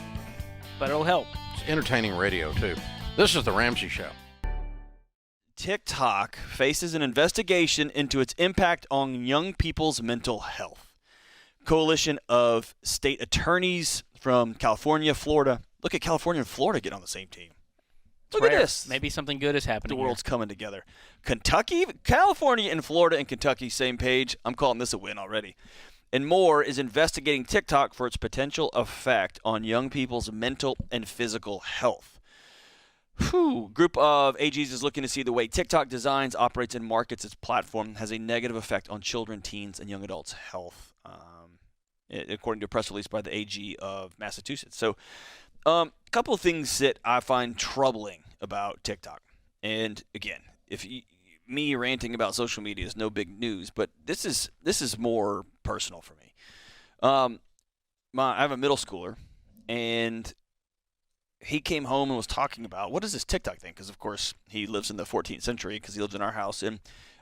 but it'll help. It's entertaining radio, too. This is The Ramsey Show. TikTok faces an investigation into its impact on young people's mental health. Coalition of state attorneys from California, Florida. Look at California and Florida get on the same team. Look at this. Maybe something good is happening. The world's coming together. Kentucky, California and Florida and Kentucky, same page. I'm calling this a win already. And more is investigating TikTok for its potential effect on young people's mental and physical health. Group of AGs is looking to see the way TikTok designs, operates, and markets its platform has a negative effect on children, teens, and young adults' health, according to a press release by the AG of Massachusetts. So a couple of things that I find troubling about TikTok. And again, me ranting about social media is no big news, but this is more personal for me. I have a middle schooler, and he came home and was talking about, what is this TikTok thing? Because, of course, he lives in the 14th century because he lives in our house, and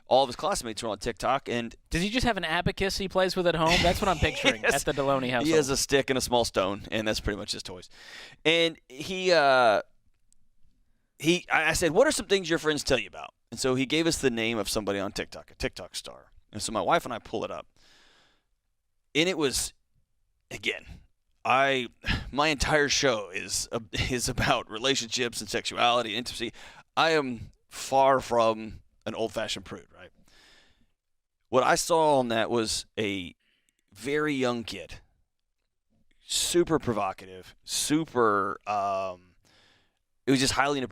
all of his classmates are on TikTok. And does he just have an abacus he plays with at home? That's what I'm picturing at the Deloney household. He has a stick and a small stone, and that's pretty much his toys. And I said, what are some things your friends tell you about? And so he gave us the name of somebody on TikTok, a TikTok star. And so my wife and I pull it up. And it was, again, my entire show is about relationships and sexuality and intimacy. I am far from an old-fashioned prude, right? What I saw on that was a very young kid, super provocative, super it was just highly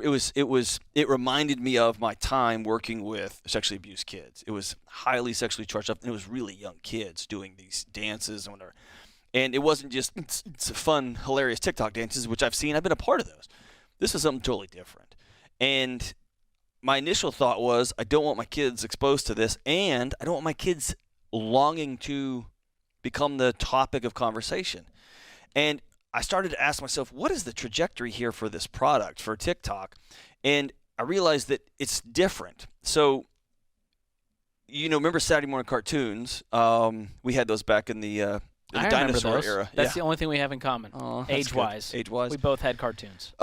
it reminded me of my time working with sexually abused kids. It was highly sexually charged up, and it was really young kids doing these dances and whatever. And it wasn't just it's fun, hilarious TikTok dances, which I've seen. I've been a part of those. This is something totally different. And my initial thought was, I don't want my kids exposed to this, and I don't want my kids longing to become the topic of conversation. And I started to ask myself, what is the trajectory here for this product, for TikTok? And I realized that it's different. So, remember Saturday morning cartoons? We had those back in the dinosaur era. That's the only thing we have in common, age-wise. Age-wise. We both had cartoons.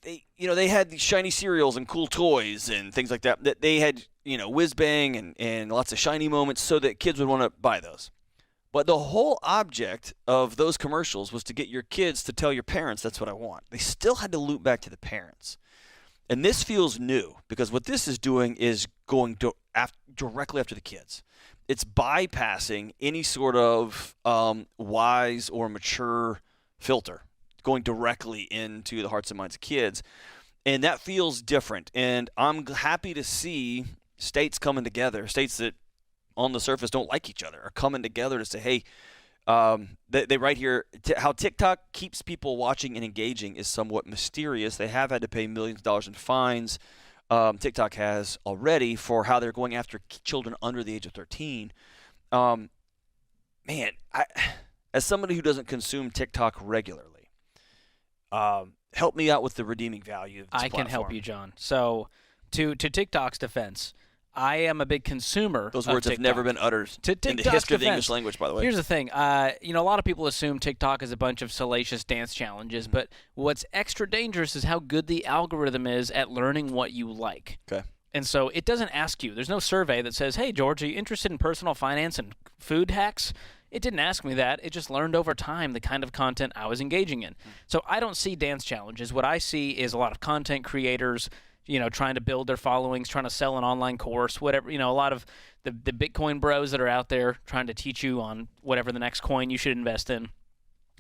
They had these shiny cereals and cool toys and things like that. That they had, whiz bang and lots of shiny moments so that kids would want to buy those. But the whole object of those commercials was to get your kids to tell your parents, that's what I want. They still had to loop back to the parents. And this feels new because what this is doing is going directly after the kids. It's bypassing any sort of wise or mature filter, going directly into the hearts and minds of kids. And that feels different. And I'm happy to see states coming together, states that on the surface don't like each other, are coming together to say, hey, they write here, how TikTok keeps people watching and engaging is somewhat mysterious. They have had to pay millions of dollars in fines. TikTok has already for how they're going after children under the age of 13. As somebody who doesn't consume TikTok regularly, help me out with the redeeming value of this platform. Can help you, John. So to TikTok's defense, I am a big consumer. Those words have never been uttered in the history of the English language, by the way. Here's the thing. A lot of people assume TikTok is a bunch of salacious dance challenges, but what's extra dangerous is how good the algorithm is at learning what you like. Okay. And so it doesn't ask you. There's no survey that says, hey, George, are you interested in personal finance and food hacks? It didn't ask me that. It just learned over time the kind of content I was engaging in. So I don't see dance challenges. What I see is a lot of content creators trying to build their followings, trying to sell an online course, whatever, a lot of the Bitcoin bros that are out there trying to teach you on whatever the next coin you should invest in.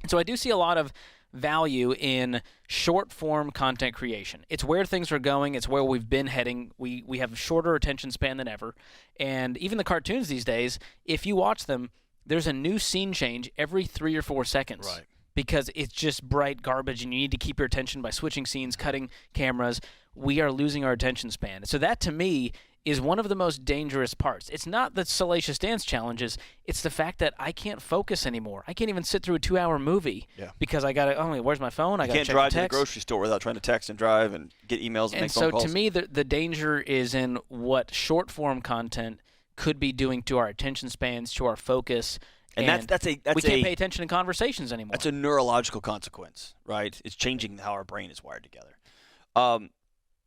And so I do see a lot of value in short form content creation. It's where things are going. It's where we've been heading. We have a shorter attention span than ever. And even the cartoons these days, if you watch them, there's a new scene change every 3 or 4 seconds. Right. Because it's just bright garbage and you need to keep your attention by switching scenes, cutting cameras. We are losing our attention span. So that, to me, is one of the most dangerous parts. It's not the salacious dance challenges. It's the fact that I can't focus anymore. I can't even sit through a 2-hour movie because I got to, where's my phone? I got to check can't drive the text. to the grocery store without trying to text and drive and get emails and make phone calls. And so to me, the danger is in what short-form content could be doing to our attention spans, to our focus. And that's we can't pay attention in conversations anymore. That's a neurological consequence, right? It's changing how our brain is wired together.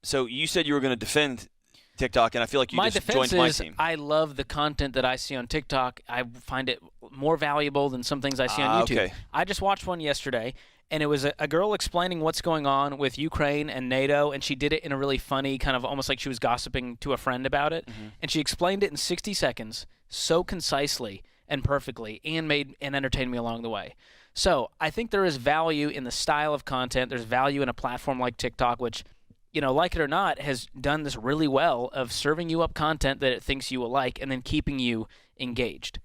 So you said you were going to defend TikTok, and I feel like you just joined my team. I love the content that I see on TikTok. I find it more valuable than some things I see on YouTube. Okay. I just watched one yesterday, and it was a girl explaining what's going on with Ukraine and NATO, and she did it in a really funny kind of almost like she was gossiping to a friend about it. Mm-hmm. And she explained it in 60 seconds so concisely and perfectly, and entertained me along the way. So I think there is value in the style of content. There's value in a platform like TikTok, which, like it or not, has done this really well of serving you up content that it thinks you will like and then keeping you engaged.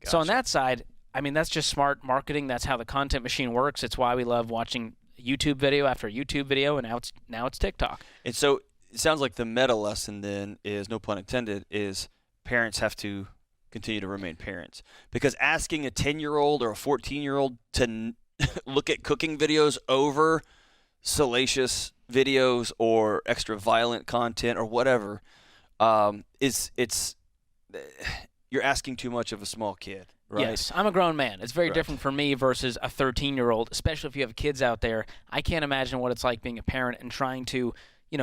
Gotcha. So on that side, that's just smart marketing. That's how the content machine works. It's why we love watching YouTube video after YouTube video, and now it's TikTok. And so it sounds like the meta lesson then is, no pun intended, is parents have to continue to remain parents, because asking a 10-year-old or a 14-year-old to look at cooking videos over salacious videos or extra violent content or whatever you're asking too much of a small kid, right? Yes, I'm a grown man. It's very different for me versus a 13-year-old, especially if you have kids out there. I can't imagine what it's like being a parent and trying to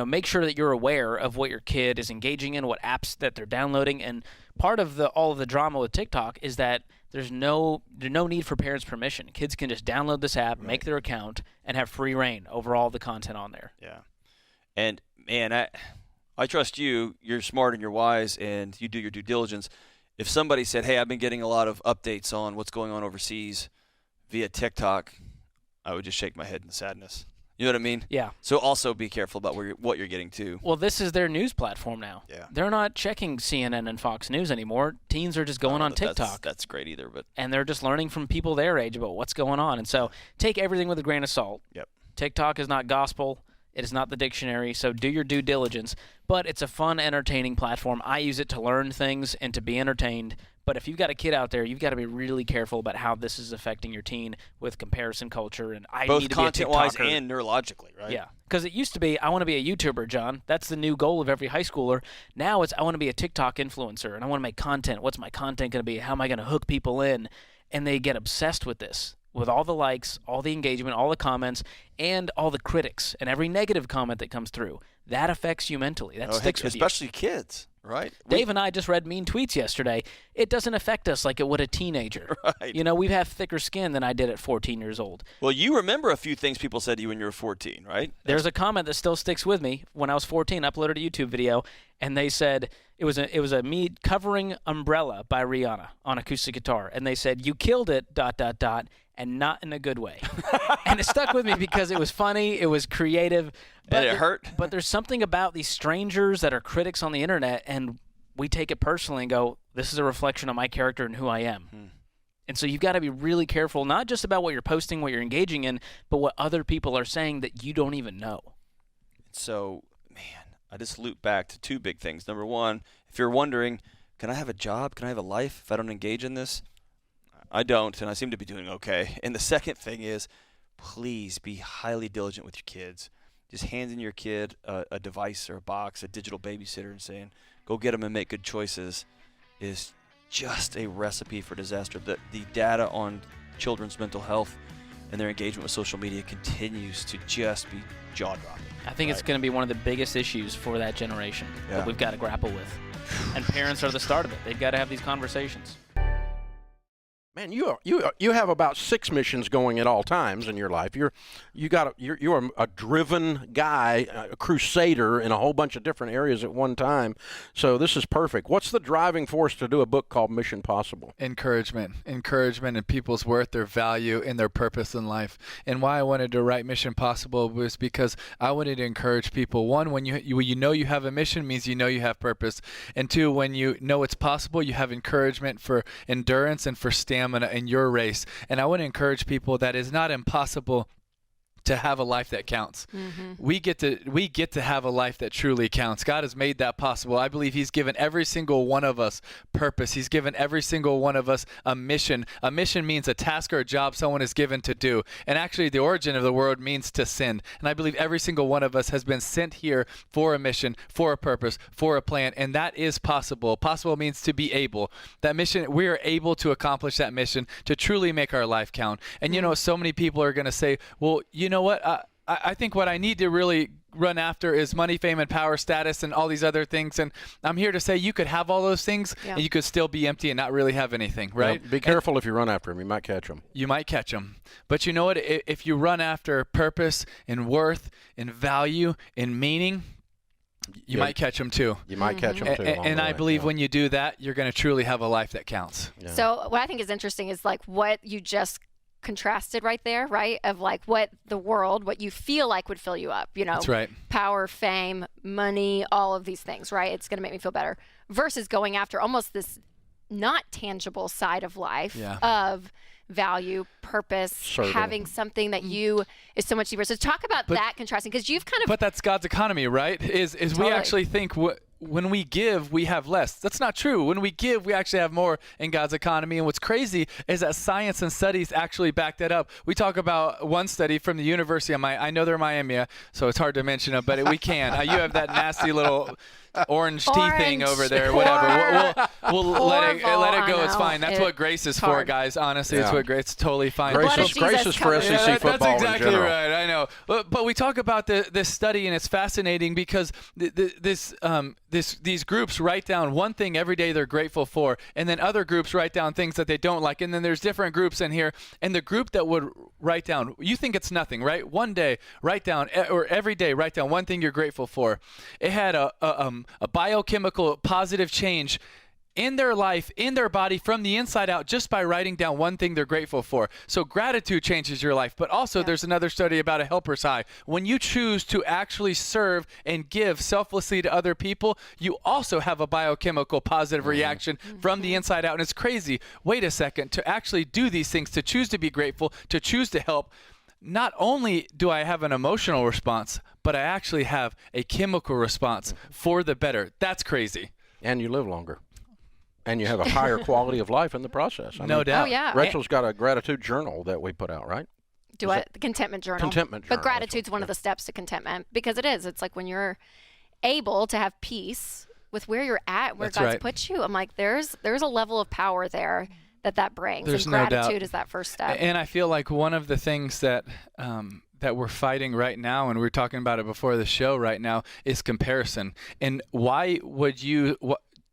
make sure that you're aware of what your kid is engaging in, what apps that they're downloading. And part of all of the drama with TikTok is that there's no need for parents' permission. Kids can just download this app, make their account, and have free reign over all the content on there. Yeah. And, man, I trust you. You're smart and you're wise, and you do your due diligence. If somebody said, hey, I've been getting a lot of updates on what's going on overseas via TikTok, I would just shake my head in sadness. You know what I mean? Yeah. So also be careful about what you're getting to. Well, this is their news platform now. Yeah. They're not checking CNN and Fox News anymore. Teens are just going on TikTok. That's great either, but and they're just learning from people their age about what's going on. And so take everything with a grain of salt. Yep. TikTok is not gospel. It is not the dictionary, so do your due diligence. But it's a fun, entertaining platform. I use it to learn things and to be entertained. But if you've got a kid out there, you've got to be really careful about how this is affecting your teen with comparison culture. And I Both need to be a content-wise TikToker. and neurologically, right? Yeah, because it used to be, I want to be a YouTuber, John. That's the new goal of every high schooler. Now it's, I want to be a TikTok influencer, and I want to make content. What's my content going to be? How am I going to hook people in? And they get obsessed with this, with all the likes, all the engagement, all the comments, and all the critics, and every negative comment that comes through. That affects you mentally. That sticks with you. Especially kids, right? Dave and I just read mean tweets yesterday. It doesn't affect us like it would a teenager. Right. You know, we have thicker skin than I did at 14 years old. Well, you remember a few things people said to you when you were 14, right? There's a comment that still sticks with me. When I was 14, I uploaded a YouTube video, and they said it was a me covering Umbrella by Rihanna on acoustic guitar, and they said, "You killed it, ... and not in a good way." And it stuck with me because it was funny, it was creative. And it hurt. But there's something about these strangers that are critics on the internet, and we take it personally and go, this is a reflection of my character and who I am. And so you've got to be really careful, not just about what you're posting, what you're engaging in, but what other people are saying that you don't even know. So, man, I just loop back to two big things. Number one, if you're wondering, can I have a job? Can I have a life if I don't engage in this? I don't, and I seem to be doing okay. And the second thing is, please be highly diligent with your kids. Just handing your kid a device or a box, a digital babysitter, and saying, go get them and make good choices is just a recipe for disaster. The data on children's mental health and their engagement with social media continues to just be jaw-dropping. I think it's going to be one of the biggest issues for that generation that we've got to grapple with. And parents are the start of it. They've got to have these conversations. Man, you have about 6 missions going at all times in your life. You're a driven guy, a crusader in a whole bunch of different areas at one time. So this is perfect. What's the driving force to do a book called Mission Possible? Encouragement in people's worth, their value, and their purpose in life. And why I wanted to write Mission Possible was because I wanted to encourage people. One, when you know you have a mission means you know you have purpose. And two, when you know it's possible, you have encouragement for endurance and for stamina in your race. And I want to encourage people that it's not impossible to have a life that counts. We get to have a life that truly counts. God has made that possible. I believe he's given every single one of us purpose. He's given every single one of us a mission. A mission means a task or a job someone is given to do. And actually the origin of the word means to send. And I believe every single one of us has been sent here for a mission, for a purpose, for a plan. And that is possible. Possible means to be able. That mission, we are able to accomplish that mission to truly make our life count. And you know, so many people are going to say, well, you know what? I think what I need to really run after is money, fame, and power, status, and all these other things. And I'm here to say you could have all those things, and you could still be empty and not really have anything, right? Be careful if you run after them. You might catch them. You might catch them. But you know what? If you run after purpose and worth and value and meaning, you might catch them too. You might catch them too. And I believe when you do that, you're going to truly have a life that counts. So what I think is interesting is like what you just contrasted right there, right? Of like what the world, what you feel like would fill you up, you know, that's right. Power, fame, money, all of these things, right? It's going to make me feel better versus going after almost this not tangible side of life of value, purpose, having something that you is so much deeper. So talk about that contrasting because you've kind of. But that's God's economy, right? Is we actually think when we give, we have less. That's not true. When we give, we actually have more in God's economy. And what's crazy is that science and studies actually back that up. We talk about one study from the University of I know they're Miami, so it's hard to mention them, but we can. You have that nasty little orange tea thing over there, whatever. We'll let it go. It's fine. That's what grace is for, guys. Honestly, it's what grace. It's totally fine. Grace is for SEC football. That's exactly in general. right. I know. But we talk about this study, and it's fascinating because these groups write down one thing every day they're grateful for, and then other groups write down things that they don't like, and then there's different groups in here. And the group that would write down, you think it's nothing, right? One day, write down, or every day, write down one thing you're grateful for. It had a biochemical positive change in their life, in their body, from the inside out, just by writing down one thing they're grateful for. So gratitude changes your life. But also there's another study about a helper's high. When you choose to actually serve and give selflessly to other people, you also have a biochemical positive reaction from the inside out. And it's crazy. Wait a second. To actually do these things, to choose to be grateful, to choose to help, not only do I have an emotional response, but I actually have a chemical response for the better. That's crazy. And you live longer. And you have a higher quality of life in the process. No doubt. Oh, yeah. Rachel's got a gratitude journal that we put out, right? The contentment journal. Contentment journal. But gratitude's one of the steps to contentment, because it is. It's like when you're able to have peace with where you're at, where That's God's right. put you. I'm like, there's a level of power there that brings. There's and no doubt. gratitude is that first step. And I feel like one of the things that that we're fighting right now, and we were talking about it before the show right now, is comparison. And why would you...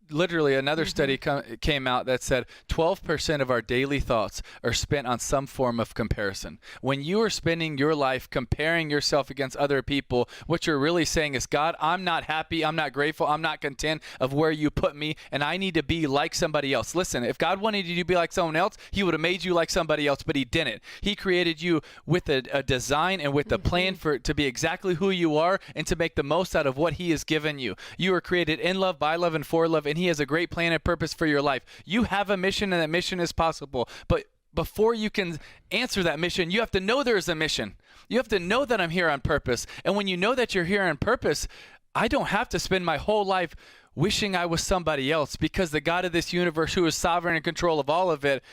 Literally, another study came out that said 12% of our daily thoughts are spent on some form of comparison. When you are spending your life comparing yourself against other people, what you're really saying is, God, I'm not happy, I'm not grateful, I'm not content of where you put me, and I need to be like somebody else. Listen, if God wanted you to be like someone else, he would have made you like somebody else, but he didn't. He created you with a design and with a plan for it to be exactly who you are and to make the most out of what he has given you. You were created in love, by love, and for love, and he has a great plan and purpose for your life. You have a mission, and that mission is possible. But before you can answer that mission, you have to know there is a mission. You have to know that I'm here on purpose. And when you know that you're here on purpose, I don't have to spend my whole life wishing I was somebody else, because the God of this universe, who is sovereign and in control of all of it,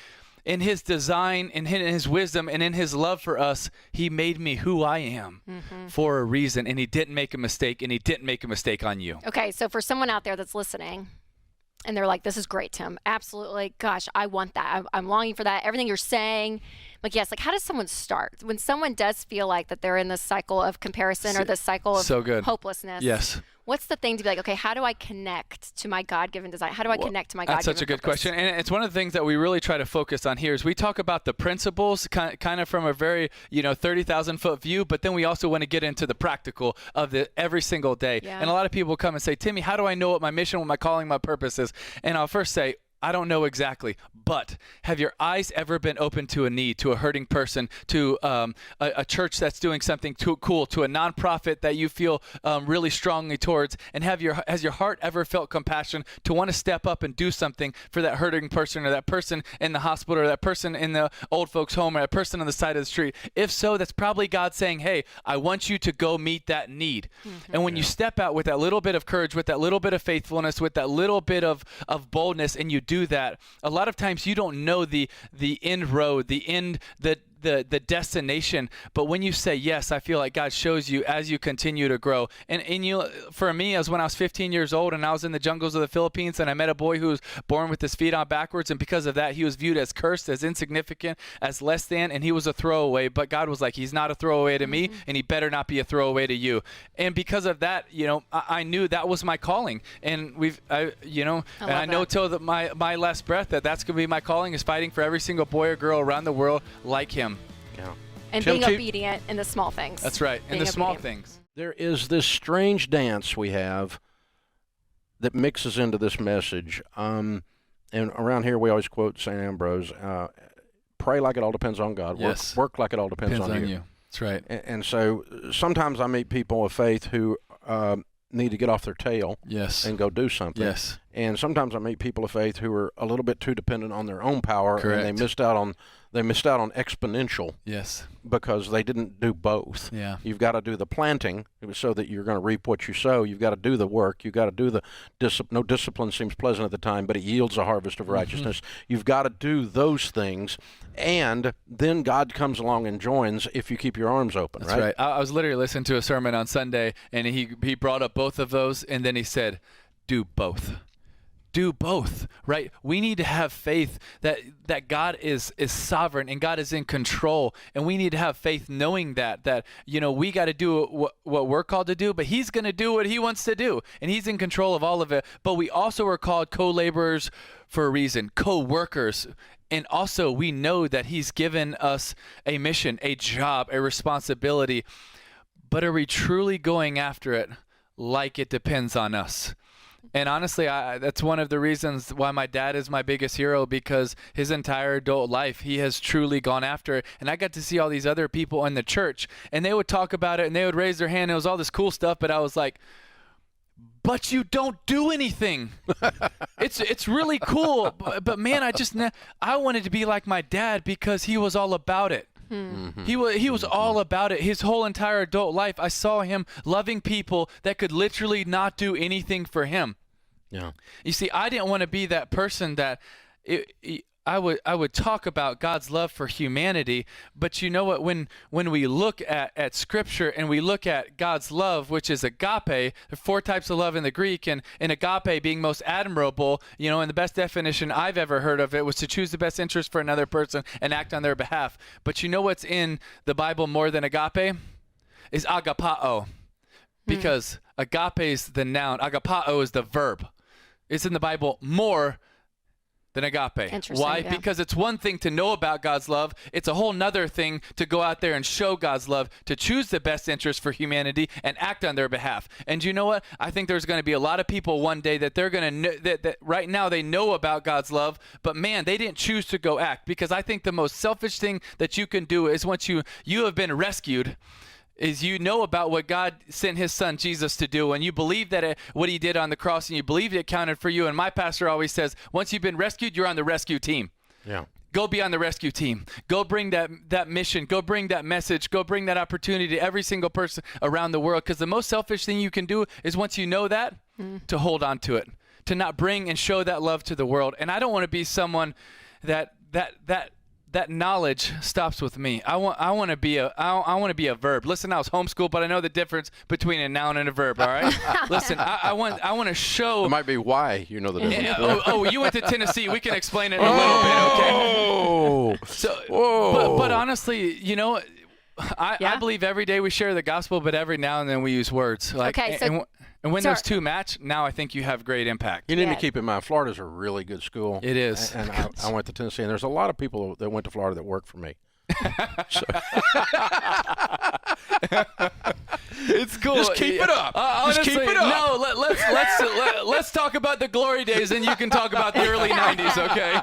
in his design, in his wisdom, and in his love for us, he made me who I am for a reason. And he didn't make a mistake, and he didn't make a mistake on you. Okay, so for someone out there that's listening, and they're like, this is great, Tim. Absolutely. Gosh, I want that. I'm longing for that. Everything you're saying. Like, yes, like, how does someone start? When someone does feel like that they're in this cycle of comparison or this cycle of hopelessness. Yes. What's the thing to be like, okay, how do I connect to my God-given design? How do I connect to my God-given That's such a good purpose? question. And it's one of the things that we really try to focus on here is we talk about the principles kind of from a very, 30,000 foot view, but then we also want to get into the practical of every single day. Yeah. And a lot of people come and say, Timmy, how do I know what my mission, what my calling, my purpose is? And I'll first say, I don't know exactly, but have your eyes ever been open to a need, to a hurting person, to a church that's doing something too cool, to a nonprofit that you feel really strongly towards? And has your heart ever felt compassion to want to step up and do something for that hurting person, or that person in the hospital, or that person in the old folks' home, or that person on the side of the street? If so, that's probably God saying, hey, I want you to go meet that need. And when you step out with that little bit of courage, with that little bit of faithfulness, with that little bit of boldness, and you do that, a lot of times you don't know the end road, the destination, but when you say yes, I feel like God shows you as you continue to grow. And you, for me, as when I was 15 years old and I was in the jungles of the Philippines, and I met a boy who was born with his feet on backwards, and because of that, he was viewed as cursed, as insignificant, as less than, and he was a throwaway. But God was like, he's not a throwaway to me, and he better not be a throwaway to you. And because of that, I knew that was my calling. And I know till my last breath that's going to be my calling, is fighting for every single boy or girl around the world like him. Yeah. And being obedient in the small things. That's right, in the small things. There is this strange dance we have that mixes into this message. And around here we always quote St. Ambrose, pray like it all depends on God. Yes. Work like it all depends on you. That's right. And so sometimes I meet people of faith who need to get off their tail and go do something. Yes. And sometimes I meet people of faith who are a little bit too dependent on their own power. Correct. And they missed out on exponential. Yes. Because they didn't do both. Yeah. You've got to do the planting so that you're going to reap what you sow. You've got to do the work. You've got to do the no discipline seems pleasant at the time, but it yields a harvest of righteousness. You've got to do those things, and then God comes along and joins if you keep your arms open. That's right. I was literally listening to a sermon on Sunday, and he brought up both of those, and then he said, do both. Do both, right? We need to have faith that God is sovereign and God is in control, and we need to have faith knowing that we got to do what we're called to do, but he's going to do what he wants to do, and he's in control of all of it. But we also are called co-laborers for a reason, co-workers. And also we know that he's given us a mission, a job, a responsibility, but are we truly going after it like it depends on us? And honestly, that's one of the reasons why my dad is my biggest hero, because his entire adult life, he has truly gone after it. And I got to see all these other people in the church, and they would talk about it, and they would raise their hand. It was all this cool stuff, but I was like, but you don't do anything. It's really cool, but man, I wanted to be like my dad because he was all about it. He was all about it. His whole entire adult life, I saw him loving people that could literally not do anything for him. Yeah. You see, I didn't want to be that person that I would talk about God's love for humanity, but you know what? When we look at Scripture and we look at God's love, which is agape, there are 4 types of love in the Greek, and agape being most admirable, and the best definition I've ever heard of it was to choose the best interest for another person and act on their behalf. But you know what's in the Bible more than agape? Is agapao. Because agape is the noun, agapao is the verb. It's in the Bible more than agape. Why? Yeah. Because it's one thing to know about God's love. It's a whole nother thing to go out there and show God's love, to choose the best interest for humanity and act on their behalf. And you know what? I think there's going to be a lot of people one day that they're going to know that right now they know about God's love, but man, they didn't choose to go act. Because I think the most selfish thing that you can do is once you have been rescued, is you know about what God sent his son Jesus to do, and you believe that what he did on the cross, and you believe it counted for you. And my pastor always says, once you've been rescued, you're on the rescue team. Yeah. Go be on the rescue team. Go bring that mission. Go bring that message. Go bring that opportunity to every single person around the world. Because the most selfish thing you can do is once you know that, to hold on to it, to not bring and show that love to the world. And I don't want to be someone that knowledge stops with me. I want to be a verb. Listen, I was homeschooled, but I know the difference between a noun and a verb. All right. Listen, I want to show. It might be why you know the difference. You went to Tennessee. We can explain it in a little bit. Okay. So, but honestly, I believe every day we share the gospel, but every now and then we use words. And when those two match, now I think you have great impact. You need to keep in mind, Florida's a really good school. It is. And I went to Tennessee, and there's a lot of people that went to Florida that work for me. It's cool. Just keep it up. Honestly, Just keep it up. No, let's talk about the glory days, and you can talk about the early '90s. Okay,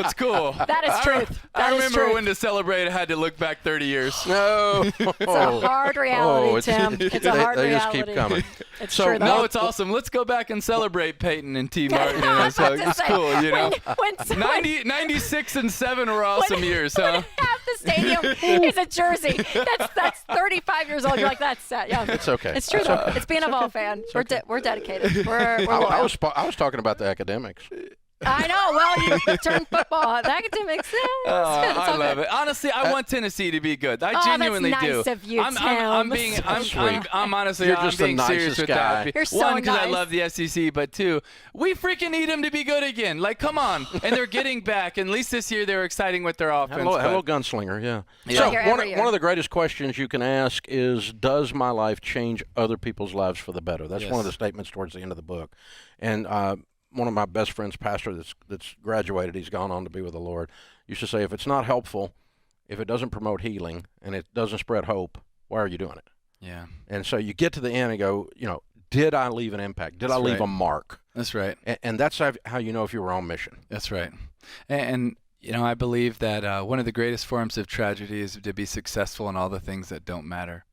it's cool. That is truth. I remember when to celebrate, I had to look back 30 years. No, it's a hard reality, Tim. It's a hard they reality. just keep coming. It's true. No, it's awesome. Let's go back and celebrate Peyton and T. Martin. It's cool. When 96 and 7 were awesome years, huh? Half the stadium is a jersey. That's 35 years old. You're like, that's sad. Yeah, it's okay. It's true. Though. It's being a Vol fan. We're dedicated. We're loyal. I was talking about the academics. I know. Well, you turned football. The academics. I love it. Honestly, I want Tennessee to be good. I genuinely that's do. nice of you, I'm honestly, You're I'm just being the serious nicest with guy. that. You're so One, because I nice. love the SEC, but two, we freaking need them to be good again. Like, come on. And they're getting back. And at least this year, they're exciting with their offense. Hello, gunslinger. Yeah. Yeah. So one of the greatest questions you can ask is, does my life change other people's lives for the better? That's one of the statements towards the end of the book. And one of my best friends, pastor that's graduated, he's gone on to be with the Lord, used to say, if it's not helpful, if it doesn't promote healing, and it doesn't spread hope, why are you doing it? Yeah. And so you get to the end and go, did I leave an impact? Did I leave a mark? That's right. And that's how you know if you were on mission. That's right. And I believe that one of the greatest forms of tragedy is to be successful in all the things that don't matter.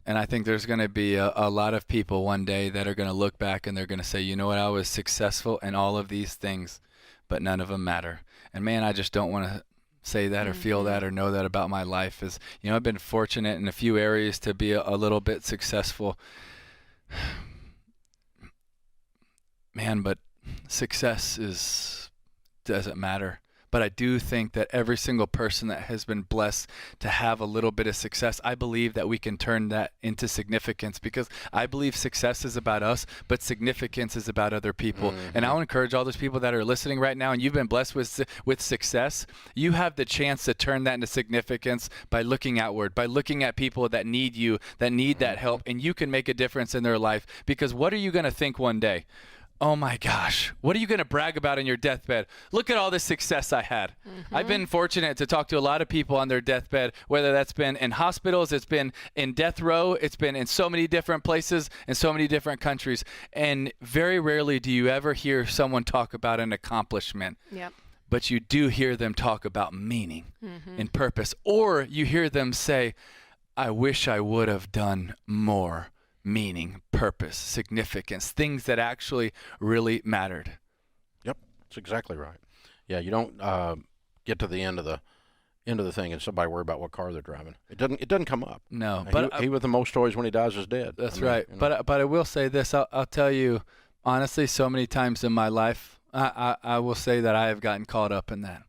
And I think there's going to be a lot of people one day that are going to look back and they're going to say, you know what, I was successful in all of these things, but none of them matter. And man, I just don't want to say that or feel that or know that about my life. I've been fortunate in a few areas to be a little bit successful. Man, but success doesn't matter. But I do think that every single person that has been blessed to have a little bit of success, I believe that we can turn that into significance, because I believe success is about us, but significance is about other people. And I want to encourage all those people that are listening right now and you've been blessed with success. You have the chance to turn that into significance by looking outward, by looking at people that need you, that need that help, and you can make a difference in their life. Because what are you going to think one day? Oh my gosh, what are you going to brag about in your deathbed? Look at all the success I had. I've been fortunate to talk to a lot of people on their deathbed, whether that's been in hospitals, it's been in death row, it's been in so many different places, in so many different countries. And very rarely do you ever hear someone talk about an accomplishment. Yep. But you do hear them talk about meaning and purpose. Or you hear them say, I wish I would have done more. Meaning, purpose, significance, things that actually really mattered. Yep, that's exactly right. Yeah, you don't get to the end of into the thing and somebody worry about what car they're driving. It doesn't come up. No, but he with the most toys when he dies is dead. That's right. You know. But I will say this. I'll tell you honestly. So many times in my life, I will say that I have gotten caught up in that.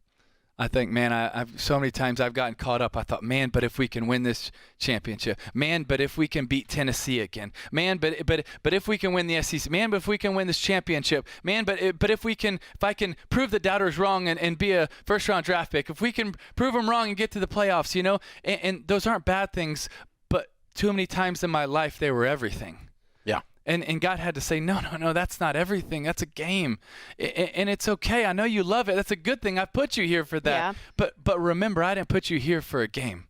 I think, man, I've so many times I've gotten caught up. I thought, man, but if we can win this championship, man, but if we can beat Tennessee again, man, but if we can win the SEC, man, but if we can win this championship, man, but if I can prove the doubters wrong and be a first round draft pick, if we can prove them wrong and get to the playoffs, you know, and those aren't bad things, but too many times in my life they were everything. Yeah. And God had to say, no, that's not everything. That's a game. And it's okay. I know you love it. That's a good thing. I put you here for that. Yeah. But remember, I didn't put you here for a game.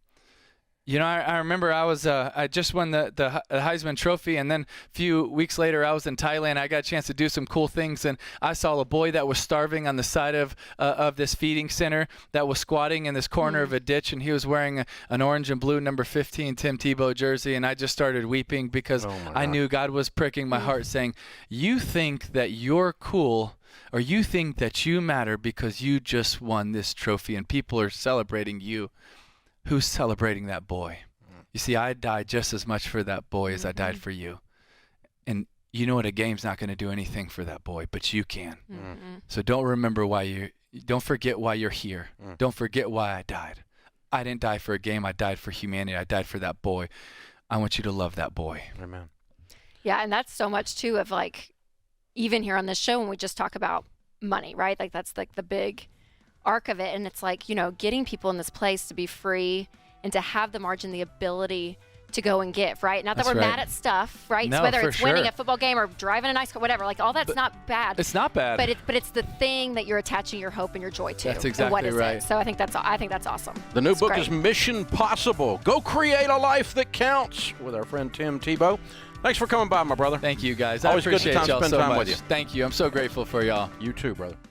You know, I remember I just won the Heisman Trophy, and then a few weeks later I was in Thailand. I got a chance to do some cool things, and I saw a boy that was starving on the side of this feeding center that was squatting in this corner of a ditch, and he was wearing an orange and blue number 15 Tim Tebow jersey, and I just started weeping because I knew God was pricking my heart saying, you think that you're cool, or you think that you matter because you just won this trophy and people are celebrating you. Who's celebrating that boy? You see, I died just as much for that boy as I died for you. And you know what? A game's not going to do anything for that boy, but you can. So don't forget why you're here. Don't forget why I died. I didn't die for a game. I died for humanity. I died for that boy. I want you to love that boy. Amen. Yeah, and that's so much too of like, even here on this show when we just talk about money, right? Like that's like the big arc of it, and it's like, you know, getting people in this place to be free and to have the margin, the ability to go and give, right? Not that we're mad at stuff, right? No, whether for it's winning sure. a football game or driving a nice car, whatever, like all that's not bad. It's not bad. But it's the thing that you're attaching your hope and your joy to. That's and exactly what is right. It. So I think that's awesome. The new It's book great. is Mission Possible. Go create a life that counts with our friend Tim Tebow. Thanks for coming by, my brother. Thank you, guys. Always I good to appreciate y'all spend so time much. with you. Thank you. I'm so grateful for y'all. You too, brother.